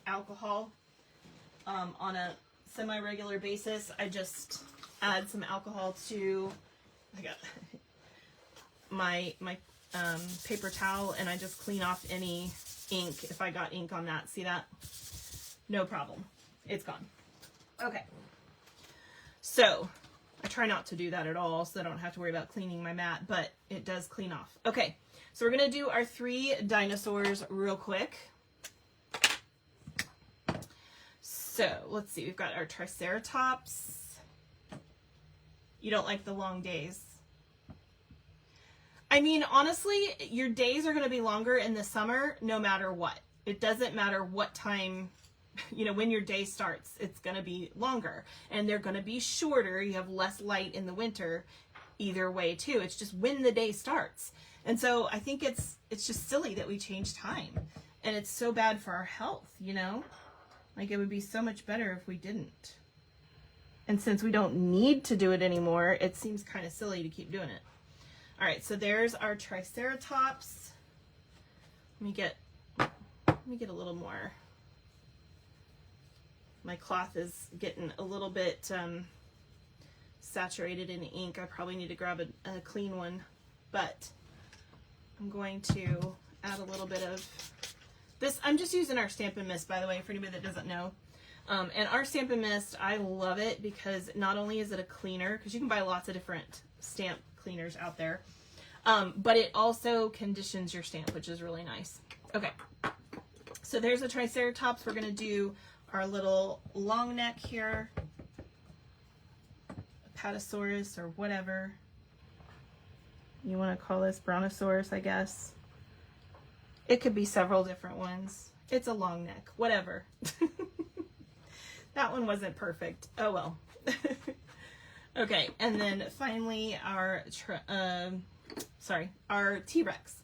alcohol on a semi-regular basis. I just add some alcohol to, I got my paper towel, and I just clean off any ink if I got ink on that. See that? No problem. It's gone. Okay. So I try not to do that at all, so I don't have to worry about cleaning my mat, but it does clean off. Okay, so we're going to do our 3 dinosaurs real quick. So let's see, we've got our Triceratops. You don't like the long days. I mean, honestly, your days are going to be longer in the summer no matter what. It doesn't matter what time you know, when your day starts, it's going to be longer, and they're going to be shorter. You have less light in the winter either way too. It's just when the day starts. And so I think it's just silly that we change time, and it's so bad for our health, you know, like it would be so much better if we didn't. And since we don't need to do it anymore, it seems kind of silly to keep doing it. All right, so there's our Triceratops. Let me get a little more. My cloth is getting a little bit saturated in ink. I probably need to grab a clean one, but I'm going to add a little bit of this. I'm just using our Stampin' Mist, by the way, for anybody that doesn't know. And our Stampin' Mist, I love it because not only is it a cleaner, because you can buy lots of different stamp cleaners out there, but it also conditions your stamp, which is really nice. Okay, so there's a Triceratops. We're going to do our little long neck here, Apatosaurus or whatever you want to call this, Brontosaurus, I guess. It could be several different ones. It's a long neck, whatever. That one wasn't perfect. Oh well. Okay, and then finally our T-Rex.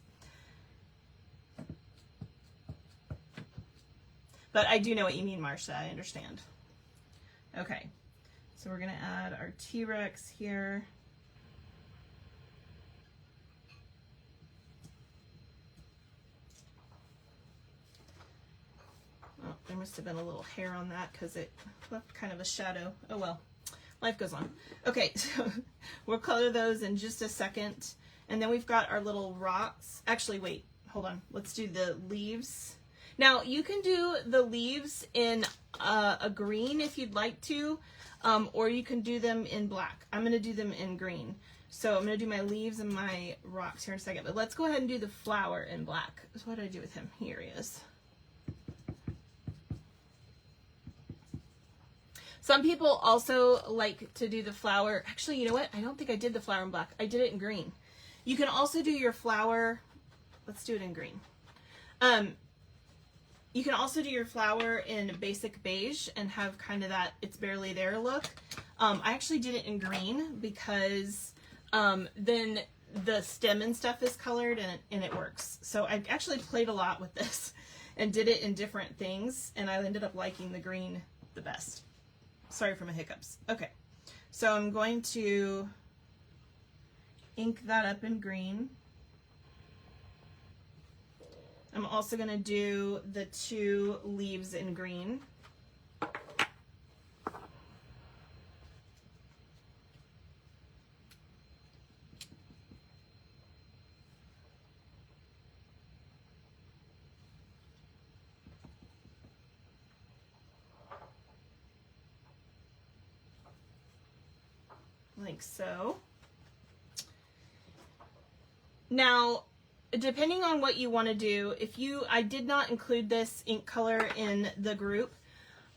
But I do know what you mean, Marcia. I understand. Okay, so we're gonna add our T-Rex here. Oh, there must have been a little hair on that because it left kind of a shadow. Oh well, life goes on. Okay, so we'll color those in just a second. And then we've got our little rocks. Actually, wait, hold on. Let's do the leaves. Now, you can do the leaves in a green if you'd like to, or you can do them in black. I'm going to do them in green. So I'm going to do my leaves and my rocks here in a second. But let's go ahead and do the flower in black. So what did I do with him? Here he is. Some people also like to do the flower. Actually, you know what? I don't think I did the flower in black. I did it in green. You can also do your flower. Let's do it in green. You can also do your flower in basic beige and have kind of that it's barely there look. I actually did it in green because then the stem and stuff is colored and it works. So I actually played a lot with this and did it in different things, and I ended up liking the green the best. Sorry for my hiccups. Okay, so I'm going to ink that up in green. I'm also going to do the two leaves in green. Like so. Now, depending on what you want to do, I did not include this ink color in the group,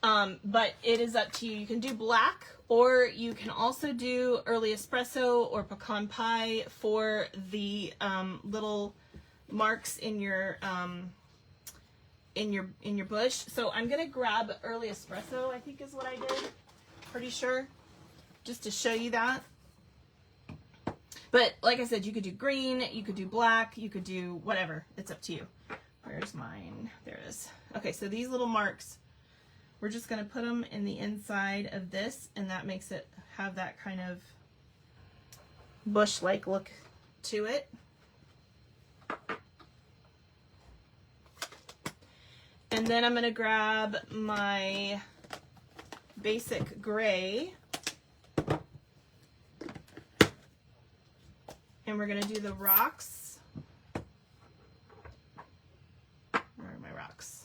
but it is up to you. You can do black, or you can also do early espresso or pecan pie for the little marks in your bush. So I'm gonna grab early espresso, I think is what I did, pretty sure, just to show you that. But like I said, you could do green, you could do black, you could do whatever. It's up to you. Where's mine? There it is. Okay, so these little marks, we're just going to put them in the inside of this, and that makes it have that kind of bush-like look to it. And then I'm going to grab my basic gray, and we're going to do the rocks. Where are my rocks?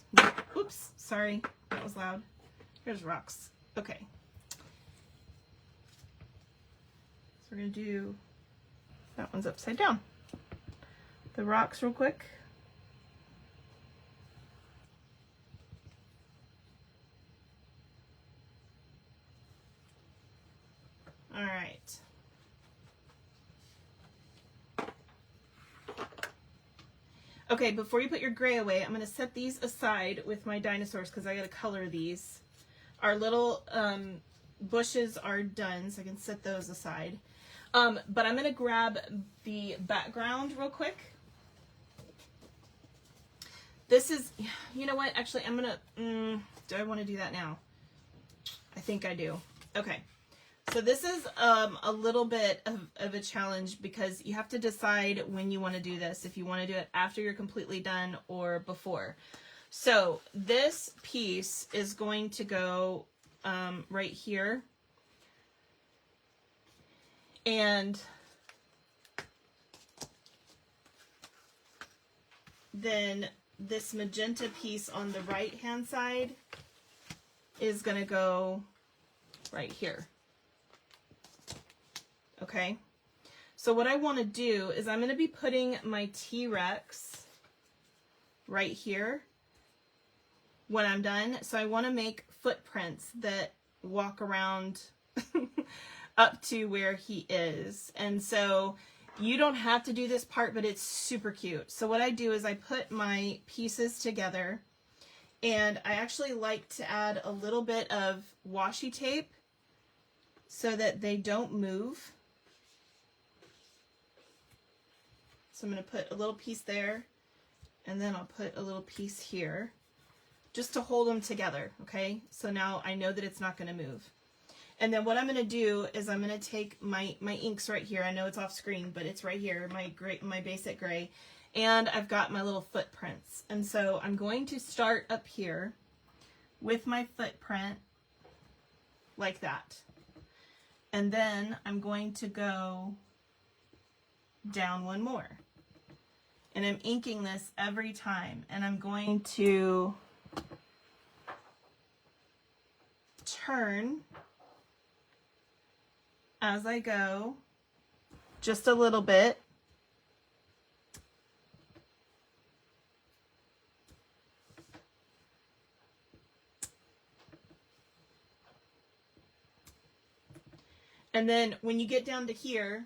Oops, sorry, that was loud. Here's rocks. Okay. So we're going to do, that one's upside down. The rocks real quick. All right. Okay, before you put your gray away, I'm going to set these aside with my dinosaurs because I got to color these. Our little bushes are done, so I can set those aside. But I'm going to grab the background real quick. This is, you know what, actually I'm going to, do I want to do that now? I think I do. Okay. So this is a little bit of a challenge because you have to decide when you want to do this, if you want to do it after you're completely done or before. So this piece is going to go right here. And then this magenta piece on the right hand side is going to go right here. Okay, so what I want to do is I'm going to be putting my T-Rex right here when I'm done. So I want to make footprints that walk around up to where he is. And so you don't have to do this part, but it's super cute. So what I do is I put my pieces together, and I actually like to add a little bit of washi tape so that they don't move. So I'm going to put a little piece there, and then I'll put a little piece here just to hold them together, okay? So now I know that it's not going to move. And then what I'm going to do is I'm going to take my inks right here. I know it's off screen, but it's right here, my basic gray. And I've got my little footprints. And so I'm going to start up here with my footprint like that. And then I'm going to go down one more. And I'm inking this every time. And I'm going to turn as I go just a little bit. And then when you get down to here,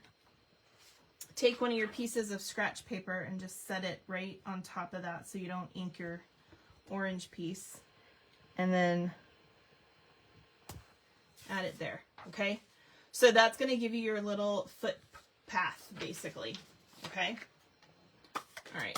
take one of your pieces of scratch paper and just set it right on top of that so you don't ink your orange piece. And then add it there, okay? So that's going to give you your little foot path, basically, okay? All right.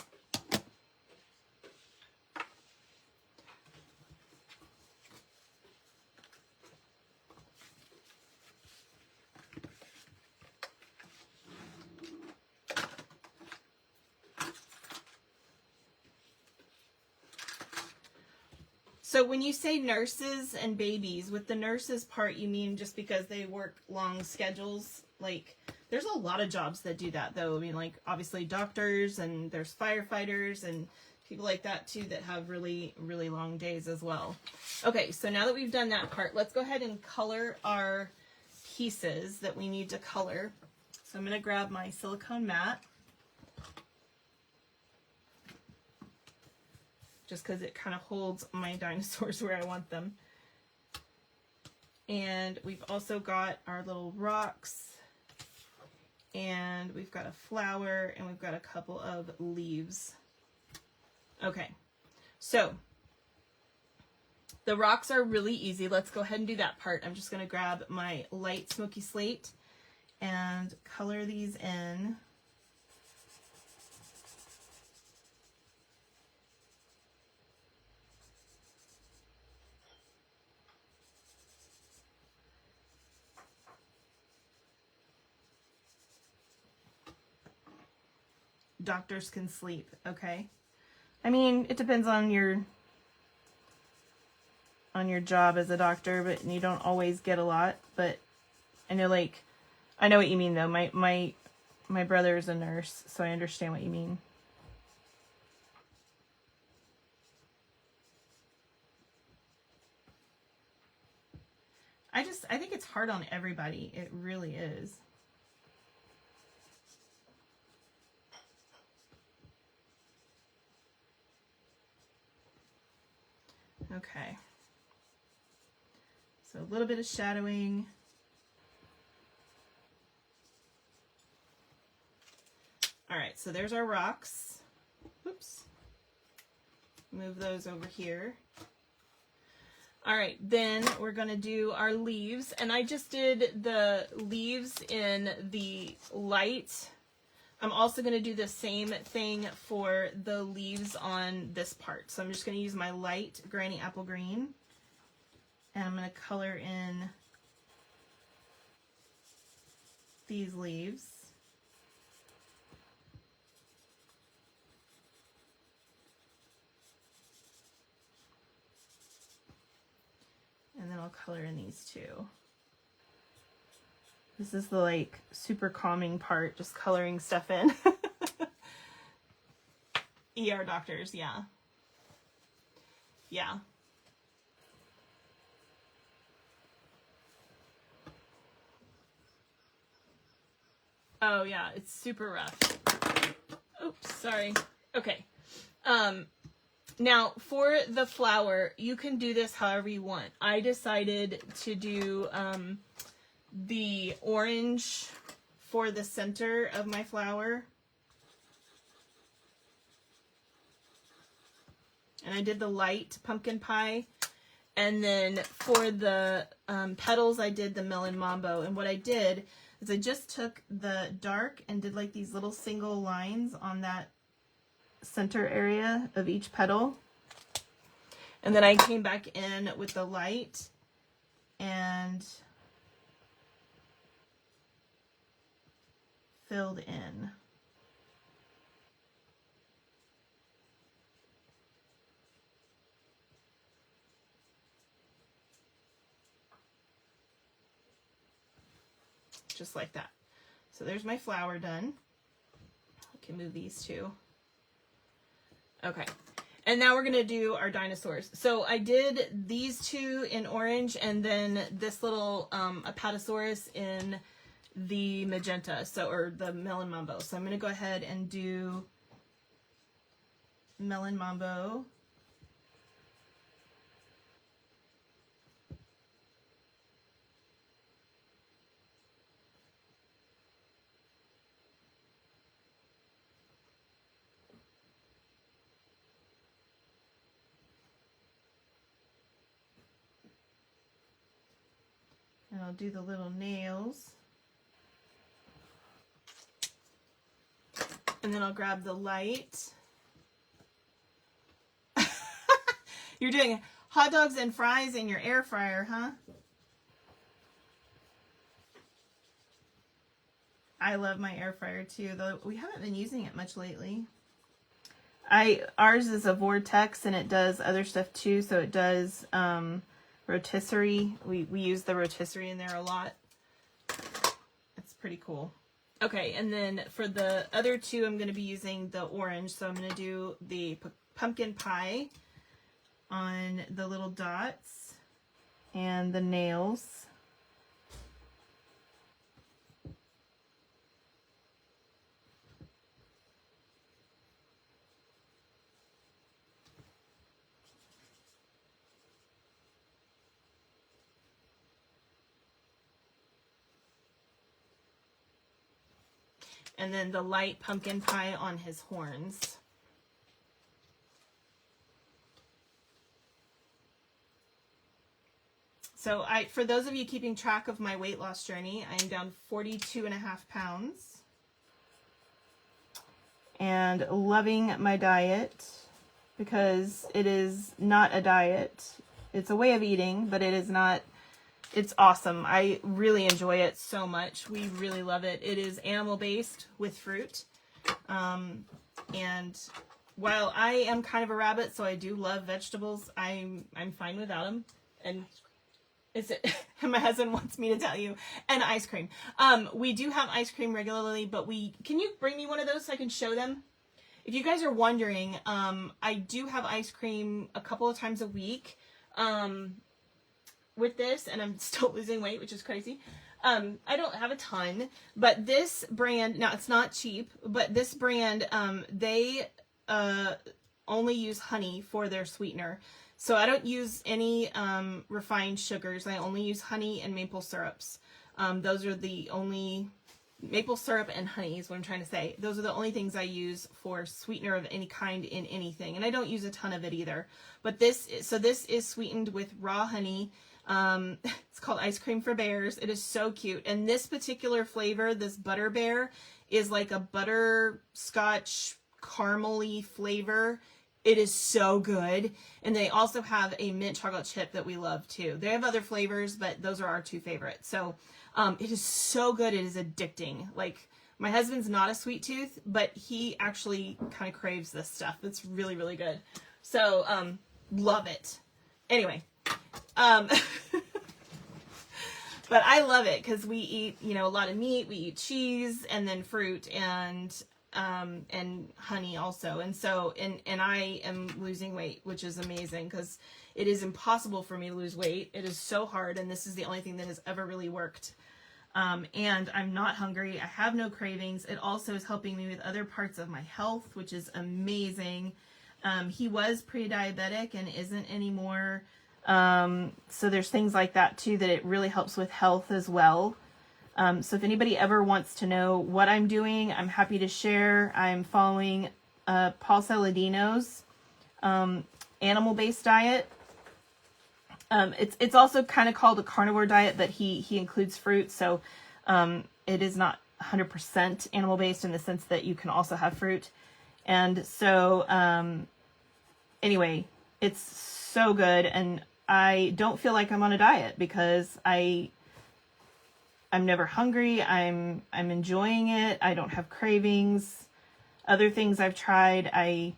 So when you say nurses and babies, with the nurses part, you mean just because they work long schedules? Like, there's a lot of jobs that do that, though. I mean, like, obviously doctors, and there's firefighters and people like that, too, that have really, really long days as well. Okay, so now that we've done that part, let's go ahead and color our pieces that we need to color. So I'm going to grab my silicone mat, just because it kind of holds my dinosaurs where I want them. And we've also got our little rocks, and we've got a flower, and we've got a couple of leaves. Okay, so the rocks are really easy. Let's go ahead and do that part. I'm just going to grab my light smoky slate and color these in. Doctors can sleep, okay? I mean, it depends on your job as a doctor, but you don't always get a lot. But I know, like, I know what you mean, though. My brother is a nurse, so I understand what you mean. I think it's hard on everybody. It really is. Okay, so a little bit of shadowing. All right, so there's our rocks. Oops. Move those over here. All right, then we're going to do our leaves, and I just did the leaves in the light. I'm also going to do the same thing for the leaves on this part. So I'm just going to use my light Granny Apple Green, and I'm going to color in these leaves. And then I'll color in these two. This is the like super calming part, just coloring stuff in. ER doctors, yeah. Yeah. Oh yeah, it's super rough. Oops, sorry. Okay. Now, for the flower, you can do this however you want. I decided to do the orange for the center of my flower. And I did the light pumpkin pie. And then for the petals, I did the melon mambo. And what I did is I just took the dark and did like these little single lines on that center area of each petal, and then I came back in with the light and filled in. Just like that. So there's my flower done. I can move these two. Okay, and now we're gonna do our dinosaurs. So I did these two in orange, and then this little Apatosaurus in the magenta, or the melon mambo. So I'm gonna go ahead and do melon mambo. And I'll do the little nails. And then I'll grab the light. You're doing hot dogs and fries in your air fryer, huh? I love my air fryer too, though we haven't been using it much lately. Ours is a Vortex, and it does other stuff too, so it does rotisserie. We use the rotisserie in there a lot. It's pretty cool. Okay, and then for the other two, I'm going to be using the orange. So I'm going to do the pumpkin pie on the little dots and the nails. And then the light pumpkin pie on his horns. So for those of you keeping track of my weight loss journey, I am down 42.5 pounds. And loving my diet, because it is not a diet. It's a way of eating, but it is not. It's awesome. I really enjoy it so much. We really love it. It is animal-based with fruit. And while I am kind of a rabbit, so I do love vegetables, I'm fine without them. And is it? My husband wants me to tell you. And ice cream. We do have ice cream regularly, but can you bring me one of those so I can show them? If you guys are wondering, I do have ice cream a couple of times a week. With this, and I'm still losing weight, which is crazy. I don't have a ton, but this brand, now it's not cheap, but this brand, they only use honey for their sweetener. So I don't use any refined sugars. I only use honey and maple syrups. Those are the only maple syrup and honey is what I'm trying to say. Those are the only things I use for sweetener of any kind in anything. And I don't use a ton of it either. But this is sweetened with raw honey. It's called Ice Cream for Bears. It is so cute. And this particular flavor, this Butter Bear, is like a butterscotch caramely flavor. It is so good. And they also have a mint chocolate chip that we love too. They have other flavors, but those are our two favorites. So it is so good. It is addicting. Like, my husband's not a sweet tooth, but he actually kind of craves this stuff. It's really, really good. So love it. Anyway, but I love it because we eat, you know, a lot of meat. We eat cheese and then fruit and honey also. And so, and I am losing weight, which is amazing because it is impossible for me to lose weight. It is so hard. And this is the only thing that has ever really worked. And I'm not hungry. I have no cravings. It also is helping me with other parts of my health, which is amazing. He was pre-diabetic and isn't anymore. So there's things like that too, that it really helps with health as well. So if anybody ever wants to know what I'm doing, I'm happy to share. I'm following Paul Saladino's animal-based diet. It's also kind of called a carnivore diet, but he includes fruit. So it is not 100% animal-based in the sense that you can also have fruit. And so anyway, it's so good. And I don't feel like I'm on a diet because I'm never hungry. I'm enjoying it. I don't have cravings. Other things I've tried, I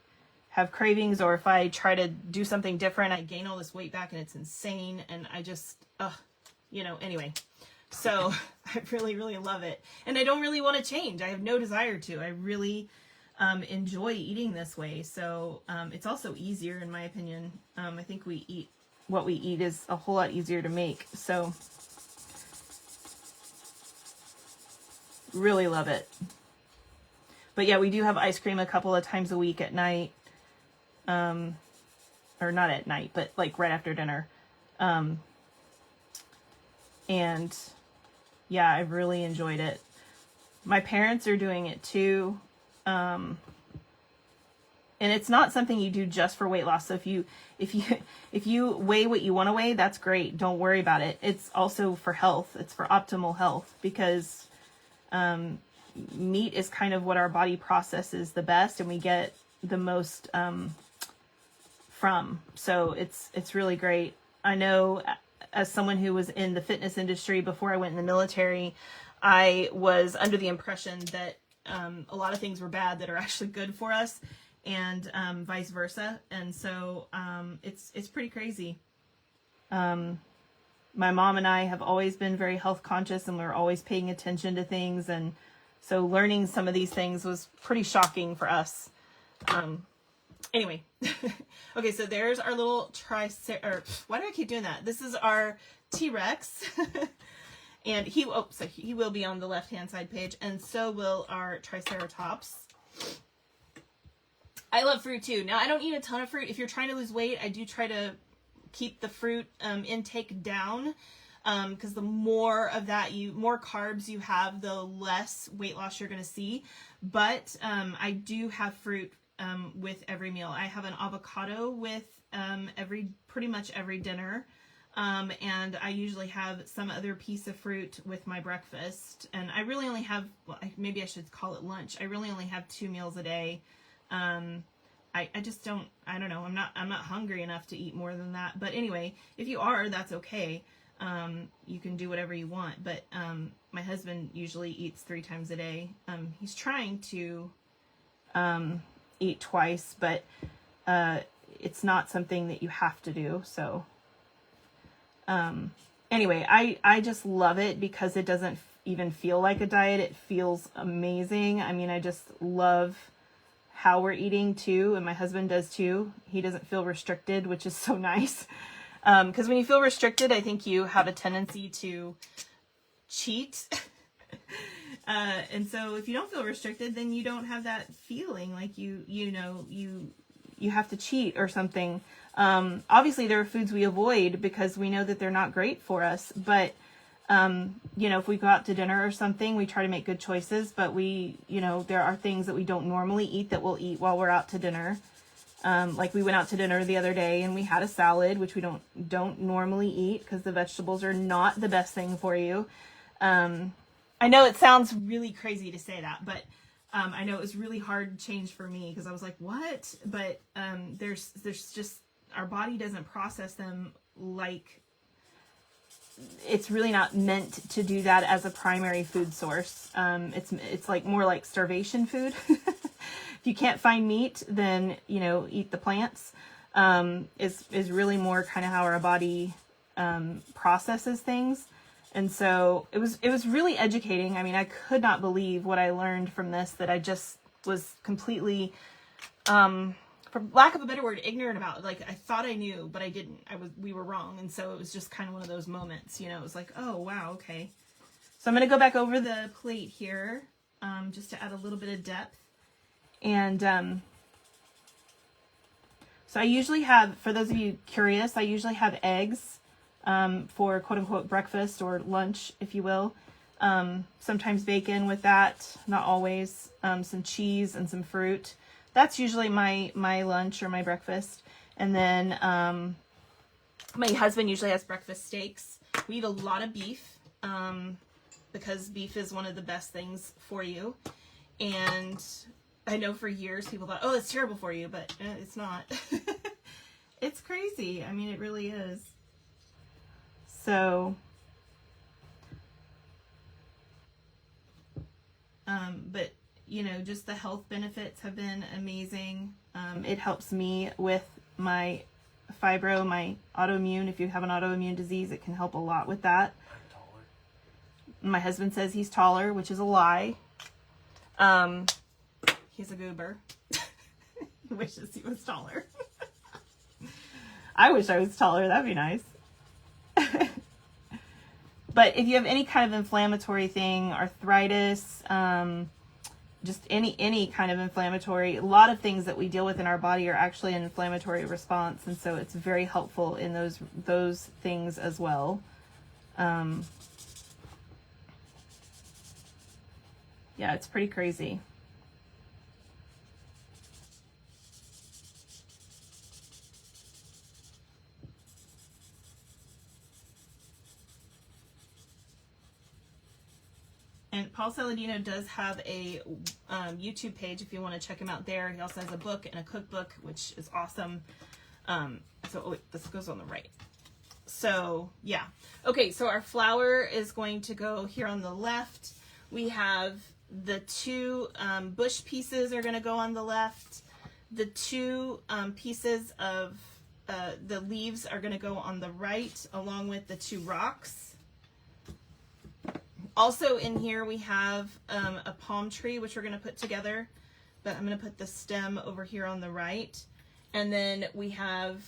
have cravings, or if I try to do something different, I gain all this weight back and it's insane. And I just, you know, anyway, so I really, really love it. And I don't really want to change. I have no desire to. I really enjoy eating this way. So it's also easier in my opinion. I think what we eat is a whole lot easier to make. So really love it. But yeah, we do have ice cream a couple of times a week at night. Or not at night, but like right after dinner. And yeah, I've really enjoyed it. My parents are doing it too. And it's not something you do just for weight loss. So if you weigh what you want to weigh, that's great. Don't worry about it. It's also for health. It's for optimal health because, meat is kind of what our body processes the best and we get the most, from. So it's really great. I know as someone who was in the fitness industry before I went in the military, I was under the impression that a lot of things were bad that are actually good for us, and vice versa. And so it's pretty crazy. My mom and I have always been very health conscious, and we're always paying attention to things. And so learning some of these things was pretty shocking for us. Anyway, okay, so there's our little why do I keep doing that? This is our T-Rex, and he will be on the left-hand side page, and so will our Triceratops. I love fruit too. Now, I don't eat a ton of fruit. If you're trying to lose weight, I do try to keep the fruit intake down, because the more of that more carbs you have, the less weight loss you're going to see. But I do have fruit with every meal. I have an avocado with pretty much every dinner. And I usually have some other piece of fruit with my breakfast. And I really only have, maybe I should call it lunch. I really only have 2 meals a day. I just don't know. I'm not hungry enough to eat more than that. But anyway, if you are, that's okay. You can do whatever you want. But my husband usually eats 3 times a day. He's trying to eat twice, but it's not something that you have to do. So anyway, I just love it because it doesn't even feel like a diet. It feels amazing. I mean, I just love how we're eating too, and my husband does too. He doesn't feel restricted, which is so nice. Because when you feel restricted, I think you have a tendency to cheat. And so if you don't feel restricted, then you don't have that feeling like you have to cheat or something. Obviously there are foods we avoid because we know that they're not great for us, but You know, if we go out to dinner or something, we try to make good choices, but we, you know, there are things that we don't normally eat that we'll eat while we're out to dinner. Like we went out to dinner the other day and we had a salad, which we don't normally eat because the vegetables are not the best thing for you. I know it sounds really crazy to say that, but I know it was really hard to change for me because I was like, what? But there's just, our body doesn't process them like, it's really not meant to do that as a primary food source. It's like more like starvation food. If you can't find meat, then, you know, eat the plants. Is really more kind of how our body processes things. And so it was really educating. I mean, I could not believe what I learned from this, that I just was completely, for lack of a better word, ignorant about. Like, I thought I knew, but I didn't. We were wrong. And so it was just kind of one of those moments, you know, it was like, oh, wow, okay. So I'm going to go back over the plate here, just to add a little bit of depth. And, so I usually have, for those of you curious, I usually have eggs, for quote unquote breakfast or lunch, if you will. Sometimes bacon with that, not always, some cheese and some fruit. That's usually my lunch or my breakfast. And then, my husband usually has breakfast steaks. We eat a lot of beef, because beef is one of the best things for you. And I know for years people thought, oh, it's terrible for you, but it's not. It's crazy. I mean, it really is. So, but you know, just the health benefits have been amazing. It helps me with my fibro, my autoimmune. If you have an autoimmune disease, it can help a lot with that. My husband says he's taller, which is a lie. He's a goober. He wishes he was taller. I wish I was taller. That'd be nice. But if you have any kind of inflammatory thing, arthritis, just any kind of inflammatory, a lot of things that we deal with in our body are actually an inflammatory response. And so it's very helpful in those things as well. Yeah, it's pretty crazy. And Paul Saladino does have a YouTube page if you want to check him out there. He also has a book and a cookbook, which is awesome. So, oh wait, this goes on the right. So, yeah. Okay, so our flour is going to go here on the left. We have the two bush pieces are going to go on the left. The two pieces of the leaves are going to go on the right, along with the two rocks. Also in here we have a palm tree, which we're going to put together, but I'm going to put the stem over here on the right. And then we have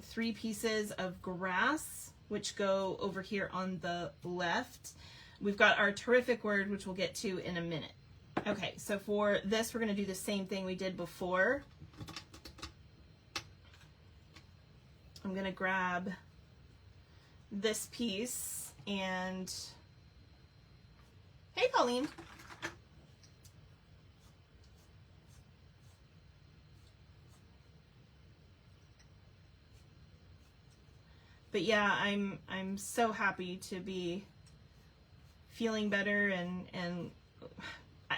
3 pieces of grass, which go over here on the left. We've got our terrific word, which we'll get to in a minute. Okay, so for this, we're going to do the same thing we did before. I'm going to grab this piece and... Hey, Pauline. But yeah, I'm so happy to be feeling better, and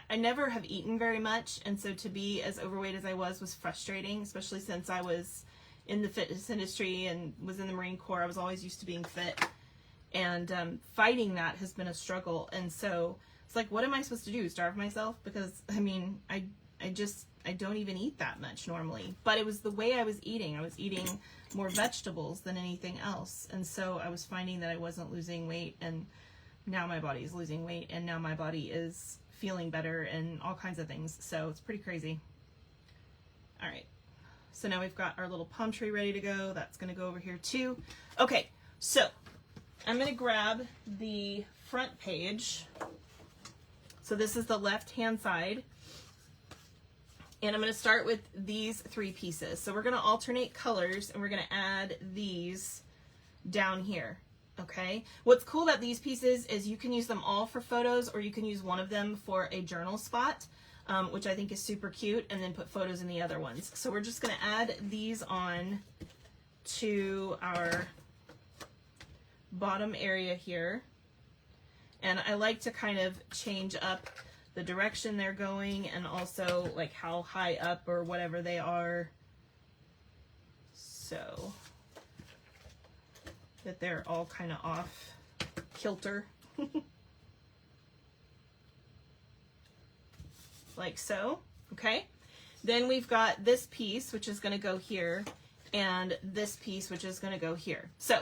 I never have eaten very much, and so to be as overweight as I was frustrating, especially since I was in the fitness industry and was in the Marine Corps. I was always used to being fit. And fighting that has been a struggle. And so it's like, what am I supposed to do? Starve myself? Because, I mean, I don't even eat that much normally. But it was the way I was eating. I was eating more vegetables than anything else. And so I was finding that I wasn't losing weight. And now my body is losing weight. And now my body is feeling better and all kinds of things. So it's pretty crazy. All right. So now we've got our little palm tree ready to go. That's going to go over here too. Okay. So I'm going to grab the front page. So this is the left-hand side. And I'm going to start with these 3 pieces. So we're going to alternate colors, and we're going to add these down here. Okay, what's cool about these pieces is you can use them all for photos, or you can use one of them for a journal spot, which I think is super cute, and then put photos in the other ones. So we're just going to add these on to our bottom area here. And I like to kind of change up the direction they're going, and also like how high up or whatever they are, so that they're all kind of off kilter. Like so. Okay, then we've got this piece which is going to go here, and this piece which is going to go here. So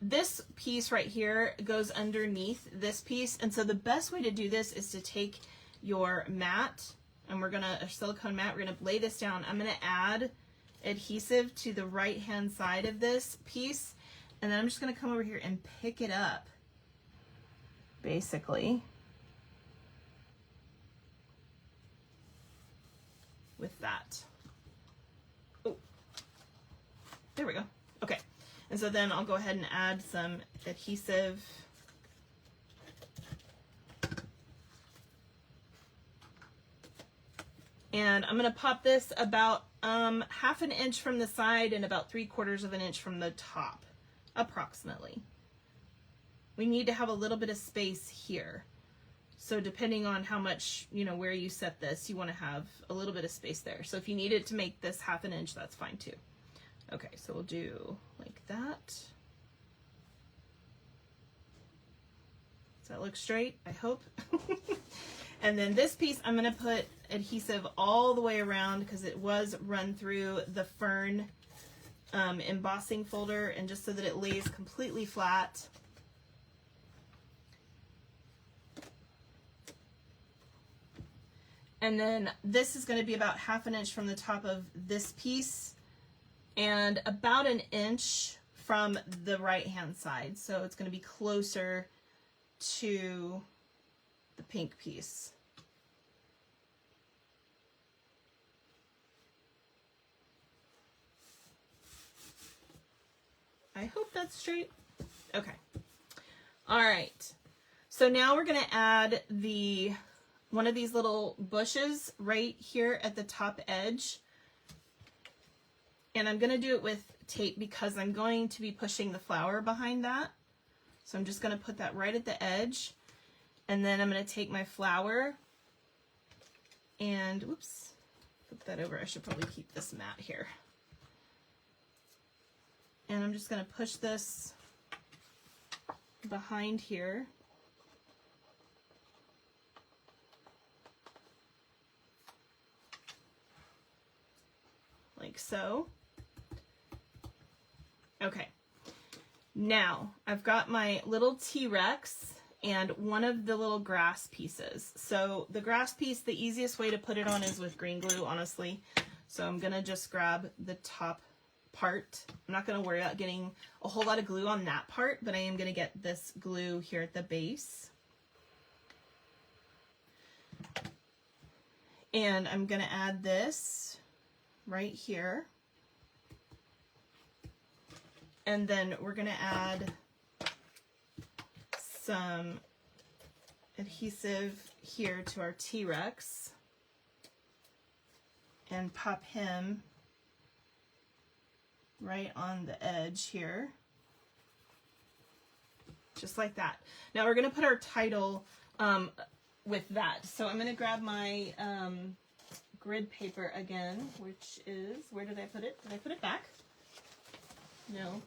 this piece right here goes underneath this piece, and so the best way to do this is to take your mat, and we're gonna, a silicone mat, we're gonna lay this down. I'm gonna add adhesive to the right hand side of this piece, and then I'm just gonna come over here and pick it up, basically, with that. Oh, there we go. Okay. And so then I'll go ahead and add some adhesive. And I'm going to pop this about half an inch from the side and about 3/4 of an inch from the top, approximately. We need to have a little bit of space here. So depending on how much, you know, where you set this, you want to have a little bit of space there. So if you needed to make this half an inch, that's fine too. Okay, so we'll do like that. Does that look straight? I hope. And then this piece, I'm going to put adhesive all the way around because it was run through the fern embossing folder, and just so that it lays completely flat. And then this is going to be about half an inch from the top of this piece, and about an inch from the right hand side. So it's going to be closer to the pink piece. I hope that's straight. Okay. All right. So now we're going to add one of these little bushes right here at the top edge. And I'm going to do it with tape because I'm going to be pushing the flower behind that. So I'm just going to put that right at the edge. And then I'm going to take my flower and, whoops, flip that over. I should probably keep this mat here. And I'm just going to push this behind here. Like so. Okay, now I've got my little T-Rex and one of the little grass pieces. So the grass piece, the easiest way to put it on is with green glue, honestly. So I'm gonna just grab the top part. I'm not gonna worry about getting a whole lot of glue on that part, but I am gonna get this glue here at the base. And I'm gonna add this right here. And then we're going to add some adhesive here to our T-Rex and pop him right on the edge here, just like that. Now we're going to put our title with that. So I'm going to grab my grid paper again, which is, where did I put it? Did I put it back? No.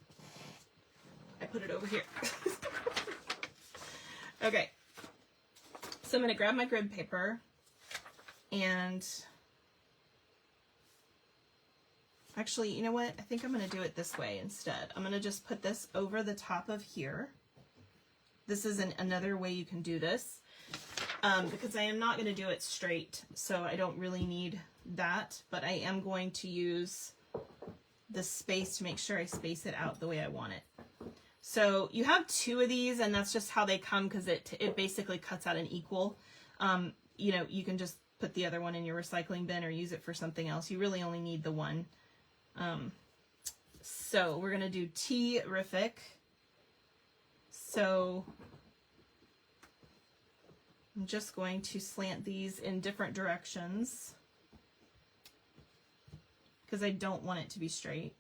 I put it over here. Okay. So I'm going to grab my grid paper and actually, you know what? I think I'm going to do it this way instead. I'm going to just put this over the top of here. This is another way you can do this because I am not going to do it straight, so I don't really need that, but I am going to use the space to make sure I space it out the way I want it. So you have two of these, and that's just how they come because it basically cuts out an equal. You know, you can just put the other one in your recycling bin or use it for something else. You really only need the one. So we're going to do Terrific. So I'm just going to slant these in different directions because I don't want it to be straight.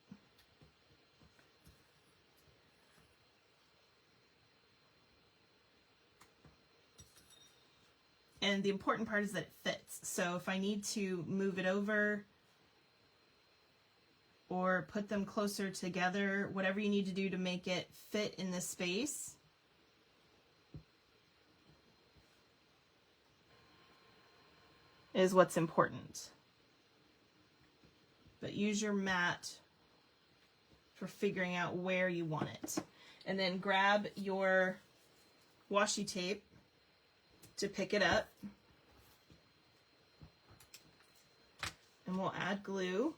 And the important part is that it fits. So if I need to move it over or put them closer together, whatever you need to do to make it fit in this space, is what's important. But use your mat for figuring out where you want it. And then grab your washi tape to pick it up. And we'll add glue.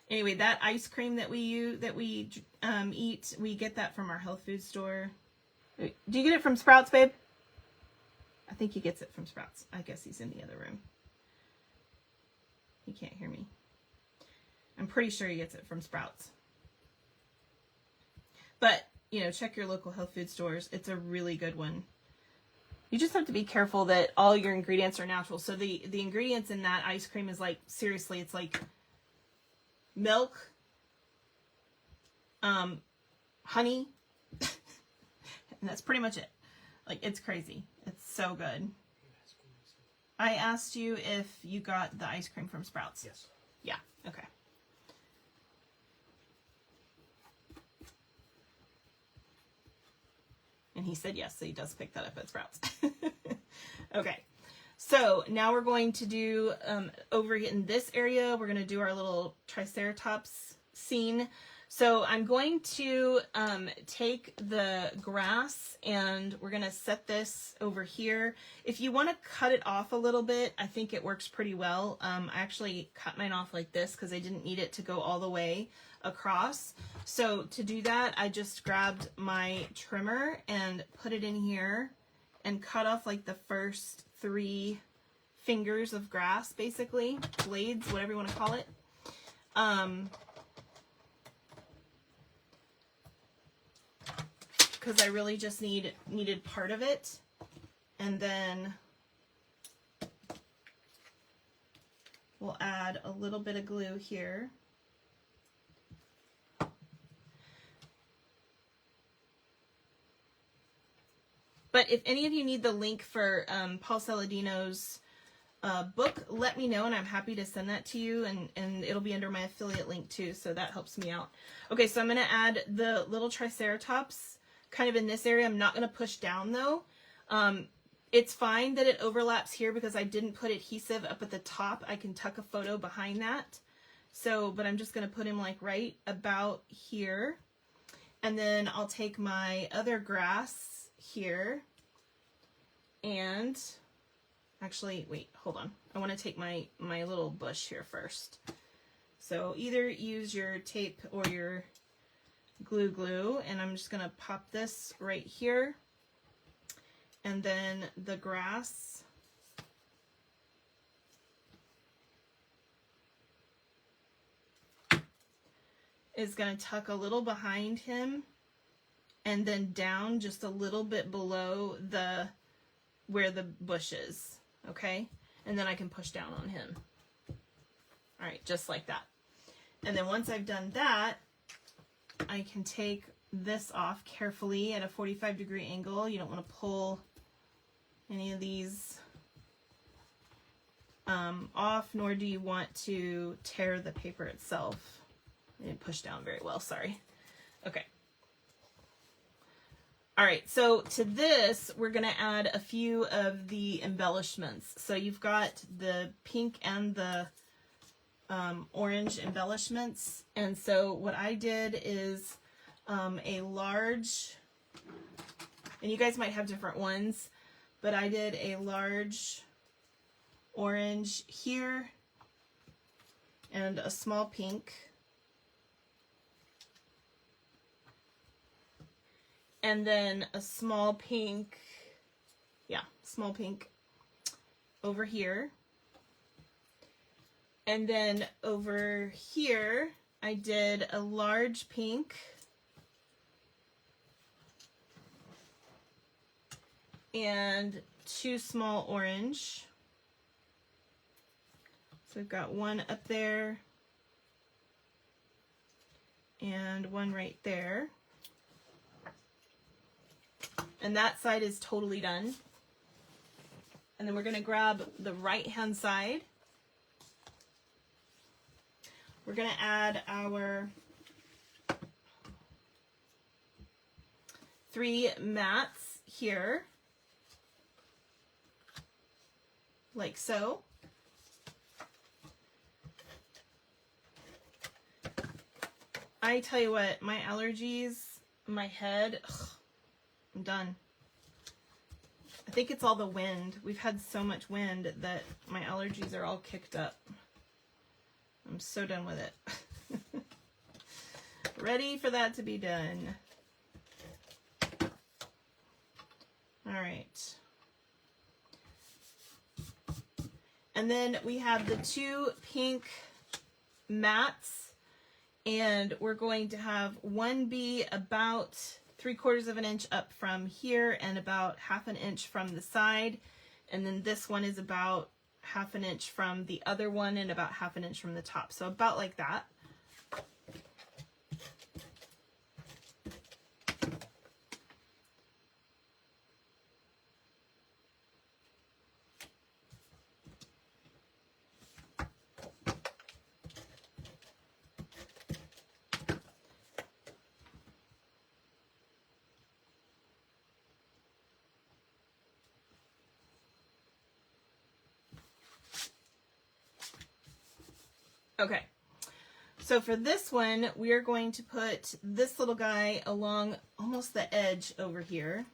Anyway, that ice cream that we eat, we get that from our health food store. Do you get it from Sprouts, babe? I think he gets it from Sprouts. I guess he's in the other room. He can't hear me. I'm pretty sure he gets it from Sprouts. But, you know, check your local health food stores. It's a really good one. You just have to be careful that all your ingredients are natural. So the ingredients in that ice cream is like, seriously, it's like milk, honey, and that's pretty much it. Like, it's crazy. It's so good. I asked you if you got the ice cream from Sprouts. Yes. Yeah, okay. And he said yes, so he does pick that up at Sprouts. Okay. So now we're going to do, over in this area, we're going to do our little Triceratops scene. So I'm going to take the grass and we're going to set this over here. If you want to cut it off a little bit, I think it works pretty well. I actually cut mine off like this because I didn't need it to go all the way across. So to do that, I just grabbed my trimmer and put it in here and cut off like the first 3 fingers of grass, basically, blades, whatever you want to call it. Because I really just needed part of it. And then we'll add a little bit of glue here. But if any of you need the link for Paul Saladino's book, let me know and I'm happy to send that to you, and it'll be under my affiliate link too, so that helps me out. Okay, so I'm going to add the little Triceratops kind of in this area. I'm not going to push down though. It's fine that it overlaps here because I didn't put adhesive up at the top. I can tuck a photo behind that. So, but I'm just going to put him like right about here. And then I'll take my other grass here and actually, wait, hold on. I want to take my little bush here first. So either use your tape or your glue, and I'm just going to pop this right here. And then the grass is going to tuck a little behind him and then down just a little bit below where the bush is, okay? And then I can push down on him. All right, just like that. And then once I've done that, I can take this off carefully at a 45-degree angle. You don't want to pull any of these off, nor do you want to tear the paper itself. I didn't push down very well, sorry. Okay. All right, so to this, we're going to add a few of the embellishments. So you've got the pink and the orange embellishments. And so what I did is a large, and you guys might have different ones, but I did a large orange here and a small pink. And then a small pink, yeah, small pink over here. And then over here, I did a large pink and 2 small orange. So we've got one up there and one right there. And that side is totally done. And then we're going to grab the right hand side. We're going to add our 3 mats here, like so. I tell you what, my allergies, my head, ugh, I'm done. I think it's all the wind. We've had so much wind that my allergies are all kicked up. I'm so done with it. Ready for that to be done. All right. And then we have the 2 pink mats. And we're going to have one be about 3/4 of an inch up from here and about 1/2 inch from the side. And then this one is about 1/2 inch from the other one and about 1/2 inch from the top. So about like that. Okay, so for this one, we are going to put this little guy along almost the edge over here.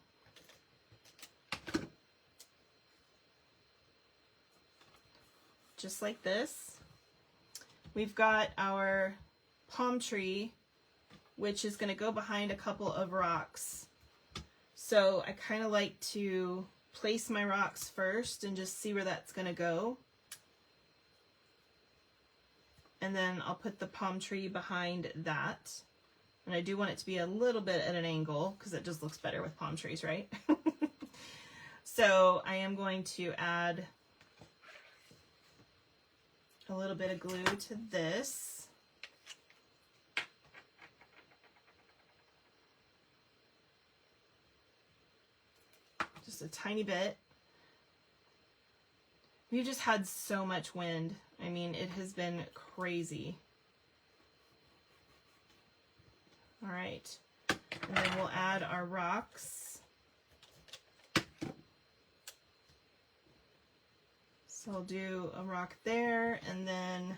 Just like this. We've got our palm tree, which is going to go behind a couple of rocks. So I kind of like to place my rocks first and just see where that's going to go. And then I'll put the palm tree behind that. And I do want it to be a little bit at an angle because it just looks better with palm trees, right? So I am going to add a little bit of glue to this. Just a tiny bit. We've just had so much wind. I mean, it has been crazy. All right, and then we'll add our rocks. So I'll do a rock there and then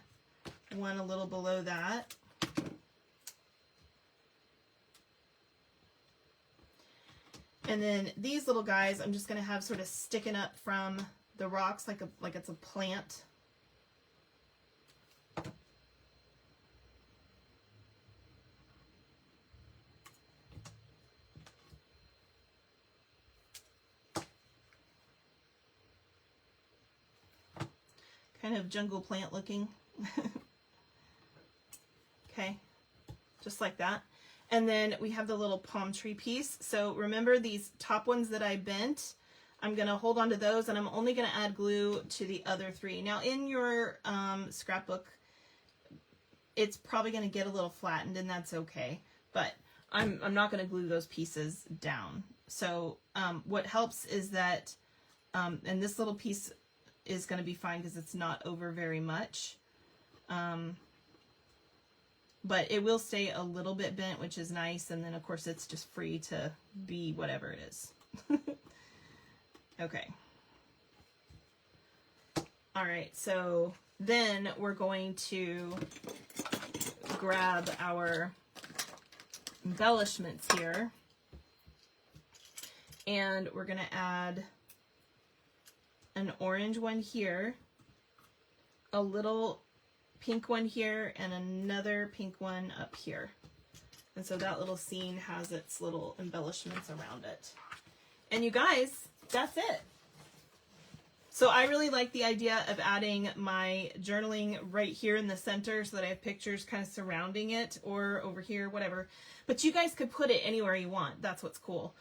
one a little below that. And then these little guys, I'm just gonna have sort of sticking up from the rocks like it's a plant. Kind of jungle plant looking. Okay, just like that. And then we have the little palm tree piece. So remember these top ones that I bent, I'm gonna hold on to those and I'm only gonna add glue to the other 3. Now in your scrapbook, it's probably gonna get a little flattened and that's okay, but I'm not gonna glue those pieces down. So what helps is that, and this little piece is going to be fine because it's not over very much, but it will stay a little bit bent, which is nice, and then of course it's just free to be whatever it is. Okay. All right, so then we're going to grab our embellishments here, and we're going to add an orange one here, a little pink one here, and another pink one up here. And so that little scene has its little embellishments around it. And you guys, that's it. So I really like the idea of adding my journaling right here in the center so that I have pictures kind of surrounding it, or over here, whatever. But you guys could put it anywhere you want. That's what's cool.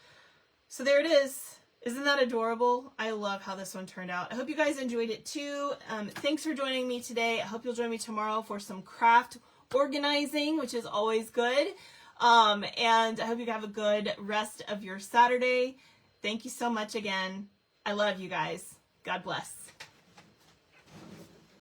So there it is. Isn't that adorable? I love how this one turned out. I hope you guys enjoyed it too. Thanks for joining me today. I hope you'll join me tomorrow for some craft organizing, which is always good. And I hope you have a good rest of your Saturday. Thank you so much again. I love you guys. God bless.